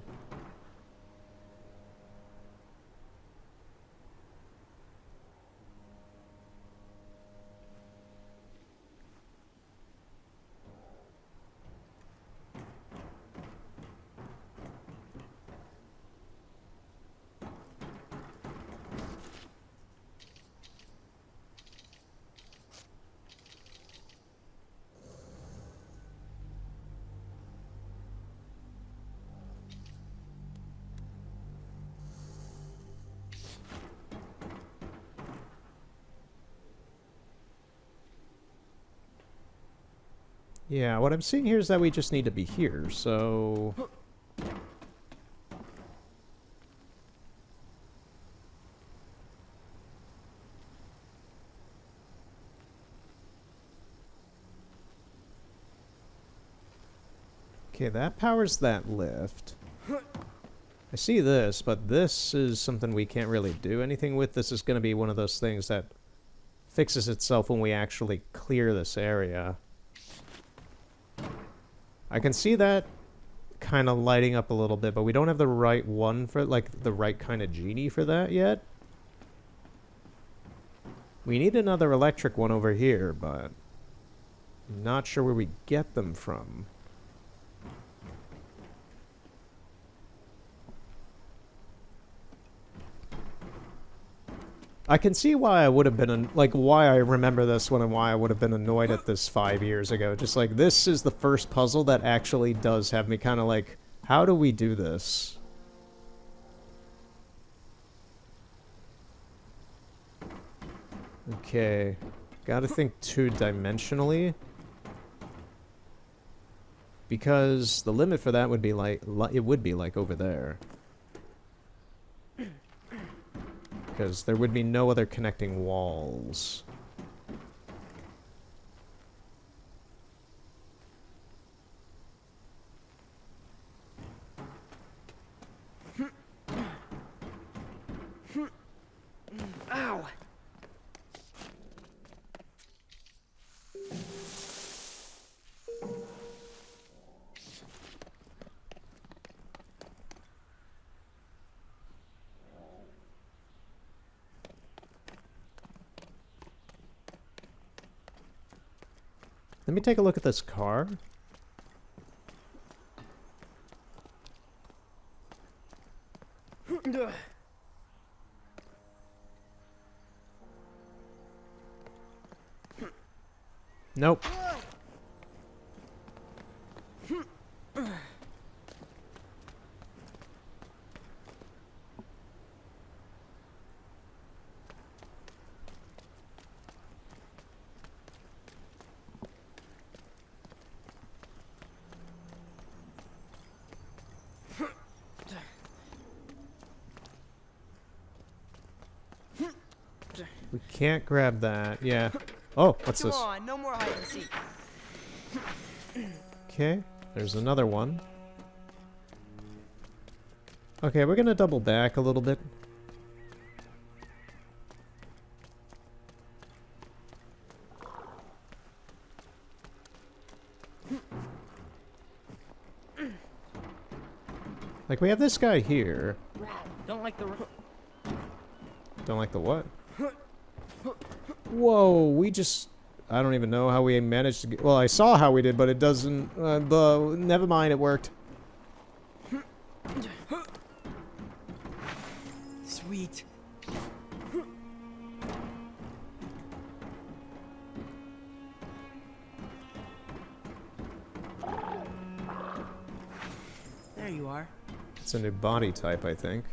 Yeah, what I'm seeing here is that we just need to be here, so... Okay, that powers that lift. I see this, but this is something we can't really do anything with. This is going to be one of those things that fixes itself when we actually clear this area. I can see that kind of lighting up a little bit, but we don't have the right one for, like, the right kind of genie for that yet. We need another electric one over here, but I'm not sure where we get them from. I can see why I would have been, like, why I remember this one and why I would have been annoyed at this 5 years ago. Just like, this is the first puzzle that actually does have me kind of like, how do we do this? Okay. Gotta think two-dimensionally. Because the limit for that would be like, it would be like over there. because there would be no other connecting walls. Ow! Let me take a look at this car. Nope. We can't grab that. Yeah. Oh, what's Come this? on, no more hide and seek. Okay, there's another one. Okay, we're gonna double back a little bit. Like, we have this guy here. Don't like the. Don't like the what? Whoa, we just... I don't even know how we managed to get... Well, I saw how we did, but it doesn't... never mind, it worked. Sweet. There you are. It's a new body type, I think.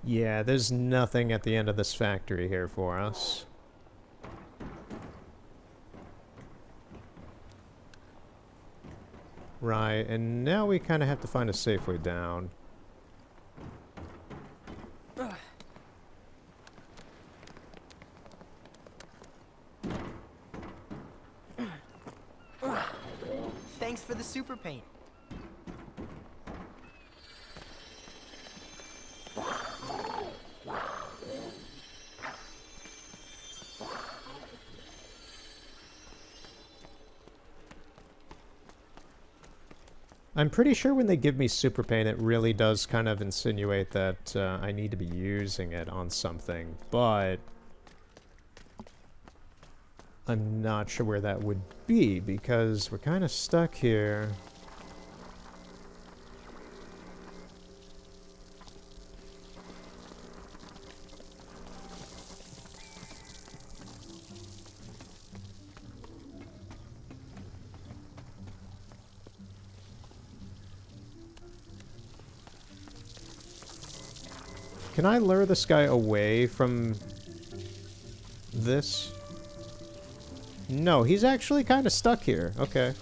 Yeah, there's nothing at the end of this factory here for us. Right, and now we kind of have to find a safe way down. Thanks for the super paint. I'm pretty sure when they give me super paint, it really does kind of insinuate that I need to be using it on something, but I'm not sure where that would be because we're kind of stuck here. Can I lure this guy away from this? No, he's actually kind of stuck here. Okay.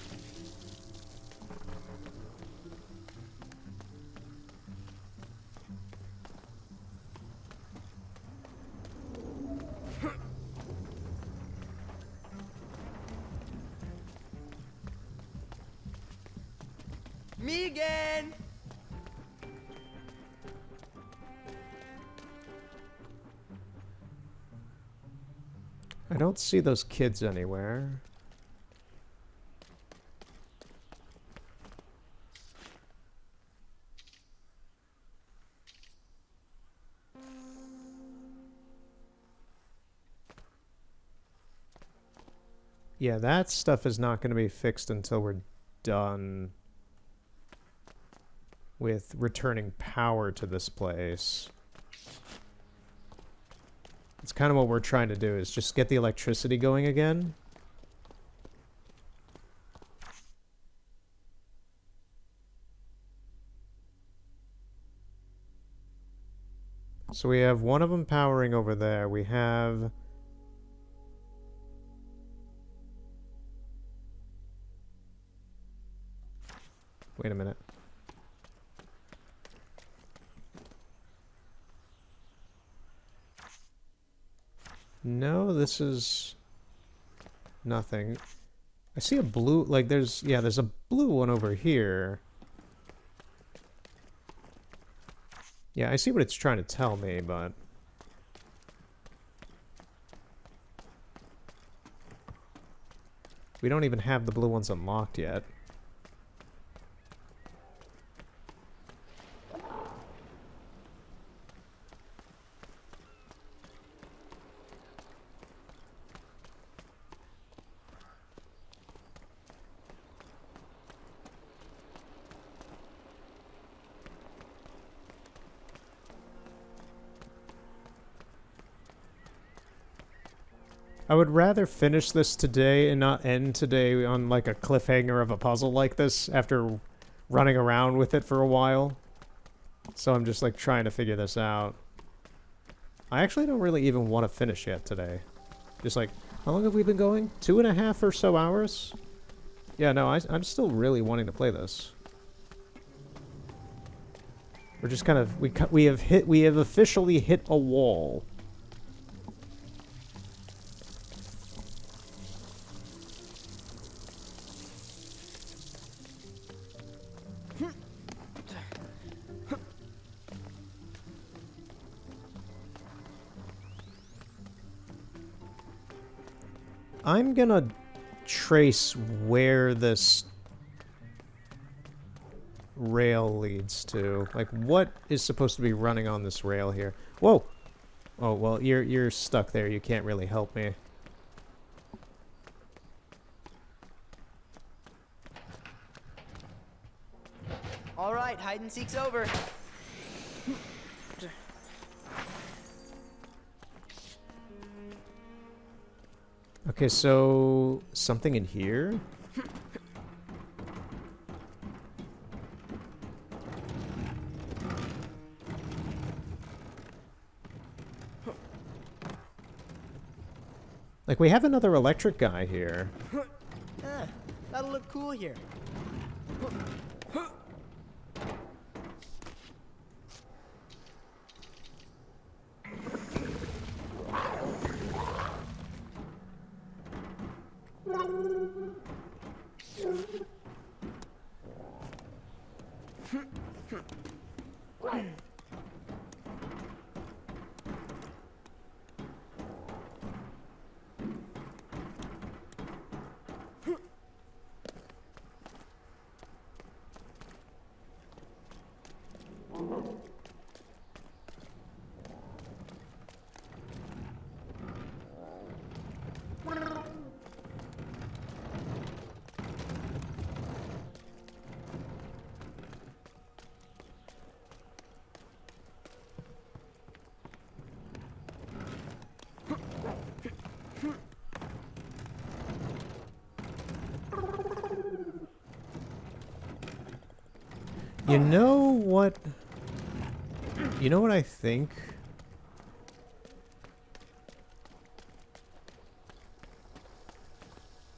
Me again! I don't see those kids anywhere. Yeah, that stuff is not going to be fixed until we're done with returning power to this place. It's kind of what we're trying to do, is just get the electricity going again. So So we have one of them powering over there. We have... Wait a minute. No, this is... nothing. I see a blue... like, there's... yeah, there's a blue one over here. Yeah, I see what it's trying to tell me, but... we don't even have the blue ones unlocked yet. I would rather finish this today and not end today on like a cliffhanger of a puzzle like this after running around with it for a while. So I'm just like trying to figure this out. I actually don't really even want to finish yet today. Just like, how long have we been going? 2.5 or so hours? Yeah, no, I'm still really wanting to play this. We're just kind of, we have officially hit a wall. I'm gonna trace where this rail leads to. Like, what is supposed to be running on this rail here? Whoa! Oh, well, you're stuck there. You can't really help me. All right, hide and seek's over. Okay, so something in here? Like, we have another electric guy here. That'll look cool here. You know what? You know what I think?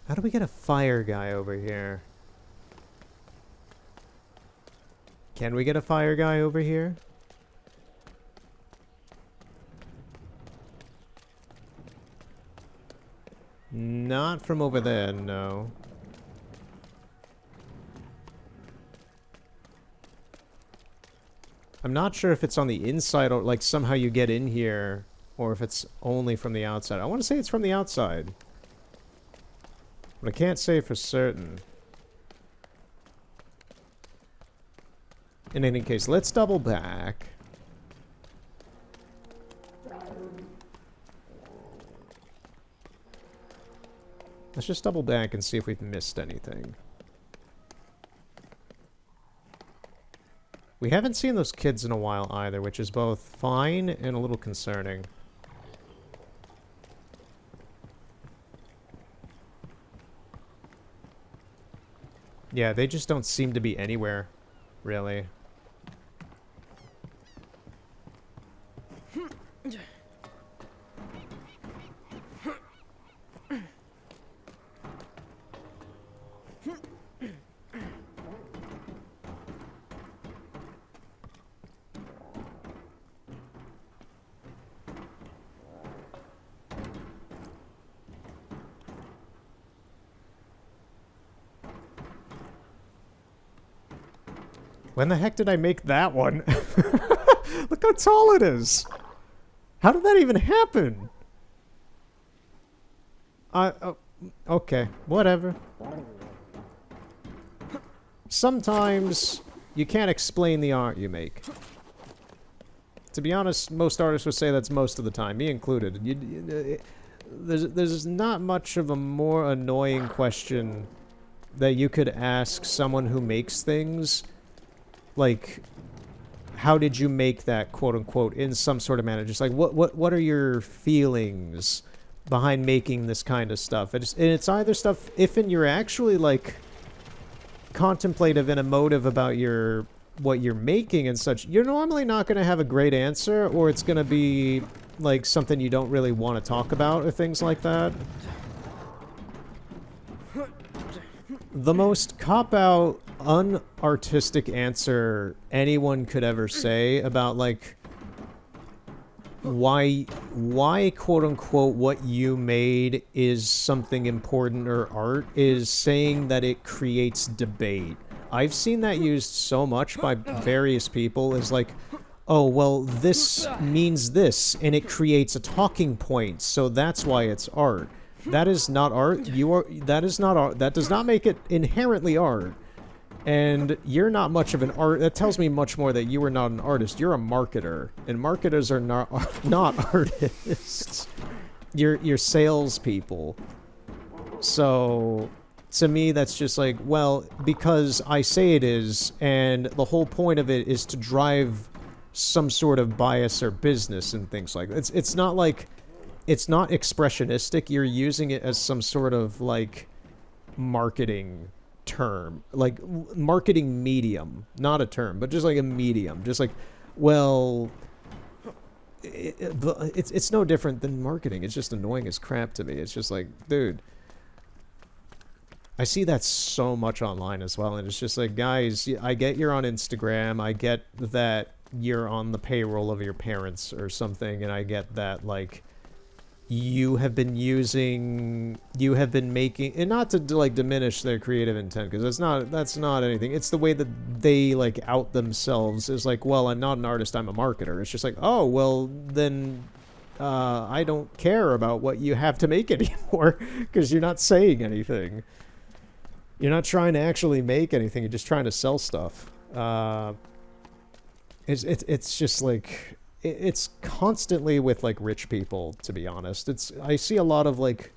How do we get a fire guy over here? Can we get a fire guy over here? Not from over there, no. I'm not sure if it's on the inside or like somehow you get in here or if it's only from the outside. I want to say it's from the outside. But I can't say for certain. In any case, let's double back. Let's just double back and see if we've missed anything. We haven't seen those kids in a while either, which is both fine and a little concerning. Yeah, they just don't seem to be anywhere, really. When the heck did I make that one? Look how tall it is. How did that even happen? Okay, whatever. Sometimes you can't explain the art you make. To be honest, most artists would say that's most of the time, me included. There's not much of a more annoying question that you could ask someone who makes things. Like, how did you make that, quote unquote, in some sort of manner? Just like, what are your feelings behind making this kind of stuff? And it's either stuff, if you're actually like contemplative and emotive about what you're making and such, you're normally not going to have a great answer, or it's going to be like something you don't really want to talk about or things like that. The most cop-out, unartistic answer anyone could ever say about, like, why quote-unquote what you made is something important or art is saying that it creates debate. I've seen that used so much by various people as like, oh, well, this means this, and it creates a talking point, so that's why it's art. That is not art. That is not art. That does not make it inherently art. And you're not much of an art. That tells me much more that you are not an artist. You're a marketer, and marketers are not artists. You're salespeople. So to me, that's just like, well, because I say it is, and the whole point of it is to drive some sort of bias or business and things like that. It's not like, it's not expressionistic. You're using it as some sort of like marketing term, like marketing medium, not a term, but just like a medium. Just like, well, it's no different than marketing. It's just annoying as crap to me. It's just like, dude, I see that so much online as well, and it's just like, guys, I get you're on Instagram, I get that you're on the payroll of your parents or something, and I get that, like, you have been making, and not to like diminish their creative intent, because that's not anything. It's the way that they like out themselves is like, well, I'm not an artist, I'm a marketer. It's just like, oh, well, then I don't care about what you have to make anymore, because you're not saying anything. You're not trying to actually make anything. You're just trying to sell stuff. It's just like, it's constantly with like rich people, to be honest. I see a lot of like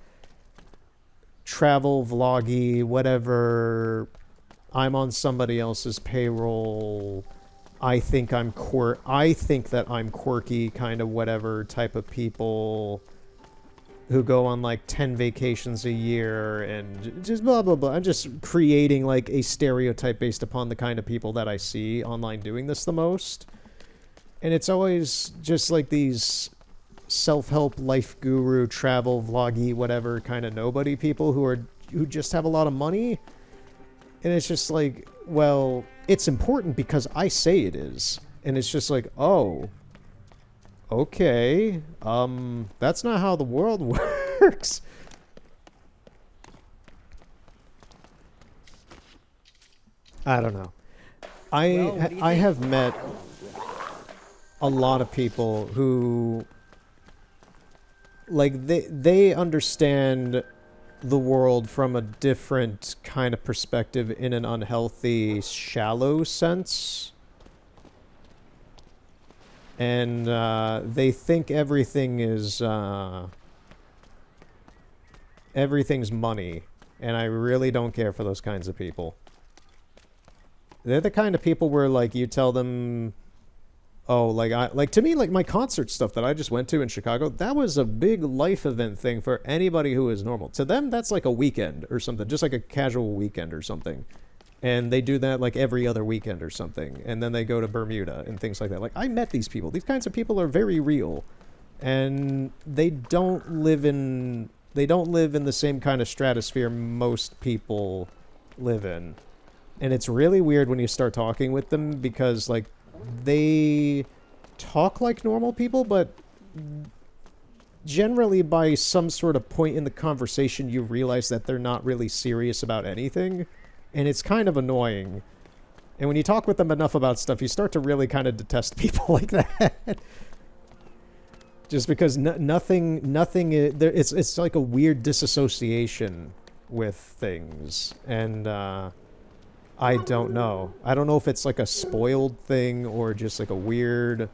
travel vloggy, whatever. I'm on somebody else's payroll. I think that I'm quirky, kind of whatever type of people who go on like 10 vacations a year and just blah blah blah. I'm just creating like a stereotype based upon the kind of people that I see online doing this the most. And it's always just like these self-help, life guru, travel, vloggy, whatever kind of nobody people who just have a lot of money. And it's just like, well, it's important because I say it is. And it's just like, oh, okay, that's not how the world works. I don't know. I have met a lot of people who, like, they understand the world from a different kind of perspective in an unhealthy, shallow sense. And they think everything is everything's money, and I really don't care for those kinds of people. They're the kind of people where, like, you tell them, oh, like to me, like my concert stuff that I just went to in Chicago, that was a big life event thing for anybody who is normal. To them, that's like a weekend or something, just like a casual weekend or something. And they do that like every other weekend or something. And then they go to Bermuda and things like that. Like, I met these people. These kinds of people are very real. And they don't live in the same kind of stratosphere most people live in. And it's really weird when you start talking with them because, like, they talk like normal people, but generally by some sort of point in the conversation you realize that they're not really serious about anything. And it's kind of annoying. And when you talk with them enough about stuff, you start to really kind of detest people like that. Just because it's like a weird disassociation with things. And I don't know. I don't know if it's like a spoiled thing or just like a weird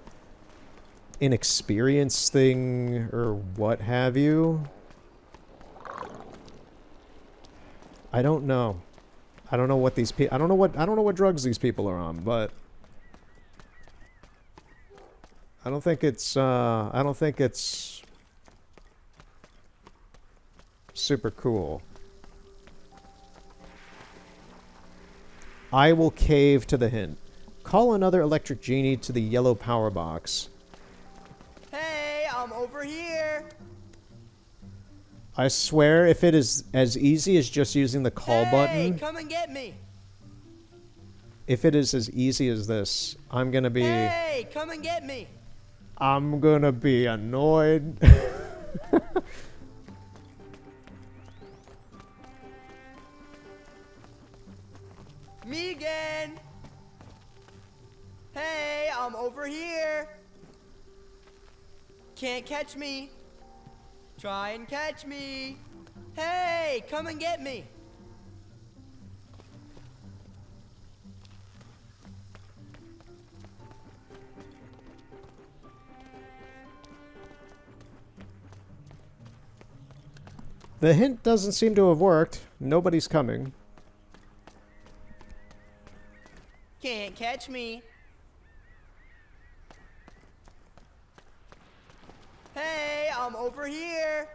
inexperienced thing or what have you. I don't know. I don't know what these people. I don't know what drugs these people are on, but I don't think it's super cool. I will cave to the hint. Call another electric genie to the yellow power box. Hey, I'm over here. I swear, if it is as easy as just using the call button... Hey, come and get me. If it is as easy as this, I'm gonna be... Hey, come and get me. I'm gonna be annoyed. Me again. Hey, I'm over here. Can't catch me. Try and catch me. Hey, come and get me. The hint doesn't seem to have worked. Nobody's coming. Can't catch me. Hey, I'm over here.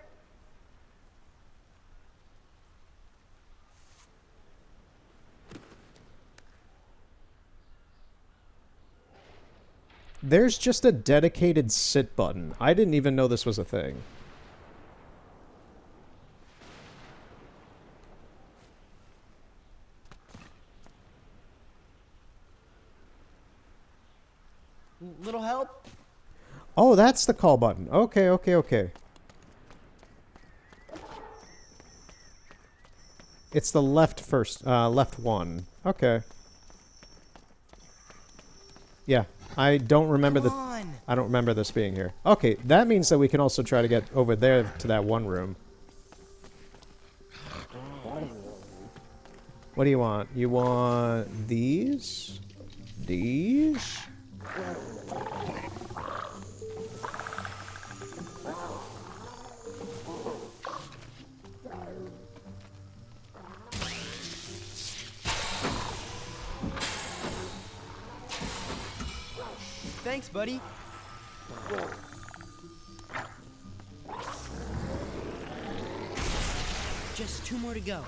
There's just a dedicated sit button. I didn't even know this was a thing. Little help? Oh, that's the call button. Okay, okay, okay. It's the left one. Okay. Yeah, I don't remember I don't remember this being here. Okay, that means that we can also try to get over there to that one room. What do you want? You want these? These? Thanks, buddy. Just 2 more to go.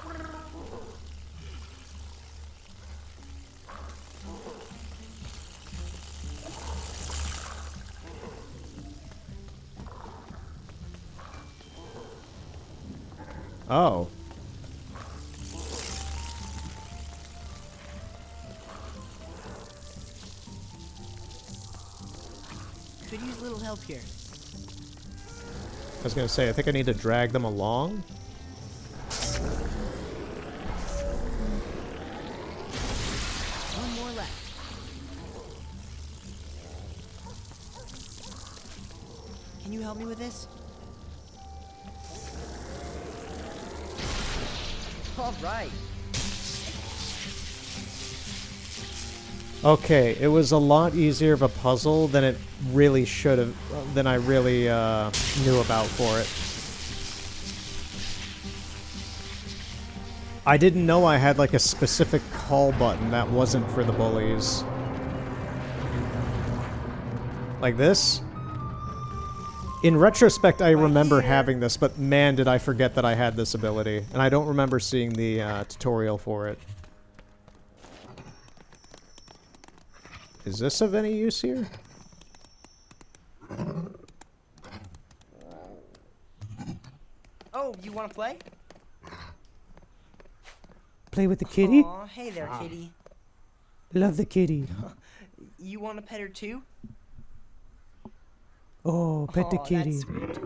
Oh. Could use a little help here. I was gonna say, I think I need to drag them along. One more left. Can you help me with this? All right. Okay, it was a lot easier of a puzzle than it really should have, than I really knew about for it. I didn't know I had like a specific call button that wasn't for the bullies. Like this? In retrospect, I remember having this, but man, did I forget that I had this ability. And I don't remember seeing the tutorial for it. Is this of any use here? Oh, you want to play? Play with the kitty? Aw, hey there, kitty. Love the kitty. You want to pet her too? Oh, pet the Aw, kitty. that's sweet.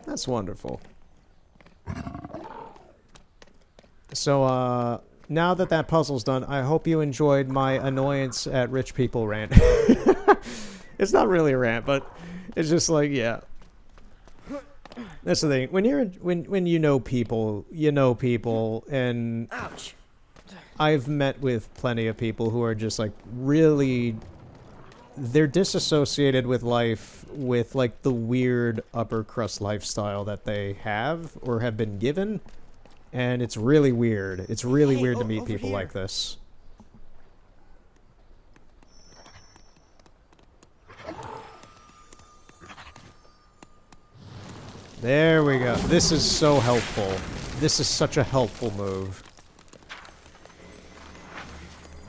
That's wonderful. So, now that that puzzle's done, I hope you enjoyed my annoyance at rich people rant. It's not really a rant, but it's just like, yeah. That's the thing. When you're when you know people, and Ouch. I've met with plenty of people who are just like really, they're disassociated with life, with like the weird upper crust lifestyle that they have or have been given. And it's really weird. It's really weird to meet people like this. There we go. This is so helpful. This is such a helpful move.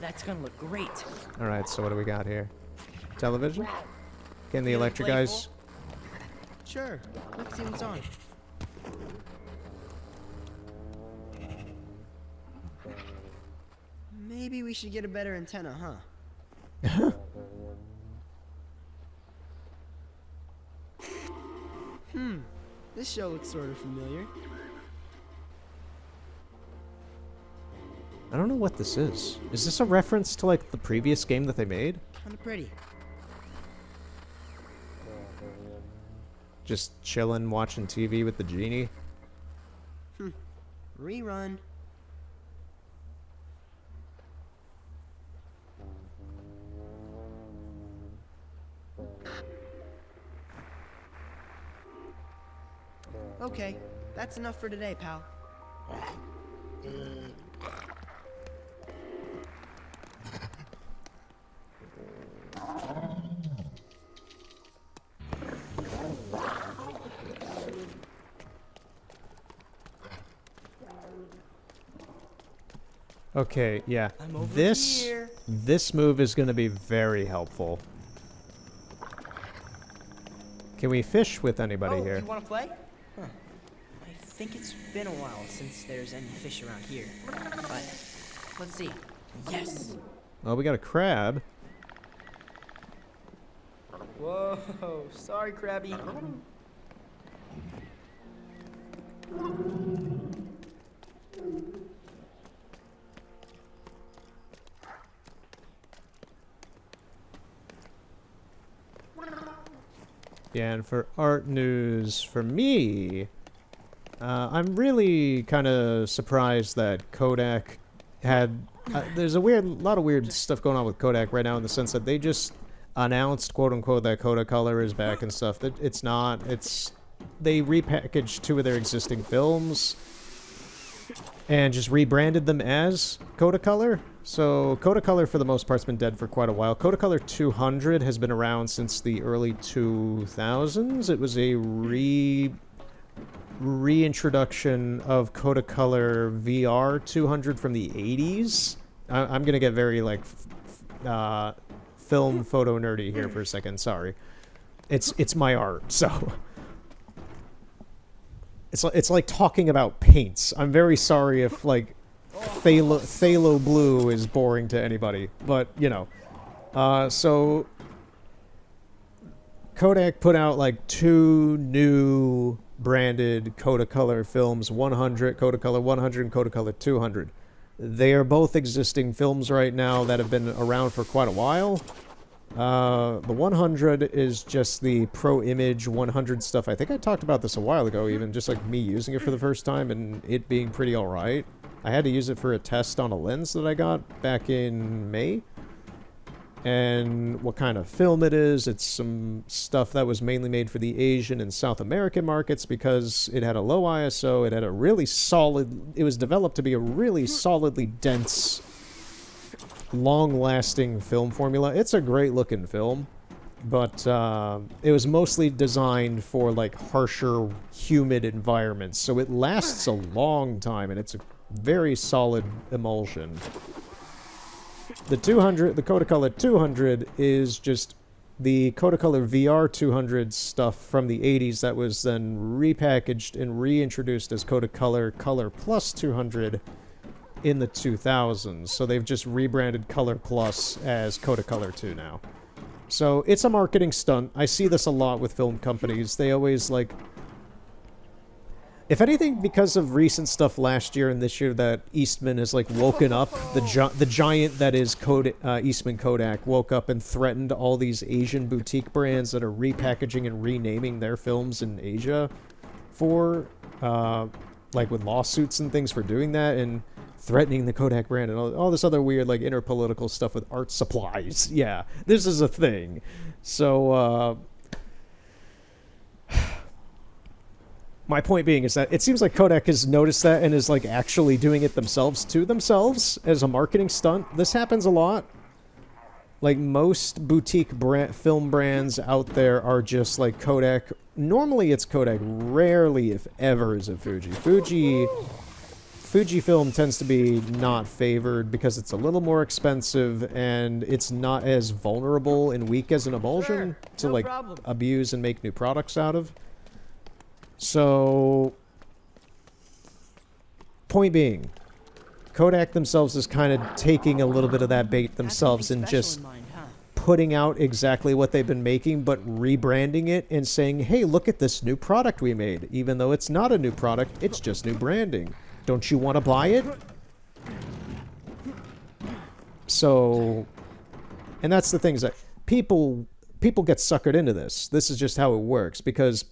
That's gonna look great. Alright, so what do we got here? Television? Can the electric eyes? Sure. Let's see what's on. Maybe we should get a better antenna, huh? This show looks sort of familiar. I don't know what this is. Is this a reference to like the previous game that they made? Kinda pretty. Just chilling, watching TV with the genie? Rerun. Okay, that's enough for today, pal. Okay, yeah. I'm over This here. this move is going to be very helpful. Can we fish with anybody here? You wanna play? Huh. I think it's been a while since there's any fish around here. But let's see. Yes. Oh, we got a crab. Whoa, sorry, Krabby. Yeah, and for art news, for me, I'm really kind of surprised that Kodak had... there's a lot of weird stuff going on with Kodak right now in the sense that they just announced, quote-unquote, that Kodacolor is back and stuff. It's not. They repackaged 2 of their existing films and just rebranded them as Kodacolor. So Kodacolor, for the most part, has been dead for quite a while. Kodacolor 200 has been around since the early 2000s. It was a reintroduction of Kodacolor VR 200 from the 80s. I'm gonna get very like film photo nerdy here for a second. Sorry, it's my art, so it's like talking about paints. I'm very sorry if like phthalo blue is boring to anybody, but you know. So Kodak put out like 2 new branded Kodacolor films, Kodacolor 100 and Kodacolor 200. They are both existing films right now that have been around for quite a while. The 100 is just the Pro Image 100 stuff. I think I talked about this a while ago, even just like me using it for the first time and it being pretty alright. I had to use it for a test on a lens that I got back in May. And what kind of film it is, it's some stuff that was mainly made for the Asian and South American markets because it had a low ISO, it had a really solid, it was developed to be a really solidly dense, long-lasting film formula. It's a great looking film, but it was mostly designed for like harsher, humid environments, so it lasts a long time and it's a very solid emulsion. The Kodacolor 200 is just the Kodacolor VR 200 stuff from the 80s that was then repackaged and reintroduced as Kodacolor Color Plus 200 in the 2000s. So they've just rebranded Color Plus as Kodacolor 2 now. So it's a marketing stunt. I see this a lot with film companies. They always like... If anything, because of recent stuff last year and this year, that Eastman has like woken up, the giant that is Eastman Kodak woke up and threatened all these Asian boutique brands that are repackaging and renaming their films in Asia for, like with lawsuits and things for doing that, and threatening the Kodak brand and all this other weird like interpolitical stuff with art supplies. Yeah, this is a thing. So, my point being is that it seems like Kodak has noticed that and is like actually doing it themselves to themselves as a marketing stunt. This happens a lot. Like most boutique film brands out there are just like Kodak. Normally it's Kodak. Rarely, if ever, is it Fuji. Fujifilm tends to be not favored because it's a little more expensive and it's not as vulnerable and weak as an emulsion to like abuse and make new products out of. So, point being, Kodak themselves is kind of taking a little bit of that bait themselves and just putting out exactly what they've been making, but rebranding it and saying, hey, look at this new product we made. Even though it's not a new product, it's just new branding. Don't you want to buy it? So, and that's the thing, is that people get suckered into this. This is just how it works, because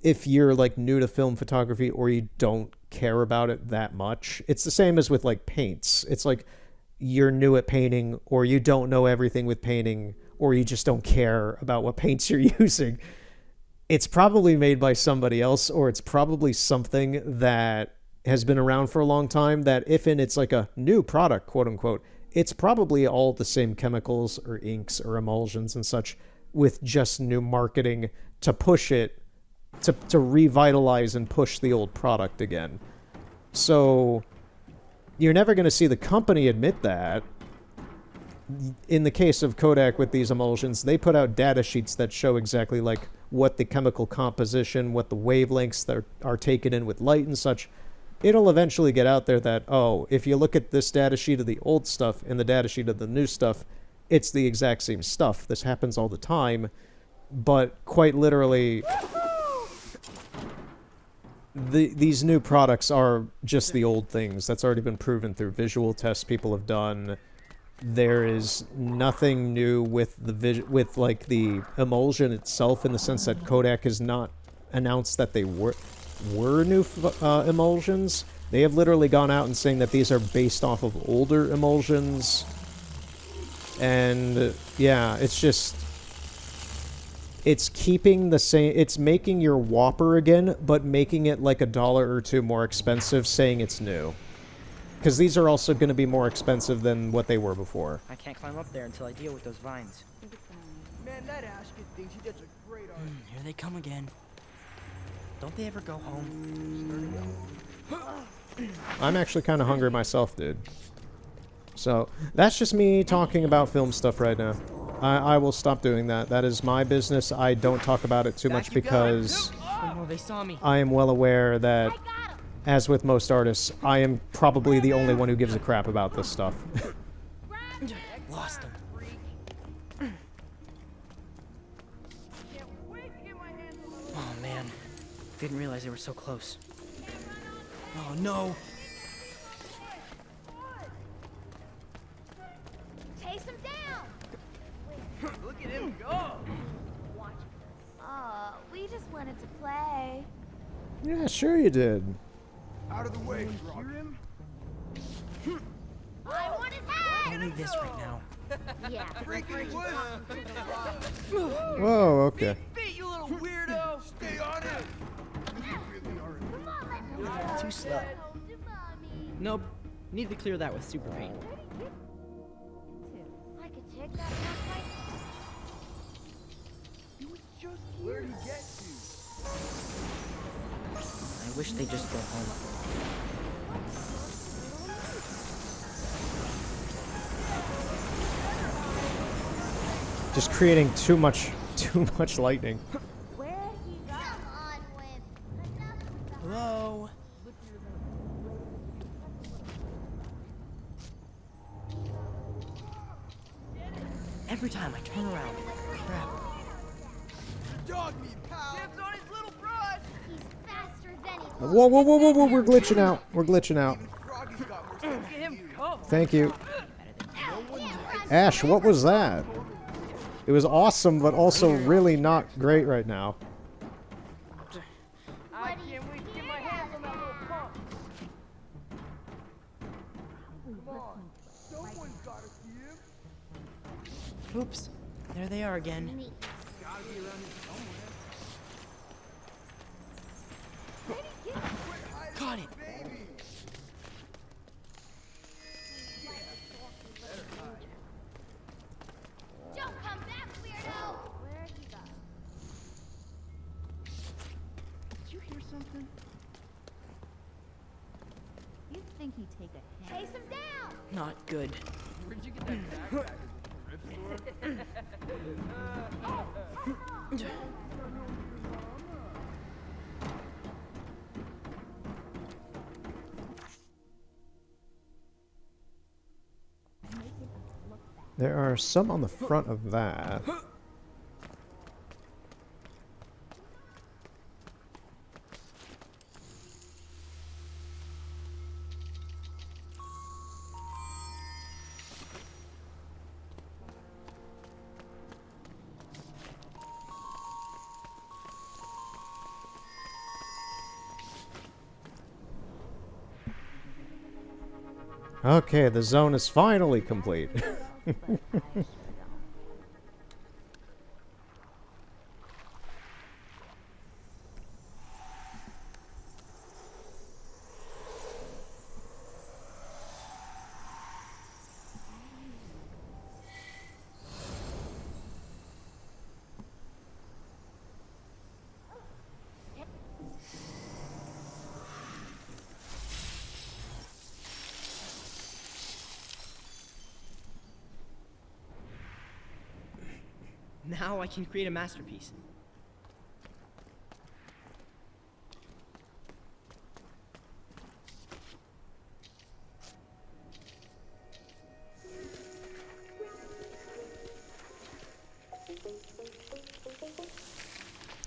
if you're like new to film photography or you don't care about it that much, it's the same as with like paints. It's like you're new at painting, or you don't know everything with painting, or you just don't care about what paints you're using. It's probably made by somebody else, or it's probably something that has been around for a long time, that if it's like a new product, quote unquote, it's probably all the same chemicals or inks or emulsions and such, with just new marketing to push it, to revitalize and push the old product again. So you're never going to see the company admit that. In the case of Kodak with these emulsions, they put out data sheets that show exactly like what the chemical composition, what the wavelengths that are taken in with light and such. It'll eventually get out there that, oh, if you look at this data sheet of the old stuff and the data sheet of the new stuff, it's the exact same stuff. This happens all the time, but quite literally, these new products are just the old things. That's already been proven through visual tests people have done. There is nothing new with with like the emulsion itself, in the sense that Kodak has not announced that they were new emulsions. They have literally gone out and saying that these are based off of older emulsions. And yeah, it's just, it's keeping the same, it's making your Whopper again, but making it like $1 or $2 more expensive, saying it's new. Because these are also going to be more expensive than what they were before. I can't climb up there until I deal with those vines. Man, that Ashkin thinks he does a great art. Here they come again. Don't they ever go home? I'm actually kind of hungry myself, dude. So, that's just me talking about film stuff right now. I will stop doing that. That is my business. I don't talk about it too much because Oh, they saw me. I am well aware that, as with most artists, I am probably the only one who gives a crap about this stuff. Lost them. Oh man, didn't realize they were so close. Oh no! Chase him down! Look at him go! We just wanted to play. Yeah, sure you did. Out of the way, hear him? I want his head! Don't need this right now. Yeah, Freaking wood! Whoa, okay. Beat, you little weirdo! Stay on it! You really are. Too slow. Nope. Need to clear that with super paint. I could take that flashlight. Where'd he get to? I wish they'd just go home. Just creating too much lightning. Where'd he go? Come on, Wimp. Hello? Every time I turn around, crap. Dog me, pal! Dibs on his little brush! He's faster than Whoa, whoa, whoa, whoa, whoa, we're glitching out. We're glitching out. Froggy's got more sense Get than him you. covered. Thank you. Ash, what was that? It was awesome, but also really not great right now. I can't wait to get my hands on that little pump. Come on, someone's gotta see him. Oops. There they are again. Gotta be around here somewhere. Got it. Baby. Don't come back, weirdo! Where'd he go? Did you hear something? You'd think he'd take a hand. Chase him down! Not good. Where'd you get that backpack? Is it from the thrift store? There are some on the front of that. Okay, the zone is finally complete. Now I can create a masterpiece.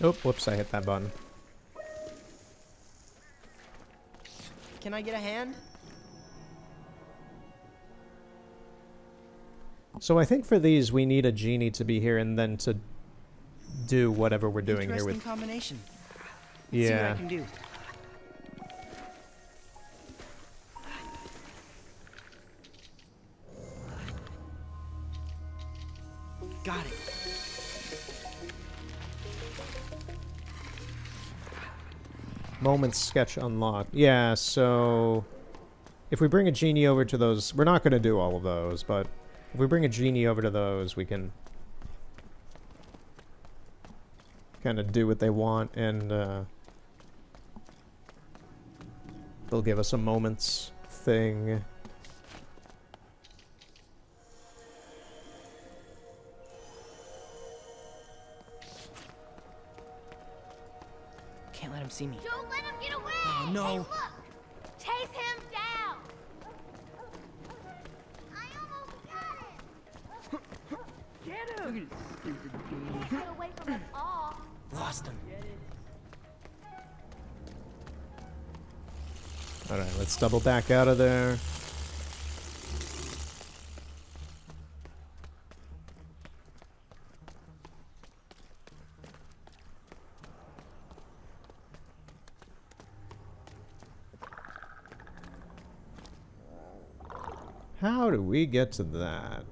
Oh, whoops, I hit that button. Can I get a hand? So I think for these we need a genie to be here and then to do whatever we're doing here Interesting with. combination. Let's see what I Yeah. can do. Got it. Moment sketch unlocked. Yeah, so if we bring a genie over to those, we're not going to do all of those, but if we bring a genie over to those, we can kind of do what they want, and they'll give us a moments thing. Can't let him see me. Don't let him get away! Oh, no. Hey, look! Chase him down! I almost got him! Get him! Get away from us all! Lost him. Alright, let's double back out of there. How do we get to that?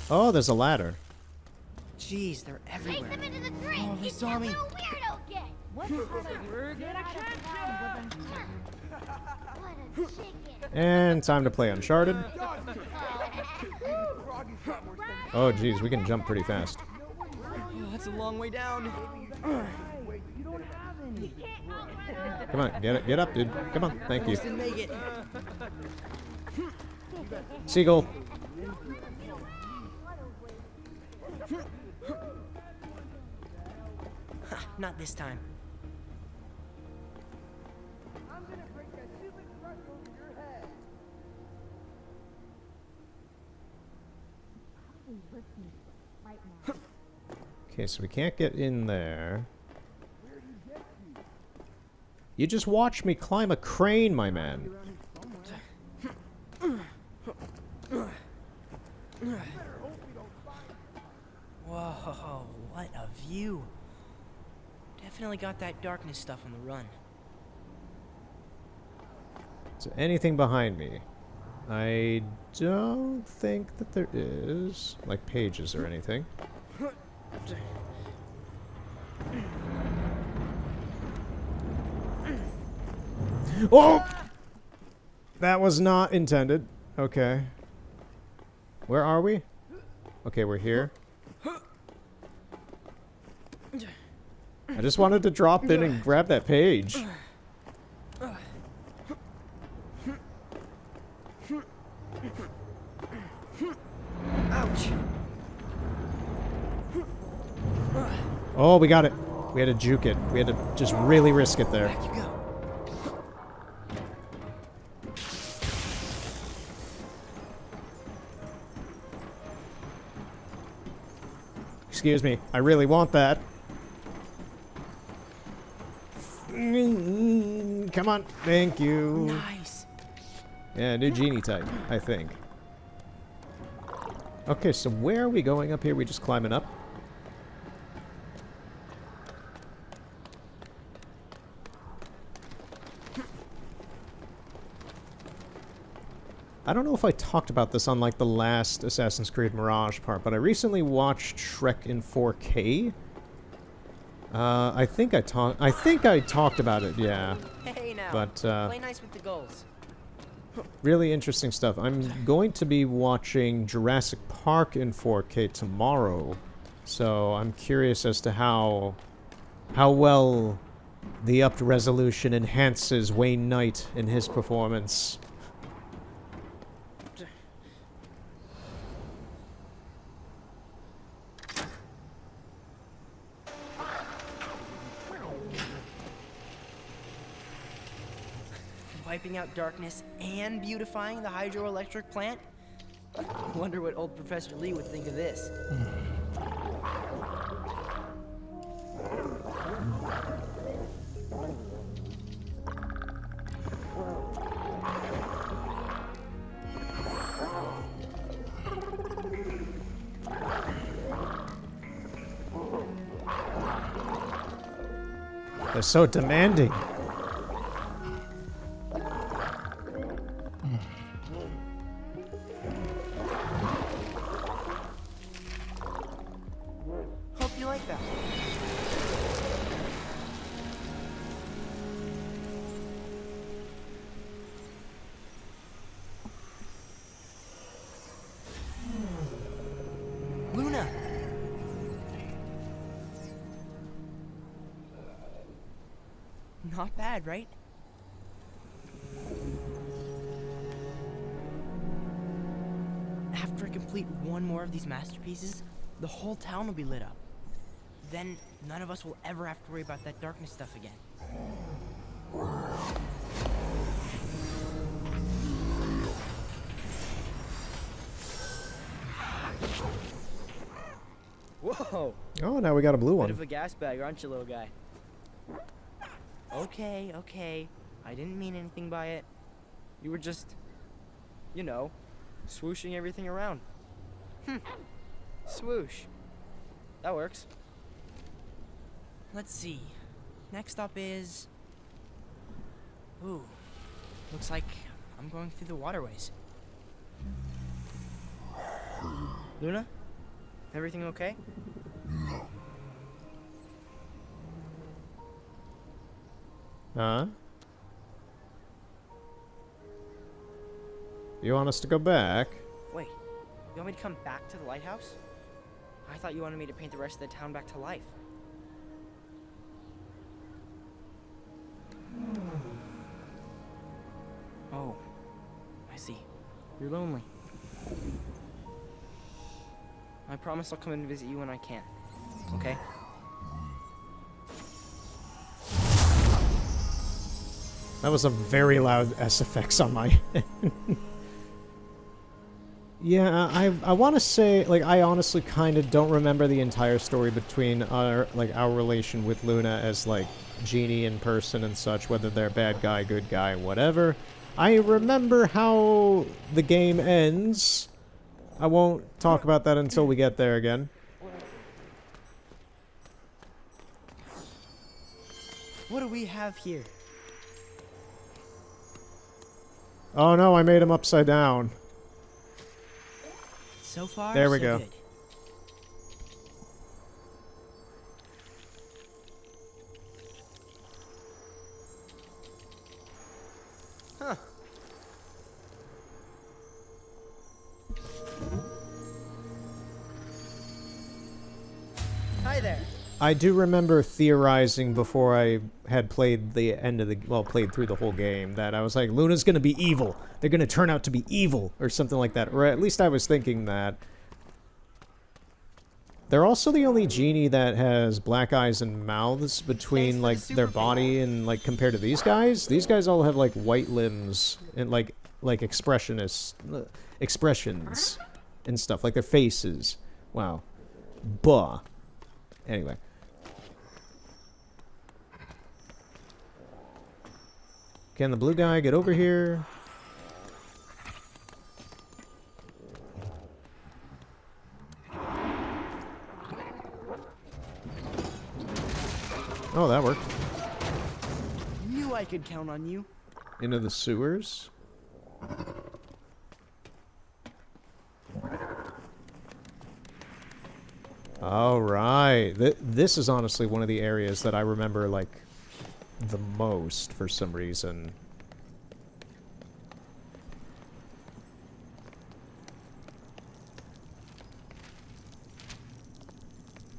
Oh, there's a ladder. Jeez, they're Chase everywhere. him into the drink! Oh, they Get saw that me. little weirdo get! What kind of word Gonna catch ya! What a chicken! And time to play Uncharted. Froggy's got more sense. Oh, geez, we can jump pretty fast. Oh, that's a long way down. Come on, get up, dude. Come on, thank you. Almost didn't make it. Seagull. Not this time. I'm gonna break that stupid brush over your head. Okay, so we can't get in there. You just watch me climb a crane, my man. Whoa, what a view. Definitely got that darkness stuff on the run. Is there anything behind me? I don't think that there is. Like pages or anything. Oh! That was not intended. Okay. Where are we? Okay, we're here. I just wanted to drop in and grab that page. Ouch. Oh, we got it. We had to juke it. We had to just really risk it there. Back you go. Excuse me. I really want that. Come on. Thank you. Nice. Yeah, new Genie type, I think. Okay, so where are we going up here? We just climbing up? I don't know if I talked about this on like the last Assassin's Creed Mirage part, but I recently watched Shrek in 4K. I think I talked about it, yeah. Hey now. But play nice with the goals. really interesting stuff. I'm going to be watching Jurassic Park in 4K tomorrow, so I'm curious as to how well the upped resolution enhances Wayne Knight in his performance. Wiping out darkness and beautifying the hydroelectric plant? Wonder what old Professor Lee would think of this. They're so demanding. Hope you like that. Luna! Not bad, right? After I complete one more of these masterpieces, the whole town will be lit up. Then none of us will ever have to worry about that darkness stuff again. Whoa! Oh, now we got a blue Bit one. of a gas bag, aren't you, little guy? Okay. I didn't mean anything by it. You were just, you know, swooshing everything around. Swoosh. That works. Let's see. Next up is... Ooh. Looks like I'm going through the waterways. Luna? Everything okay? Huh? You want us to go back? Wait, you want me to come back to the lighthouse? I thought you wanted me to paint the rest of the town back to life. Oh, I see. You're lonely. I promise I'll come and visit you when I can. Okay? That was a very loud SFX on my end. Yeah, I want to say, like, I honestly kind of don't remember the entire story between our relation with Luna as, like, Genie in person and such, whether they're bad guy, good guy, whatever. I remember how the game ends. I won't talk about that until we get there again. What do we have here? Oh no, I made him upside down. So far, There we so go. good. Huh. Hi there. I do remember theorizing before I had played the end of the, well, played through the whole game, that I was like, Luna's gonna be evil. They're gonna turn out to be evil, or something like that. Or at least I was thinking that. They're also the only Genie that has black eyes and mouths between, like, their body and, like, compared to these guys. These guys all have, like, white limbs and, like expressions and stuff, like their faces. Wow. Buh. Anyway. Can the blue guy get over here? Oh, that worked. Knew I could count on you. Into the sewers? Alright. This is honestly one of the areas that I remember, like, the most for some reason.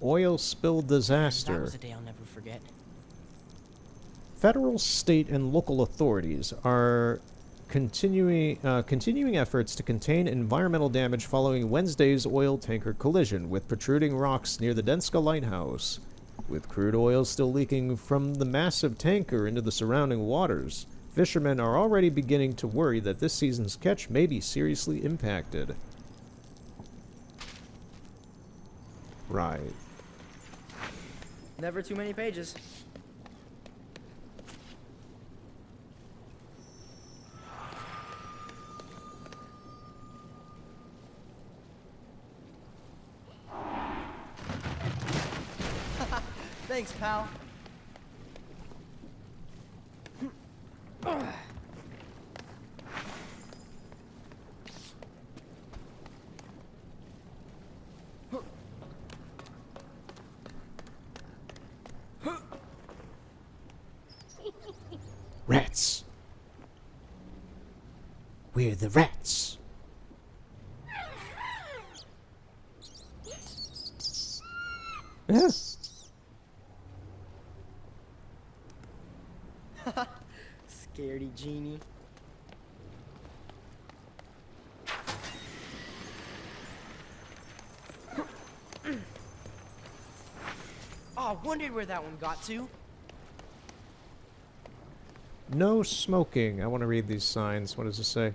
Oil spill disaster. That was a day I'll never forget. Federal, state, and local authorities are continuing efforts to contain environmental damage following Wednesday's oil tanker collision with protruding rocks near the Denska Lighthouse. With crude oil still leaking from the massive tanker into the surrounding waters, fishermen are already beginning to worry that this season's catch may be seriously impacted. Right. Never too many pages. Thanks, pal. Rats. We're the rats. Yeah. Scaredy Genie. Oh, wondered where that one got to. No smoking. I want to read these signs. What does it say?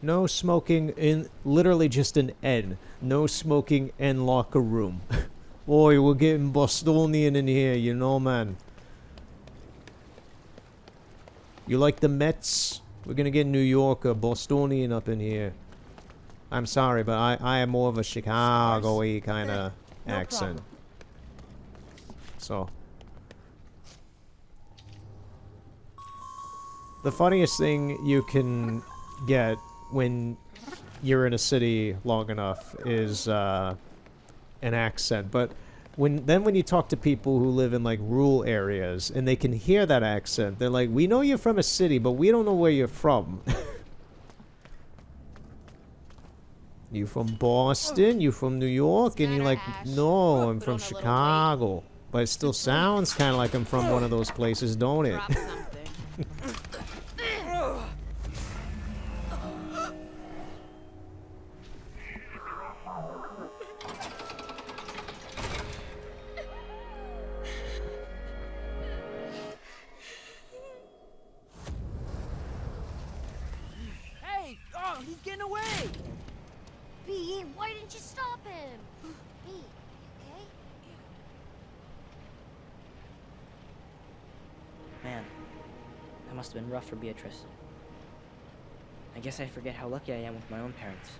No smoking in, literally just an N. No smoking in locker room. Boy, we're getting Bostonian in here, you know, man. You like the Mets? We're gonna get New Yorker, Bostonian up in here. I'm sorry, but I am more of a Chicago-y kind of No accent. problem. So. The funniest thing you can get when you're in a city long enough is an accent. But when you talk to people who live in, like, rural areas and they can hear that accent, they're like, we know you're from a city, but we don't know where you're from. You from Boston? You from New York? And you're like, no, I'm from Chicago. But it still sounds kind of like I'm from one of those places, don't it? Drop something. Hey! Oh, he's getting away! B, why didn't you stop him? B, okay? Man, that must have been rough for Beatrice. I guess I forget how lucky I am with my own parents.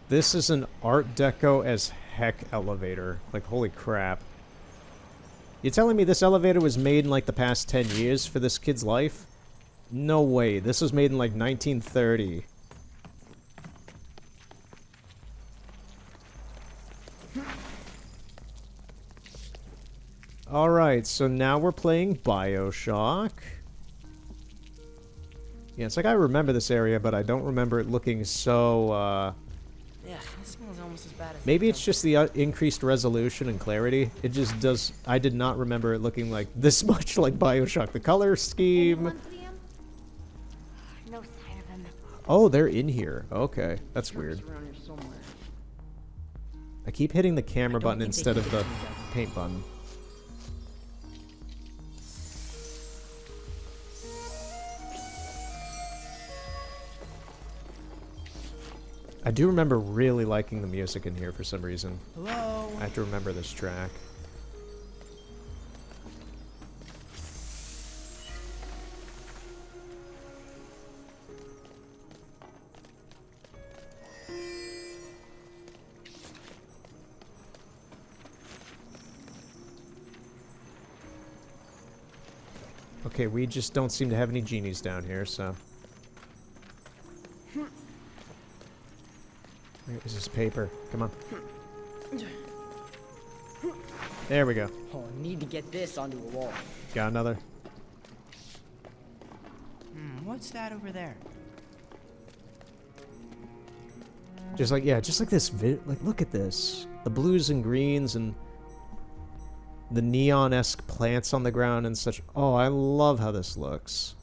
This is an Art Deco as heck elevator. Like, holy crap. You're telling me this elevator was made in like the past 10 years for this kid's life? No way. This was made in like 1930. Alright, so now we're playing BioShock. Yeah, it's like I remember this area, but I don't remember it looking so, Yeah, it smells almost as bad as maybe it's just the increased resolution and clarity. It just does... I did not remember it looking like this much like BioShock. The color scheme... Anyone see him? No sign of him. Oh, they're in here. Okay, that's weird. Around here somewhere. I keep hitting the camera I don't button think they instead can of get the to me, though. paint button. I do remember really liking the music in here for some reason. Hello? I have to remember this track. Okay, we just don't seem to have any genies down here, so... Where is this paper? Come on. There we go. Oh, I need to get this onto a wall. Got another. What's that over there? Just like, yeah, just like this like, look at this. The blues and greens and the neon-esque plants on the ground and such. Oh, I love how this looks.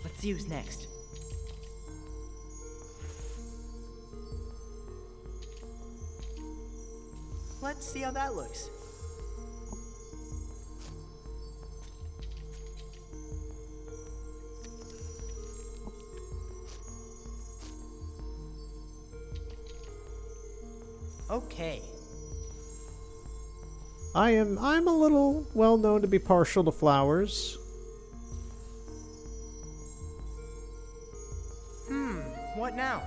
Let's see who's next. Let's see how that looks. Okay. I'm a little well known to be partial to flowers. What now?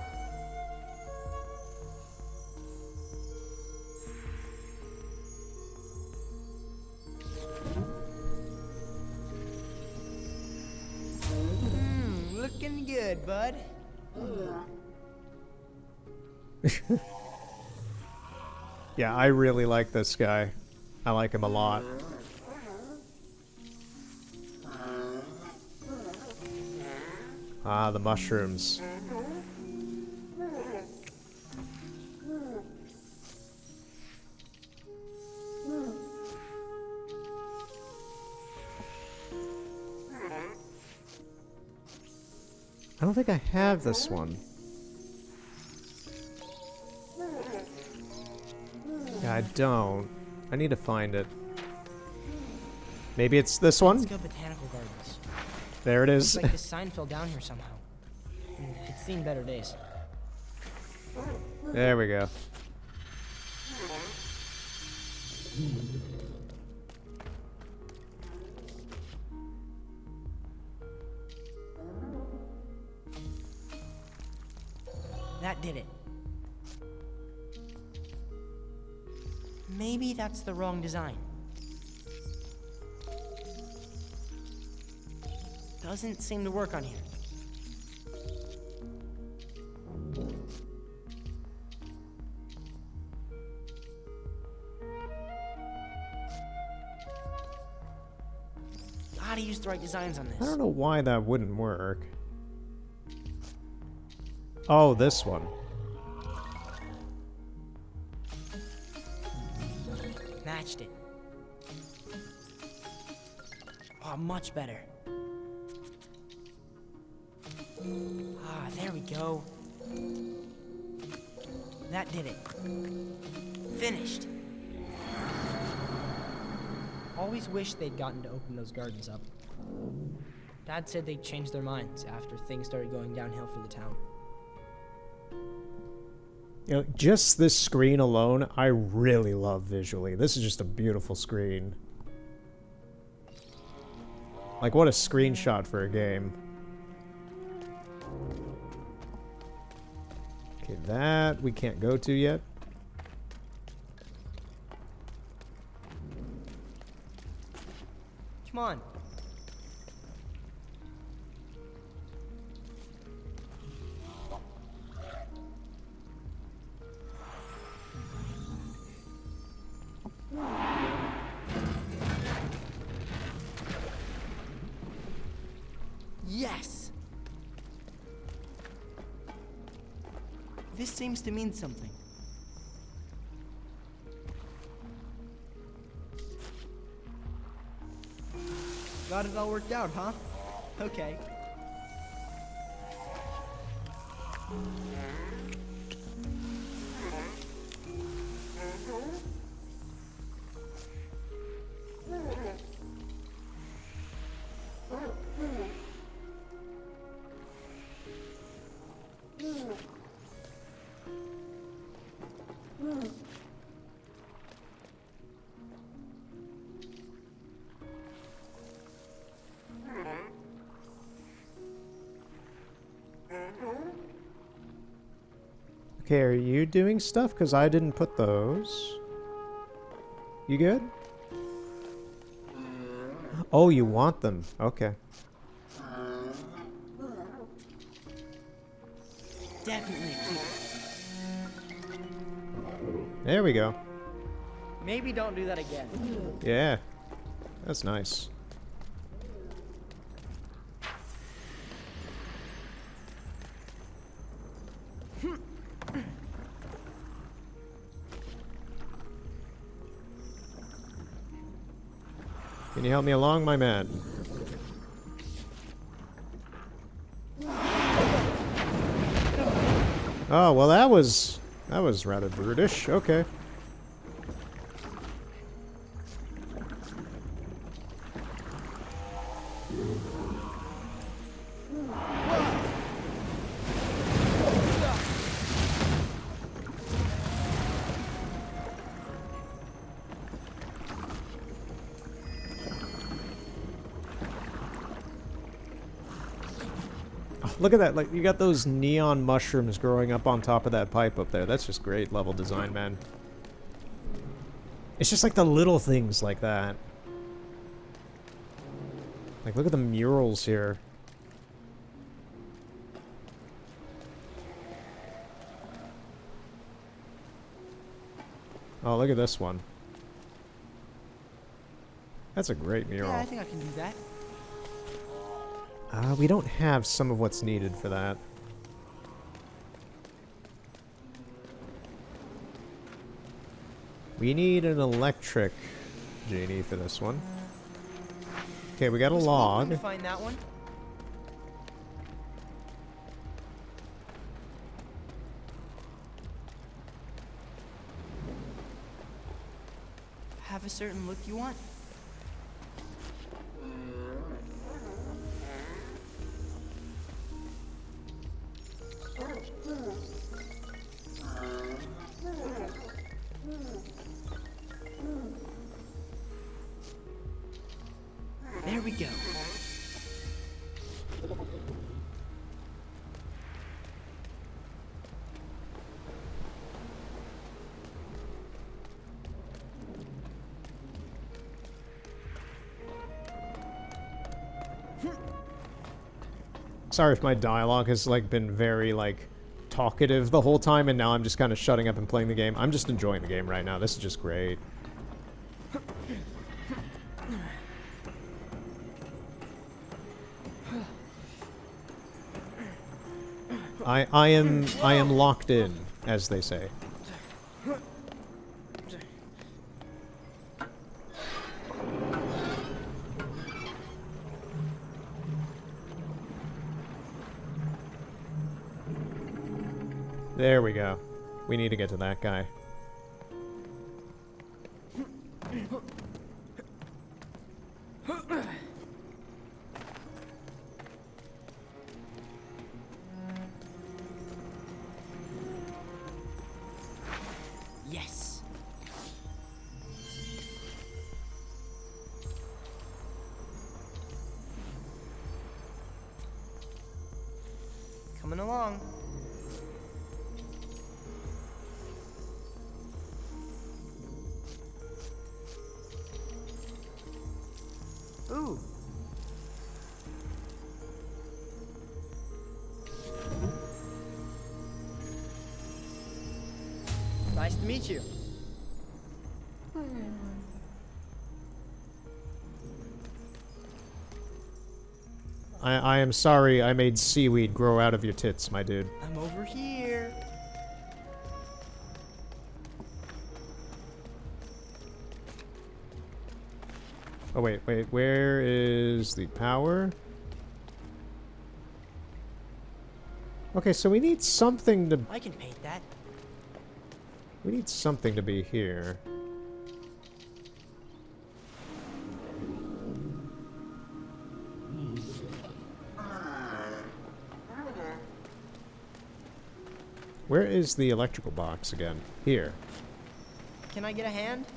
Looking good, bud. Yeah, I really like this guy. I like him a lot. Ah, the mushrooms. I don't think I have this one. Yeah, I don't. I need to find it. Maybe it's this one? Let's go botanical gardens. There it is. Looks like this sign fell down here somehow. It's seen better days. There we go. That did it. Maybe that's the wrong design. Doesn't seem to work on here. Gotta use the right designs on this. I don't know why that wouldn't work. Oh, this one. Matched it. Oh, much better. Ah, there we go. That did it. Finished. always wished they'd gotten to open those gardens up. Dad said they'd changed their minds after things started going downhill for the town. You know, just this screen alone, I really love visually. This is just a beautiful screen. Like, what a screenshot for a game. Okay, that we can't go to yet. Come on. Yes! This seems to mean something. Got it all worked out, huh? Okay. Okay, are you doing stuff? Because I didn't put those. You good? Oh, you want them. Okay. Definitely. There we go. Maybe don't do that again. Yeah. That's nice. Can you help me along, my man? Oh, well that was rather brutish. Okay. Look at that, like, you got those neon mushrooms growing up on top of that pipe up there. That's just great level design, man. It's just like the little things like that. Like, look at the murals here. Oh, look at this one. That's a great mural. Yeah, I think I can do that. We don't have some of what's needed for that. We need an electric genie for this one. Okay, we got a Was hoping log. to find that one. Have a certain look you want? There we go. Sorry if my dialogue has, like, been very, like, talkative the whole time, and now I'm just kind of shutting up and playing the game. I'm just enjoying the game right now. This is just great. I am locked in, as they say. There we go. We need to get to that guy. Nice to meet you. I am sorry I made seaweed grow out of your tits, my dude. I'm over here. Oh, wait, where is the power? Okay, so we need something to... I can paint that. We need something to be here. Where is the electrical box again? Here. Can I get a hand?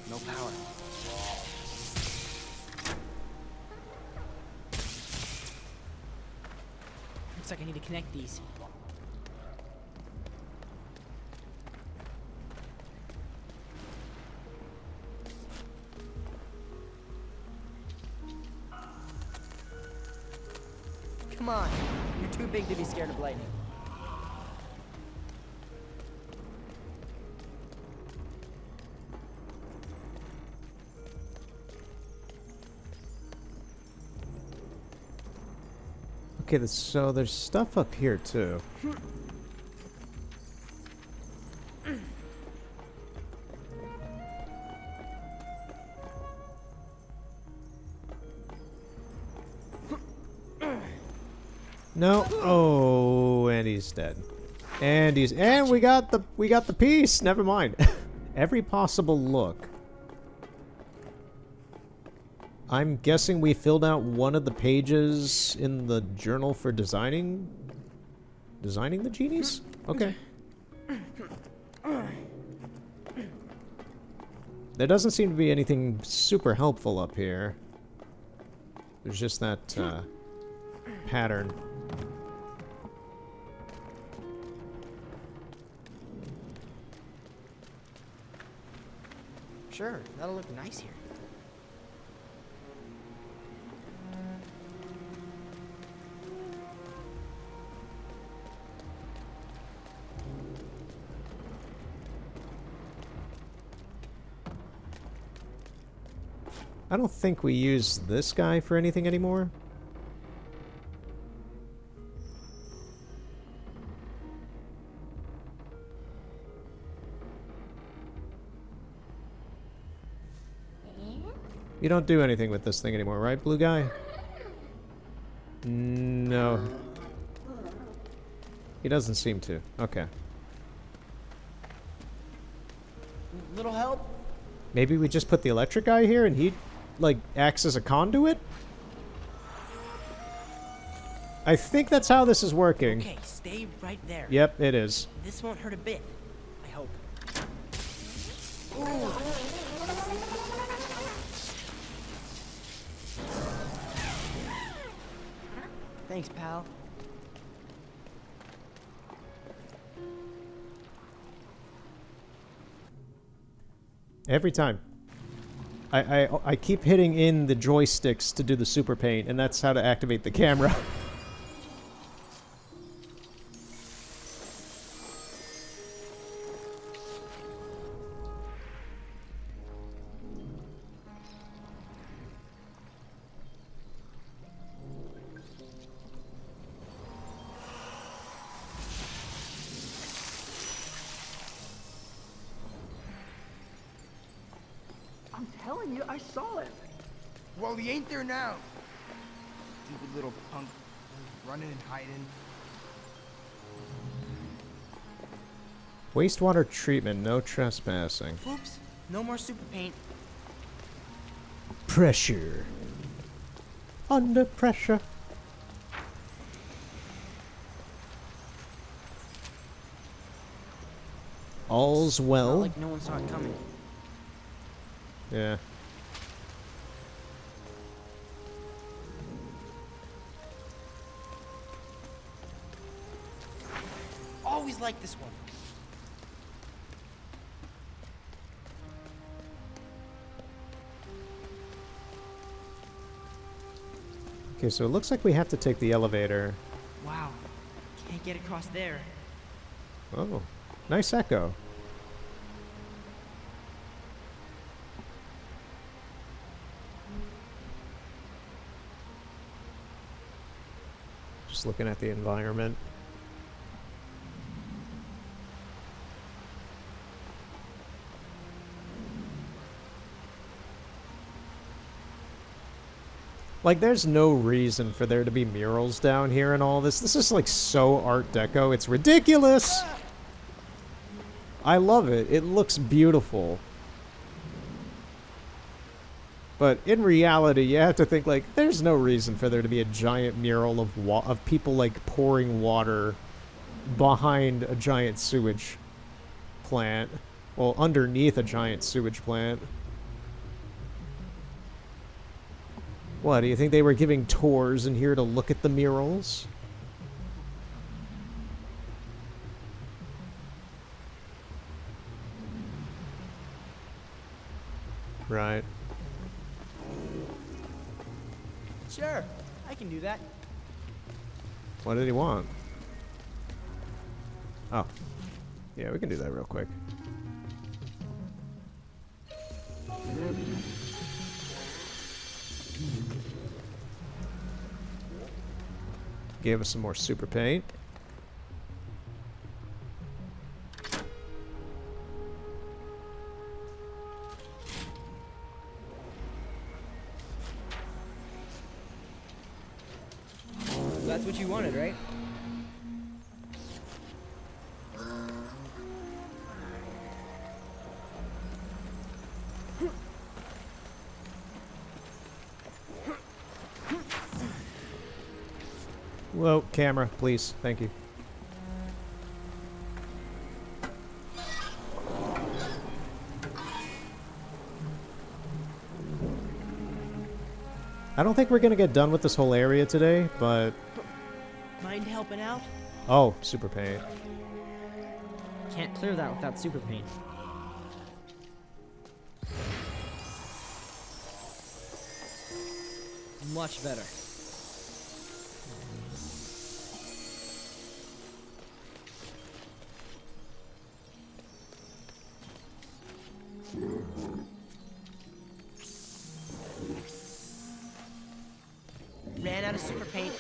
No power. Looks like I need to connect these. Come on, you're too big to be scared of lightning. Okay, so there's stuff up here too. No. Oh, and he's dead. And we got the piece. Never mind. Every possible look. I'm guessing we filled out one of the pages in the journal for designing the genies? Okay. There doesn't seem to be anything super helpful up here. There's just that pattern. Sure, that'll look nice here. I don't think we use this guy for anything anymore. You don't do anything with this thing anymore, right, blue guy? No. He doesn't seem to. Okay. Little help? Maybe we just put the electric guy here and he, like, acts as a conduit? I think that's how this is working. Okay, stay right there. Yep, it is. This won't hurt a bit. I hope. Ooh. Thanks, pal. Every time. I keep hitting in the joysticks to do the super paint, and that's how to activate the camera. I'm telling you, I saw it. Well, he ain't there now. Stupid little punk, running and hiding. Wastewater treatment, no trespassing. Oops, no more super paint. Pressure. Under pressure. All's Not well. like no one saw it coming. Yeah. Always like this one. Okay, so it looks like we have to take the elevator. Wow. Can't get across there. Oh, nice echo. Just looking at the environment. Like, there's no reason for there to be murals down here and all this. This is, like, so Art Deco. It's ridiculous! I love it. It looks beautiful. But in reality, you have to think, like, there's no reason for there to be a giant mural of people, like, pouring water behind a giant sewage plant. Well, underneath a giant sewage plant. What, do you think they were giving tours in here to look at the murals? Right. Sure, I can do that. What did he want? Oh. Yeah, we can do that real quick. Give us some more super paint. That's what you wanted, right? Whoa, camera, please. Thank you. I don't think we're gonna get done with this whole area today, but... Mind helping out? Oh, super paint. Can't clear that without super paint. Much better. Ran out of super paint.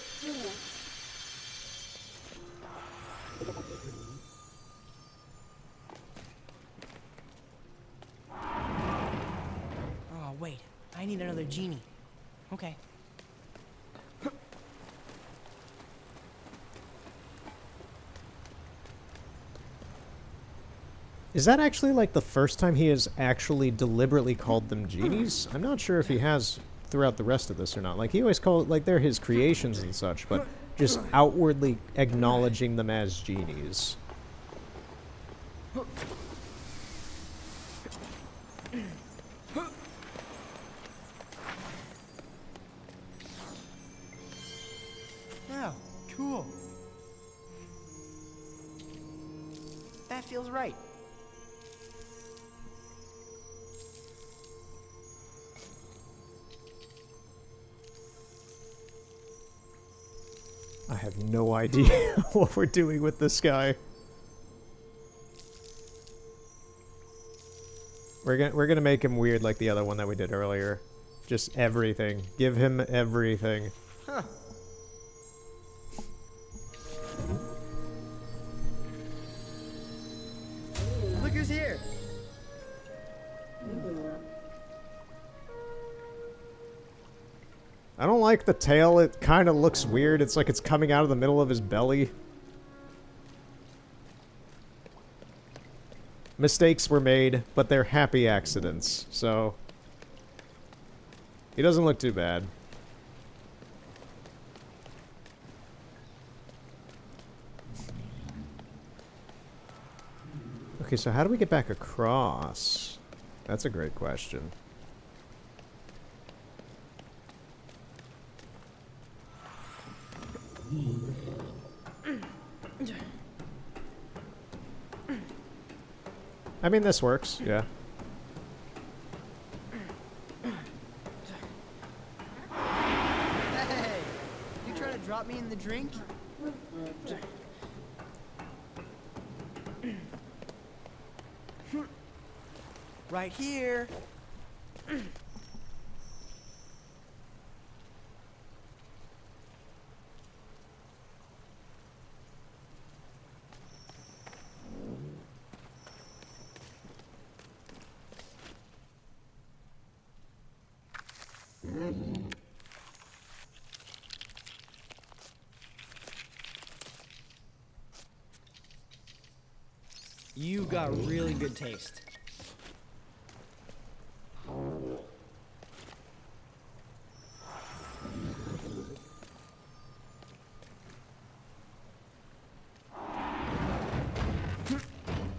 Oh, wait. I need another genie. Okay. Is that actually, like, the first time he has actually deliberately called them genies? I'm not sure if he has throughout the rest of this or not. Like, he always called, like, they're his creations and such, but just outwardly acknowledging them as genies. Oh, cool. That feels right. I have no idea what we're doing with this guy. We're gonna make him weird like the other one that we did earlier. Just everything. Give him everything. Huh. Look who's here. I don't like the tail. It kind of looks weird. It's like it's coming out of the middle of his belly. Mistakes were made, but they're happy accidents, so... He doesn't look too bad. Okay, so how do we get back across? That's a great question. I mean, this works, yeah. Hey, in the drink? Right here. You got really good taste.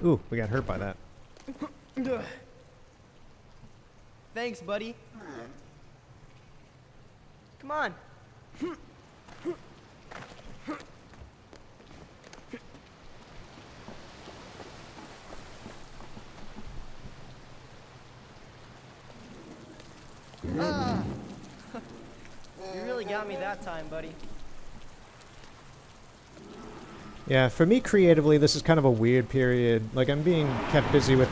Ooh, we got hurt by that. Thanks, buddy. Come on. Ah. You really got me that time, buddy. Yeah, for me creatively, this is kind of a weird period. Like, I'm being kept busy with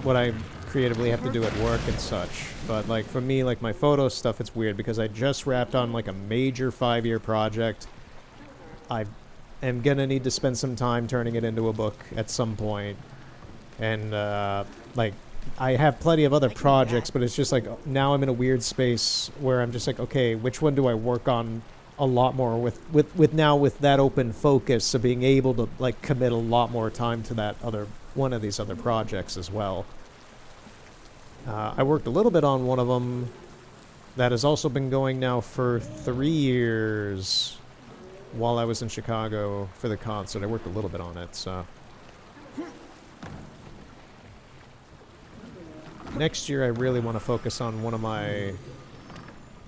what I creatively have to do at work and such. But, like, for me, like, my photo stuff, it's weird because I just wrapped on, like, a major 5-year project. I am gonna need to spend some time turning it into a book at some point. And, like, I have plenty of other projects, but it's just, like, now I'm in a weird space where I'm just like, okay, which one do I work on a lot more with now with that open focus of being able to like commit a lot more time to that other one of these other projects as well. I worked a little bit on one of them that has also been going now for 3 years while I was in Chicago for the concert. I worked a little bit on it, so. Next year I really want to focus on one of my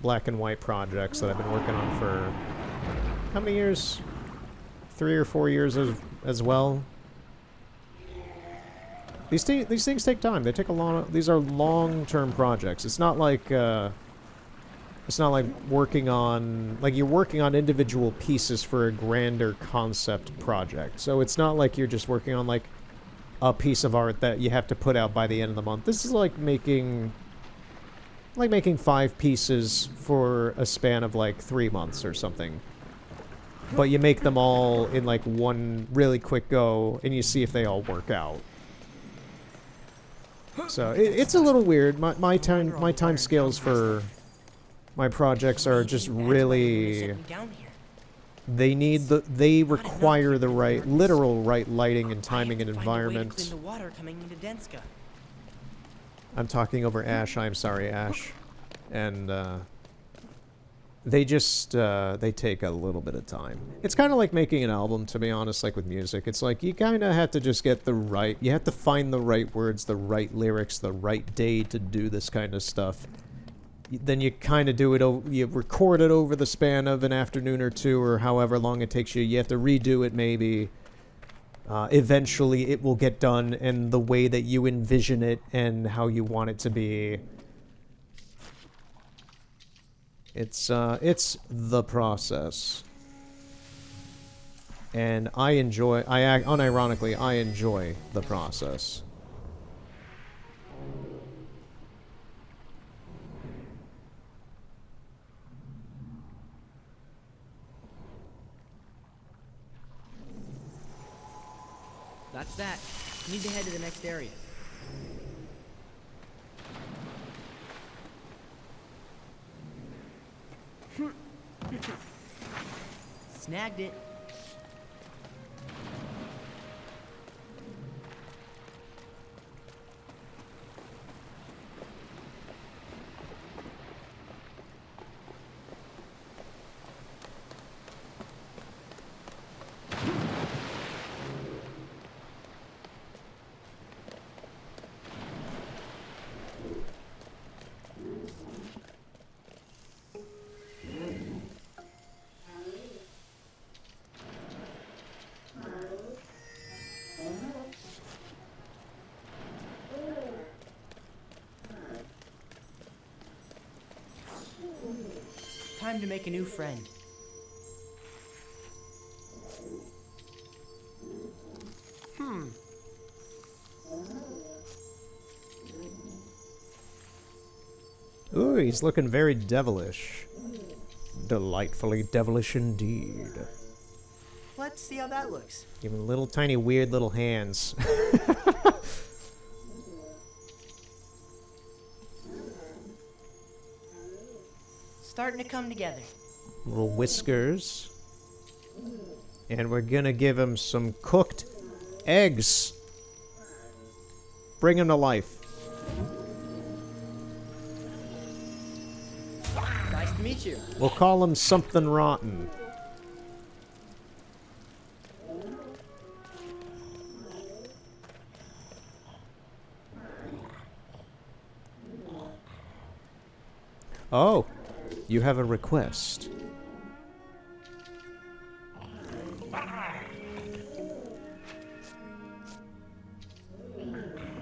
black and white projects that I've been working on for how many years? 3 or 4 years as well. These things take time. They take a long. These are long-term projects. It's not like working on you're working on individual pieces for a grander concept project. So it's not like you're just working on like a piece of art that you have to put out by the end of the month. This is like making 5 pieces for a span of like 3 months or something. But you make them all in like one really quick go and you see if they all work out. So it's a little weird. My time scales for my projects are just really, they require the literal right lighting and timing and environment. I'm talking over Ash. I'm sorry, Ash. And, they just, they take a little bit of time. It's kind of like making an album, to be honest, like with music. It's like, you kind of have to just get you have to find the right words, the right lyrics, the right day to do this kind of stuff. Then you kind of do it, you record it over the span of an afternoon or two, or however long it takes you. You have to redo it, maybe. Eventually it will get done in the way that you envision it and how you want it to be. It's the process. And unironically, I enjoy the process. That's that. Need to head to the next area. Snagged it. Time to make a new friend. Ooh, he's looking very devilish. Delightfully devilish indeed. Let's see how that looks. Give him little tiny weird little hands. Starting to come together. Little whiskers. And we're gonna give him some cooked eggs. Bring him to life. Nice to meet you. We'll call him something rotten. Oh, you have a request.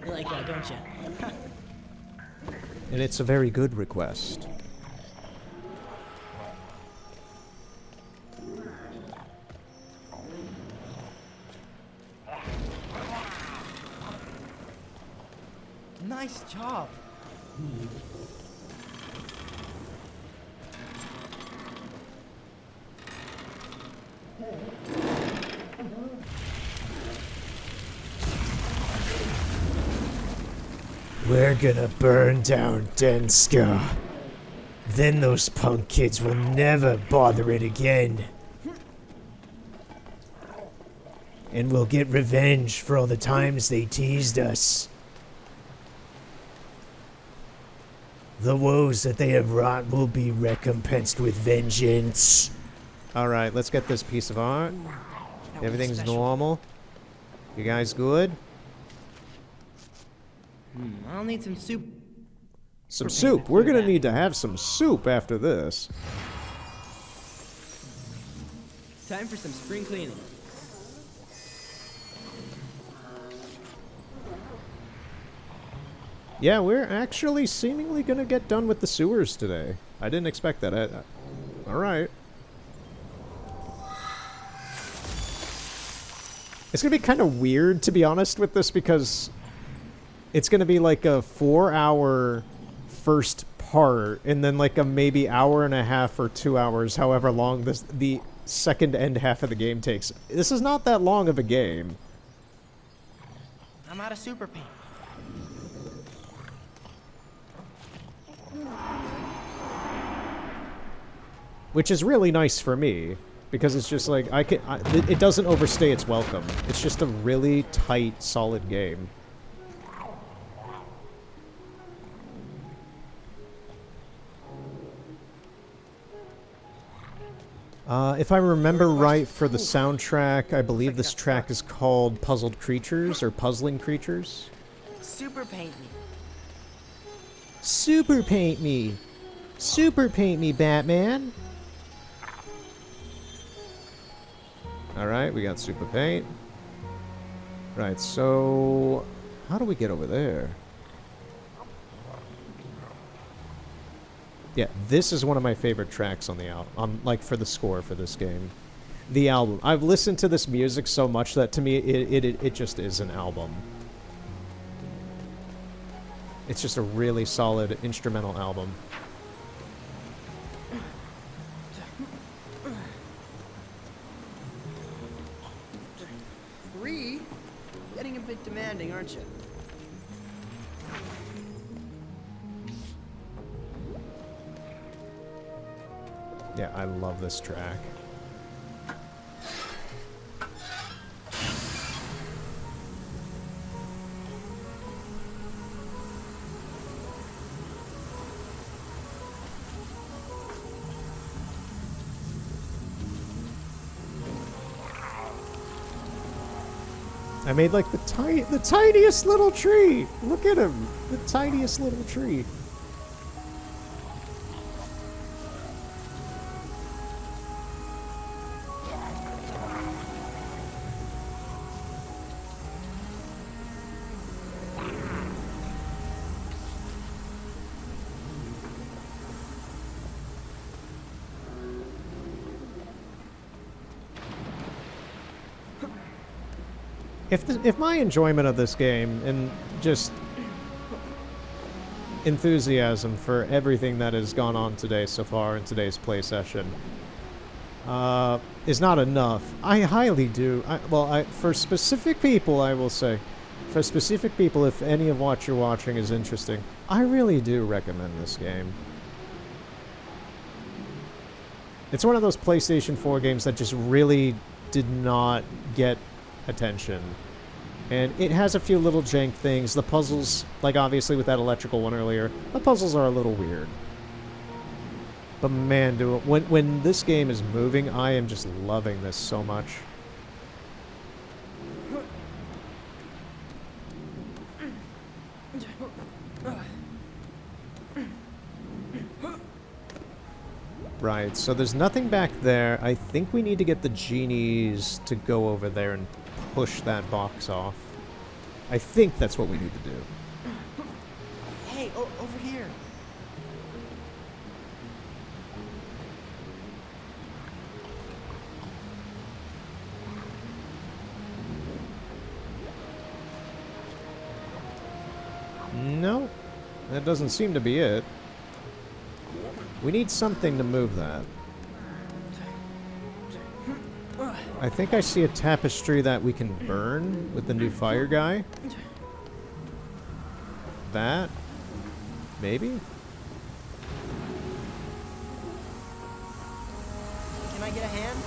You like that, don't you? And it's a very good request. Nice job. We're gonna burn down Denska. Then those punk kids will never bother it again. And we'll get revenge for all the times they teased us. The woes that they have wrought will be recompensed with vengeance. Alright, let's get this piece of art. That Everything's one's special. normal. You guys good? I'll need some soup. Some We're soup. paying We're after gonna that. need to have some soup after this. Time for some spring cleaning. Yeah, we're actually seemingly gonna get done with the sewers today. I didn't expect that. Alright. It's gonna be kind of weird, to be honest, with this, because it's gonna be like a 4-hour first part, and then like a maybe hour and a half or 2 hours, however long the second end half of the game takes. This is not that long of a game. I'm out of super paint. Which is really nice for me, because it's just like, it doesn't overstay its welcome. It's just a really tight, solid game. If I remember right, for the soundtrack, I believe this track is called Puzzled Creatures, or Puzzling Creatures. Super paint me. Super paint me! Super paint me, Batman! Alright, we got super paint. Right, so... how do we get over there? Yeah, this is one of my favorite tracks on the album, like for the score for this game. The album. I've listened to this music so much that to me it just is an album. It's just a really solid instrumental album. Three? Getting a bit demanding, aren't you? Yeah, I love this track. I made like the tiniest little tree. Look at him, the tiniest little tree. If my enjoyment of this game and just enthusiasm for everything that has gone on today so far in today's play session is not enough. I highly do. For specific people, I will say, for specific people, if any of what you're watching is interesting, I really do recommend this game. It's one of those PlayStation 4 games that just really did not get attention. And it has a few little jank things. The puzzles, like obviously with that electrical one earlier, the puzzles are a little weird. But man, when this game is moving, I am just loving this so much. Right, so there's nothing back there. I think we need to get the genies to go over there and push that box off. I think that's what we need to do. Hey, over here. No, that doesn't seem to be it. We need something to move that. I think I see a tapestry that we can burn with the new fire guy. That? Maybe? Can I get a hand?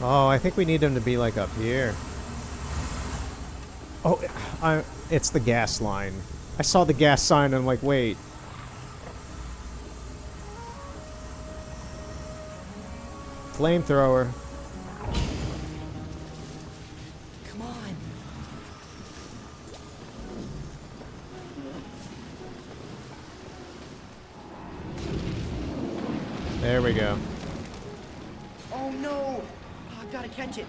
Oh, I think we need him to be like up here. Oh, it's the gas line. I saw the gas sign and I'm like, wait. Flamethrower. Come on. There we go. Oh no! I gotta catch it.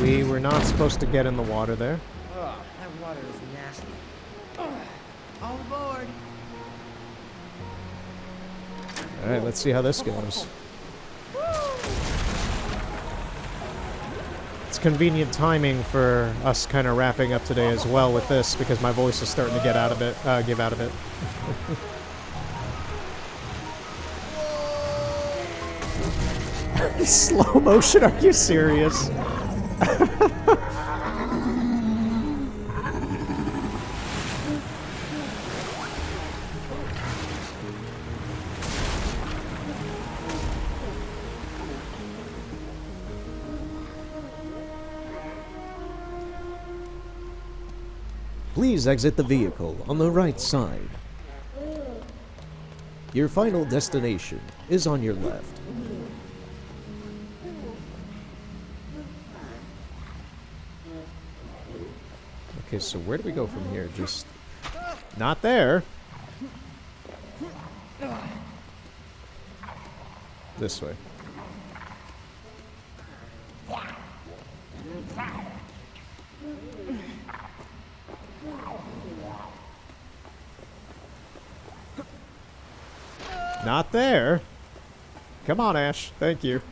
We were not supposed to get in the water there. Ugh, that water is nasty. All aboard! Alright, let's see how this goes. It's convenient timing for us kind of wrapping up today as well with this because my voice is starting to get out of it, give out of it. Slow motion, are you serious? Please exit the vehicle on the right side. Your final destination is on your left. Okay, so where do we go from here? Just not there. This way. Not there. Come on, Ash. Thank you.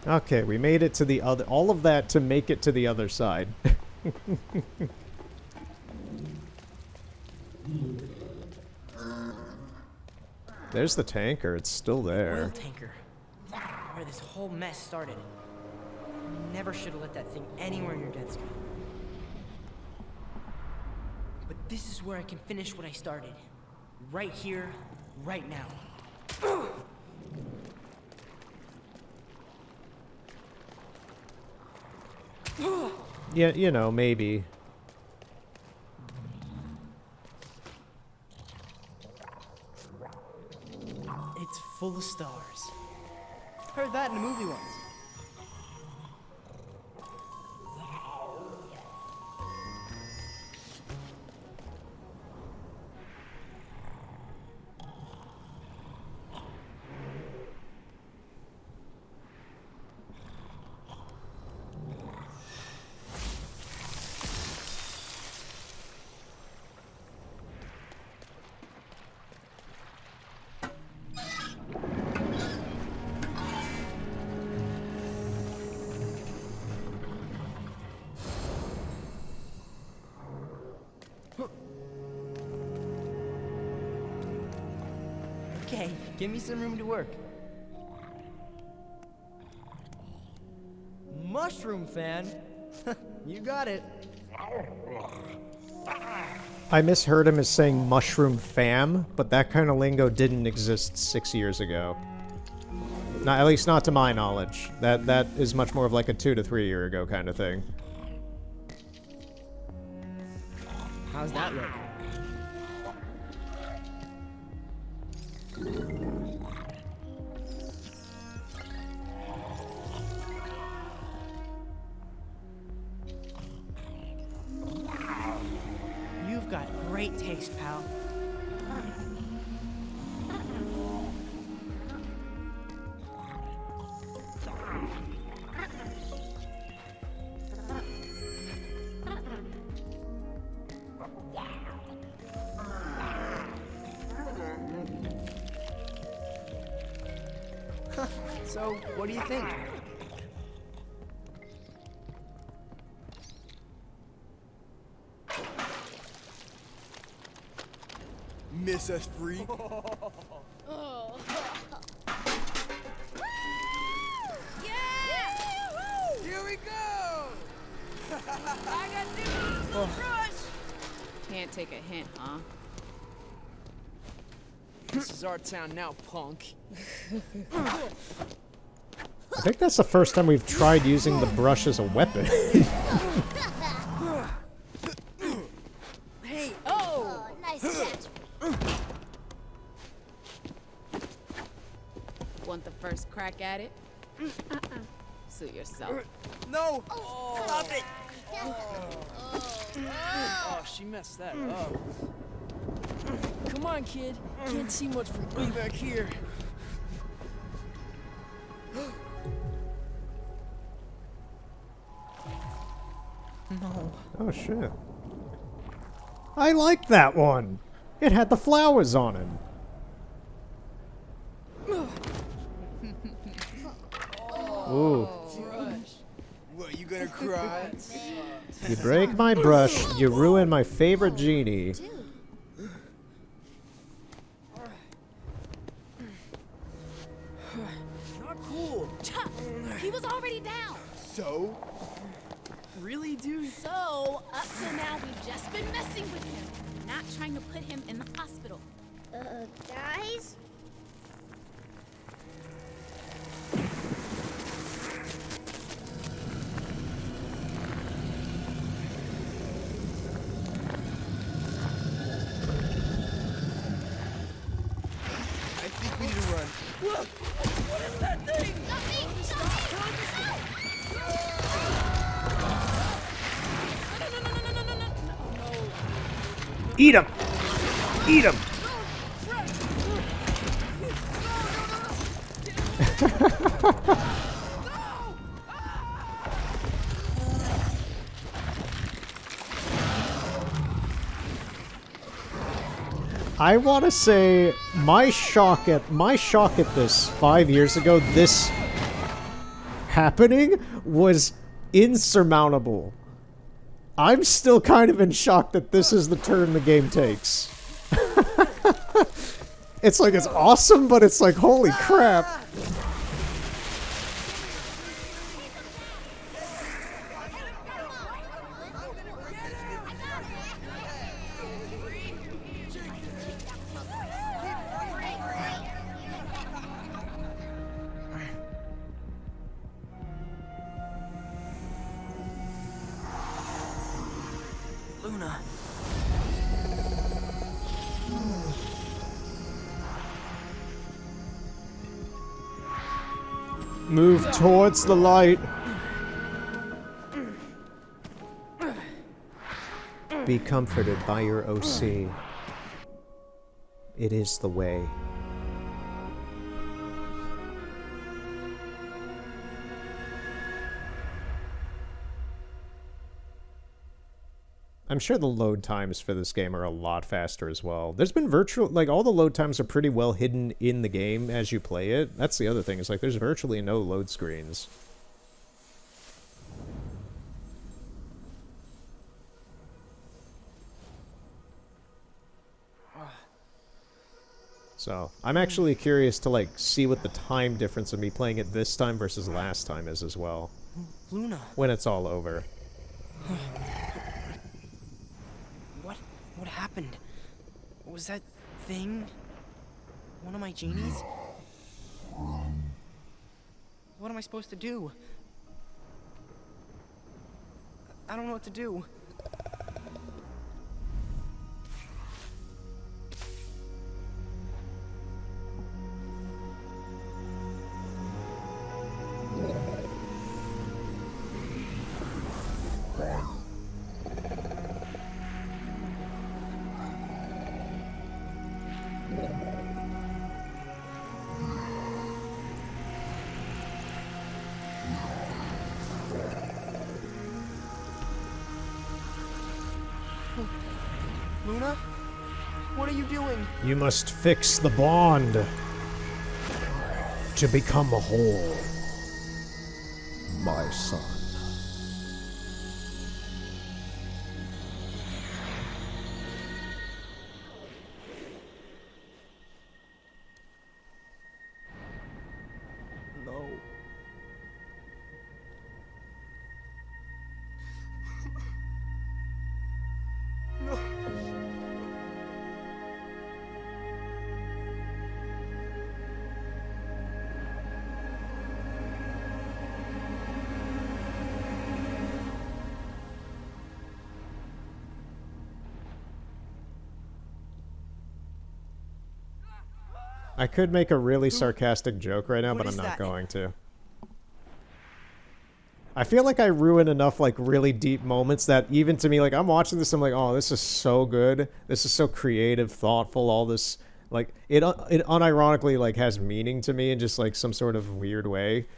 Okay, we made it to the other... All of that to make it to the other side. There's the tanker. It's still there. Oil tanker. Where this whole mess started. Never should have let that thing anywhere near Dead Sky. But this is where I can finish what I started. Right here, right now. Yeah, you know, maybe. It's full of stars. Heard that in the movie once. Okay, give me some room to work. Mushroom fan? You got it. I misheard him as saying mushroom fam, but that kind of lingo didn't exist 6 years ago. Not, at least not to my knowledge. That is much more of like a 2 to 3 year ago kind of thing. How's that look? You've got great taste, pal. So, what do you think? Miss us free? Here we go! I got new crush! Can't take a hint, huh? This is our town now, punk. I think that's the first time we've tried using the brush as a weapon. Hey, Oh, nice catch. Want the first crack at it? Suit yourself. no! Stop it. Oh, she messed that up. Come on, kid. Can't see much from way back here. No. Oh shit. I liked that one! It had the flowers on it. Ooh. What, you gonna cry? You break my brush, you ruin my favorite genie. Not cool. He was already down. So? Really, dude? So, up till now, we've just been messing with him, not trying to put him in the hospital. Guys? I think we need to run. Look! What is that thing? Eat him! Eat him! I want to say my shock at this 5 years ago, this happening was insurmountable. I'm still kind of in shock that this is the turn the game takes. It's like, it's awesome, but it's like, holy crap. Luna. Move towards the light. Be comforted by your OC. It is the way. I'm sure the load times for this game are a lot faster as well. There's been like, all the load times are pretty well hidden in the game as you play it. That's the other thing, is like, there's virtually no load screens. So I'm actually curious to like see what the time difference of me playing it this time versus last time is as well. Luna. When it's all over. What happened? Was that thing one of my genies? What am I supposed to do? I don't know what to do. Luna? What are you doing? You must fix the bond to become whole, my son. No. No. I could make a really sarcastic joke right now, What but I'm is not that? going to. I feel like I ruin enough like really deep moments that even to me, like I'm watching this, I'm like, oh, this is so good. This is so creative, thoughtful. All this, like it unironically like has meaning to me in just like some sort of weird way.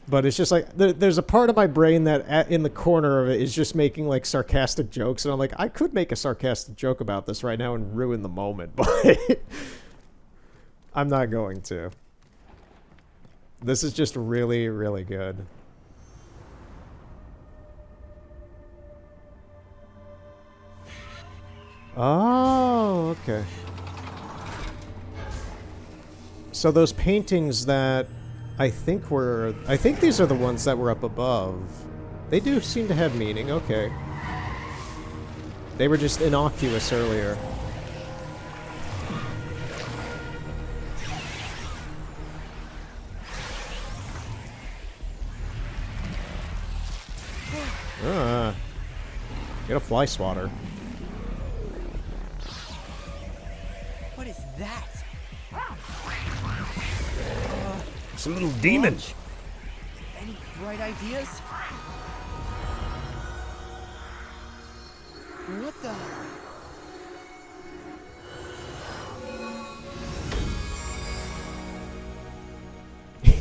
But it's just like there's a part of my brain that in the corner of it is just making like sarcastic jokes, and I'm like, I could make a sarcastic joke about this right now and ruin the moment, but I'm not going to. This is just really, really good. Oh, okay. So those paintings that I think these are the ones that were up above. They do seem to have meaning, okay. They were just innocuous earlier. Get a fly swatter. What is that? It's a little demon. Any bright ideas? What the?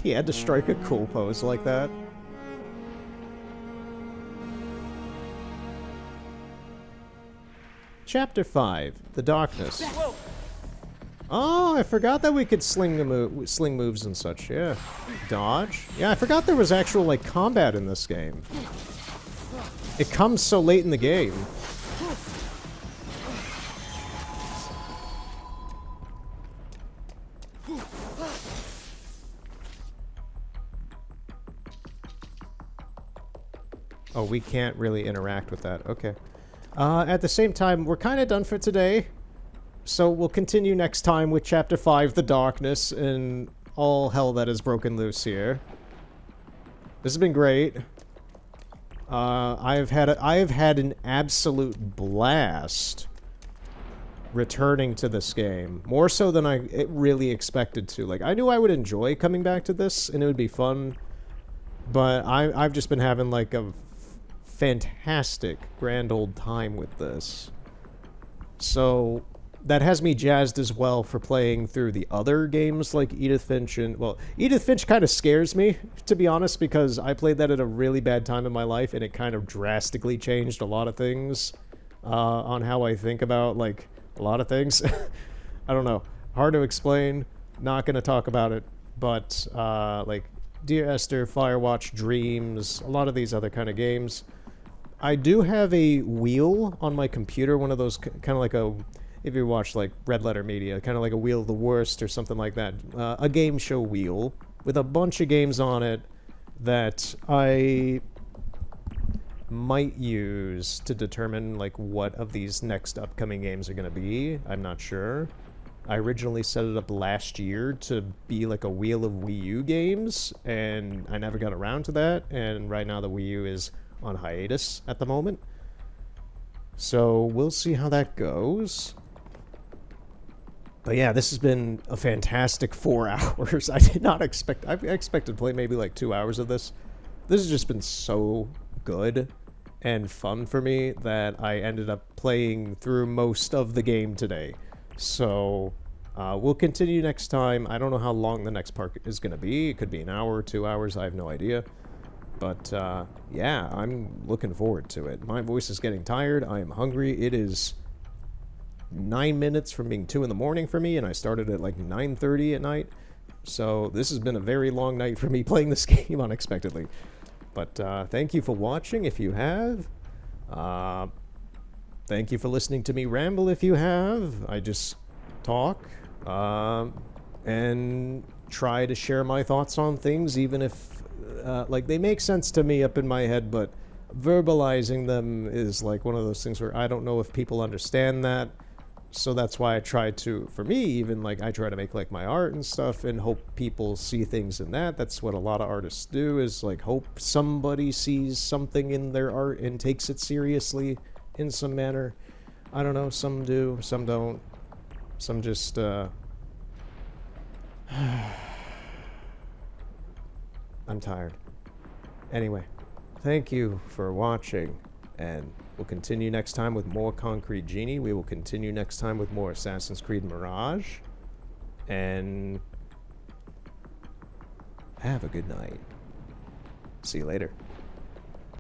He had to strike a cool pose like that. Chapter 5, The Darkness. Whoa! Oh, I forgot that we could sling moves and such, yeah. Dodge? Yeah, I forgot there was actual, like, combat in this game. It comes so late in the game. Oh, we can't really interact with that. Okay. At the same time, we're kind of done for today. So we'll continue next time with Chapter 5, The Darkness, and all hell that has broken loose here. This has been great. I have had an absolute blast returning to this game. More so than I really expected to. Like, I knew I would enjoy coming back to this, and it would be fun. But I've just been having, like, a fantastic grand old time with this. So that has me jazzed as well for playing through the other games like Edith Finch and, well, Edith Finch kind of scares me, to be honest, because I played that at a really bad time in my life and it kind of drastically changed a lot of things on how I think about, like, a lot of things. I don't know. Hard to explain. Not going to talk about it, but like Dear Esther, Firewatch, Dreams, a lot of these other kind of games. I do have a wheel on my computer, one of those kind of like a... if you watch like Red Letter Media, kind of like a Wheel of the Worst or something like that. A game show wheel with a bunch of games on it that I might use to determine like what of these next upcoming games are going to be. I'm not sure. I originally set it up last year to be like a wheel of Wii U games, and I never got around to that, and right now the Wii U is on hiatus at the moment. So we'll see how that goes. But yeah, this has been a fantastic 4 hours. I did not expect... I expected to play maybe like 2 hours of this. This has just been so good and fun for me that I ended up playing through most of the game today. So we'll continue next time. I don't know how long the next part is going to be. It could be an hour or 2 hours. I have no idea. But yeah, I'm looking forward to it. My voice is getting tired. I am hungry. It is 9 minutes from being 2 in the morning for me, and I started at like 9:30 at night. So this has been a very long night for me playing this game unexpectedly. But thank you for watching if you have. Thank you for listening to me ramble if you have. I just talk and try to share my thoughts on things, even if like they make sense to me up in my head, but verbalizing them is like one of those things where I don't know if people understand that. So that's why I try to, for me even, like I try to make like my art and stuff and hope people see things in that. That's what a lot of artists do, is like hope somebody sees something in their art and takes it seriously in some manner. I don't know, some do, some don't. Some just I'm tired. Anyway, thank you for watching, and we'll continue next time with more Concrete Genie. We will continue next time with more Assassin's Creed Mirage. And have a good night. See you later.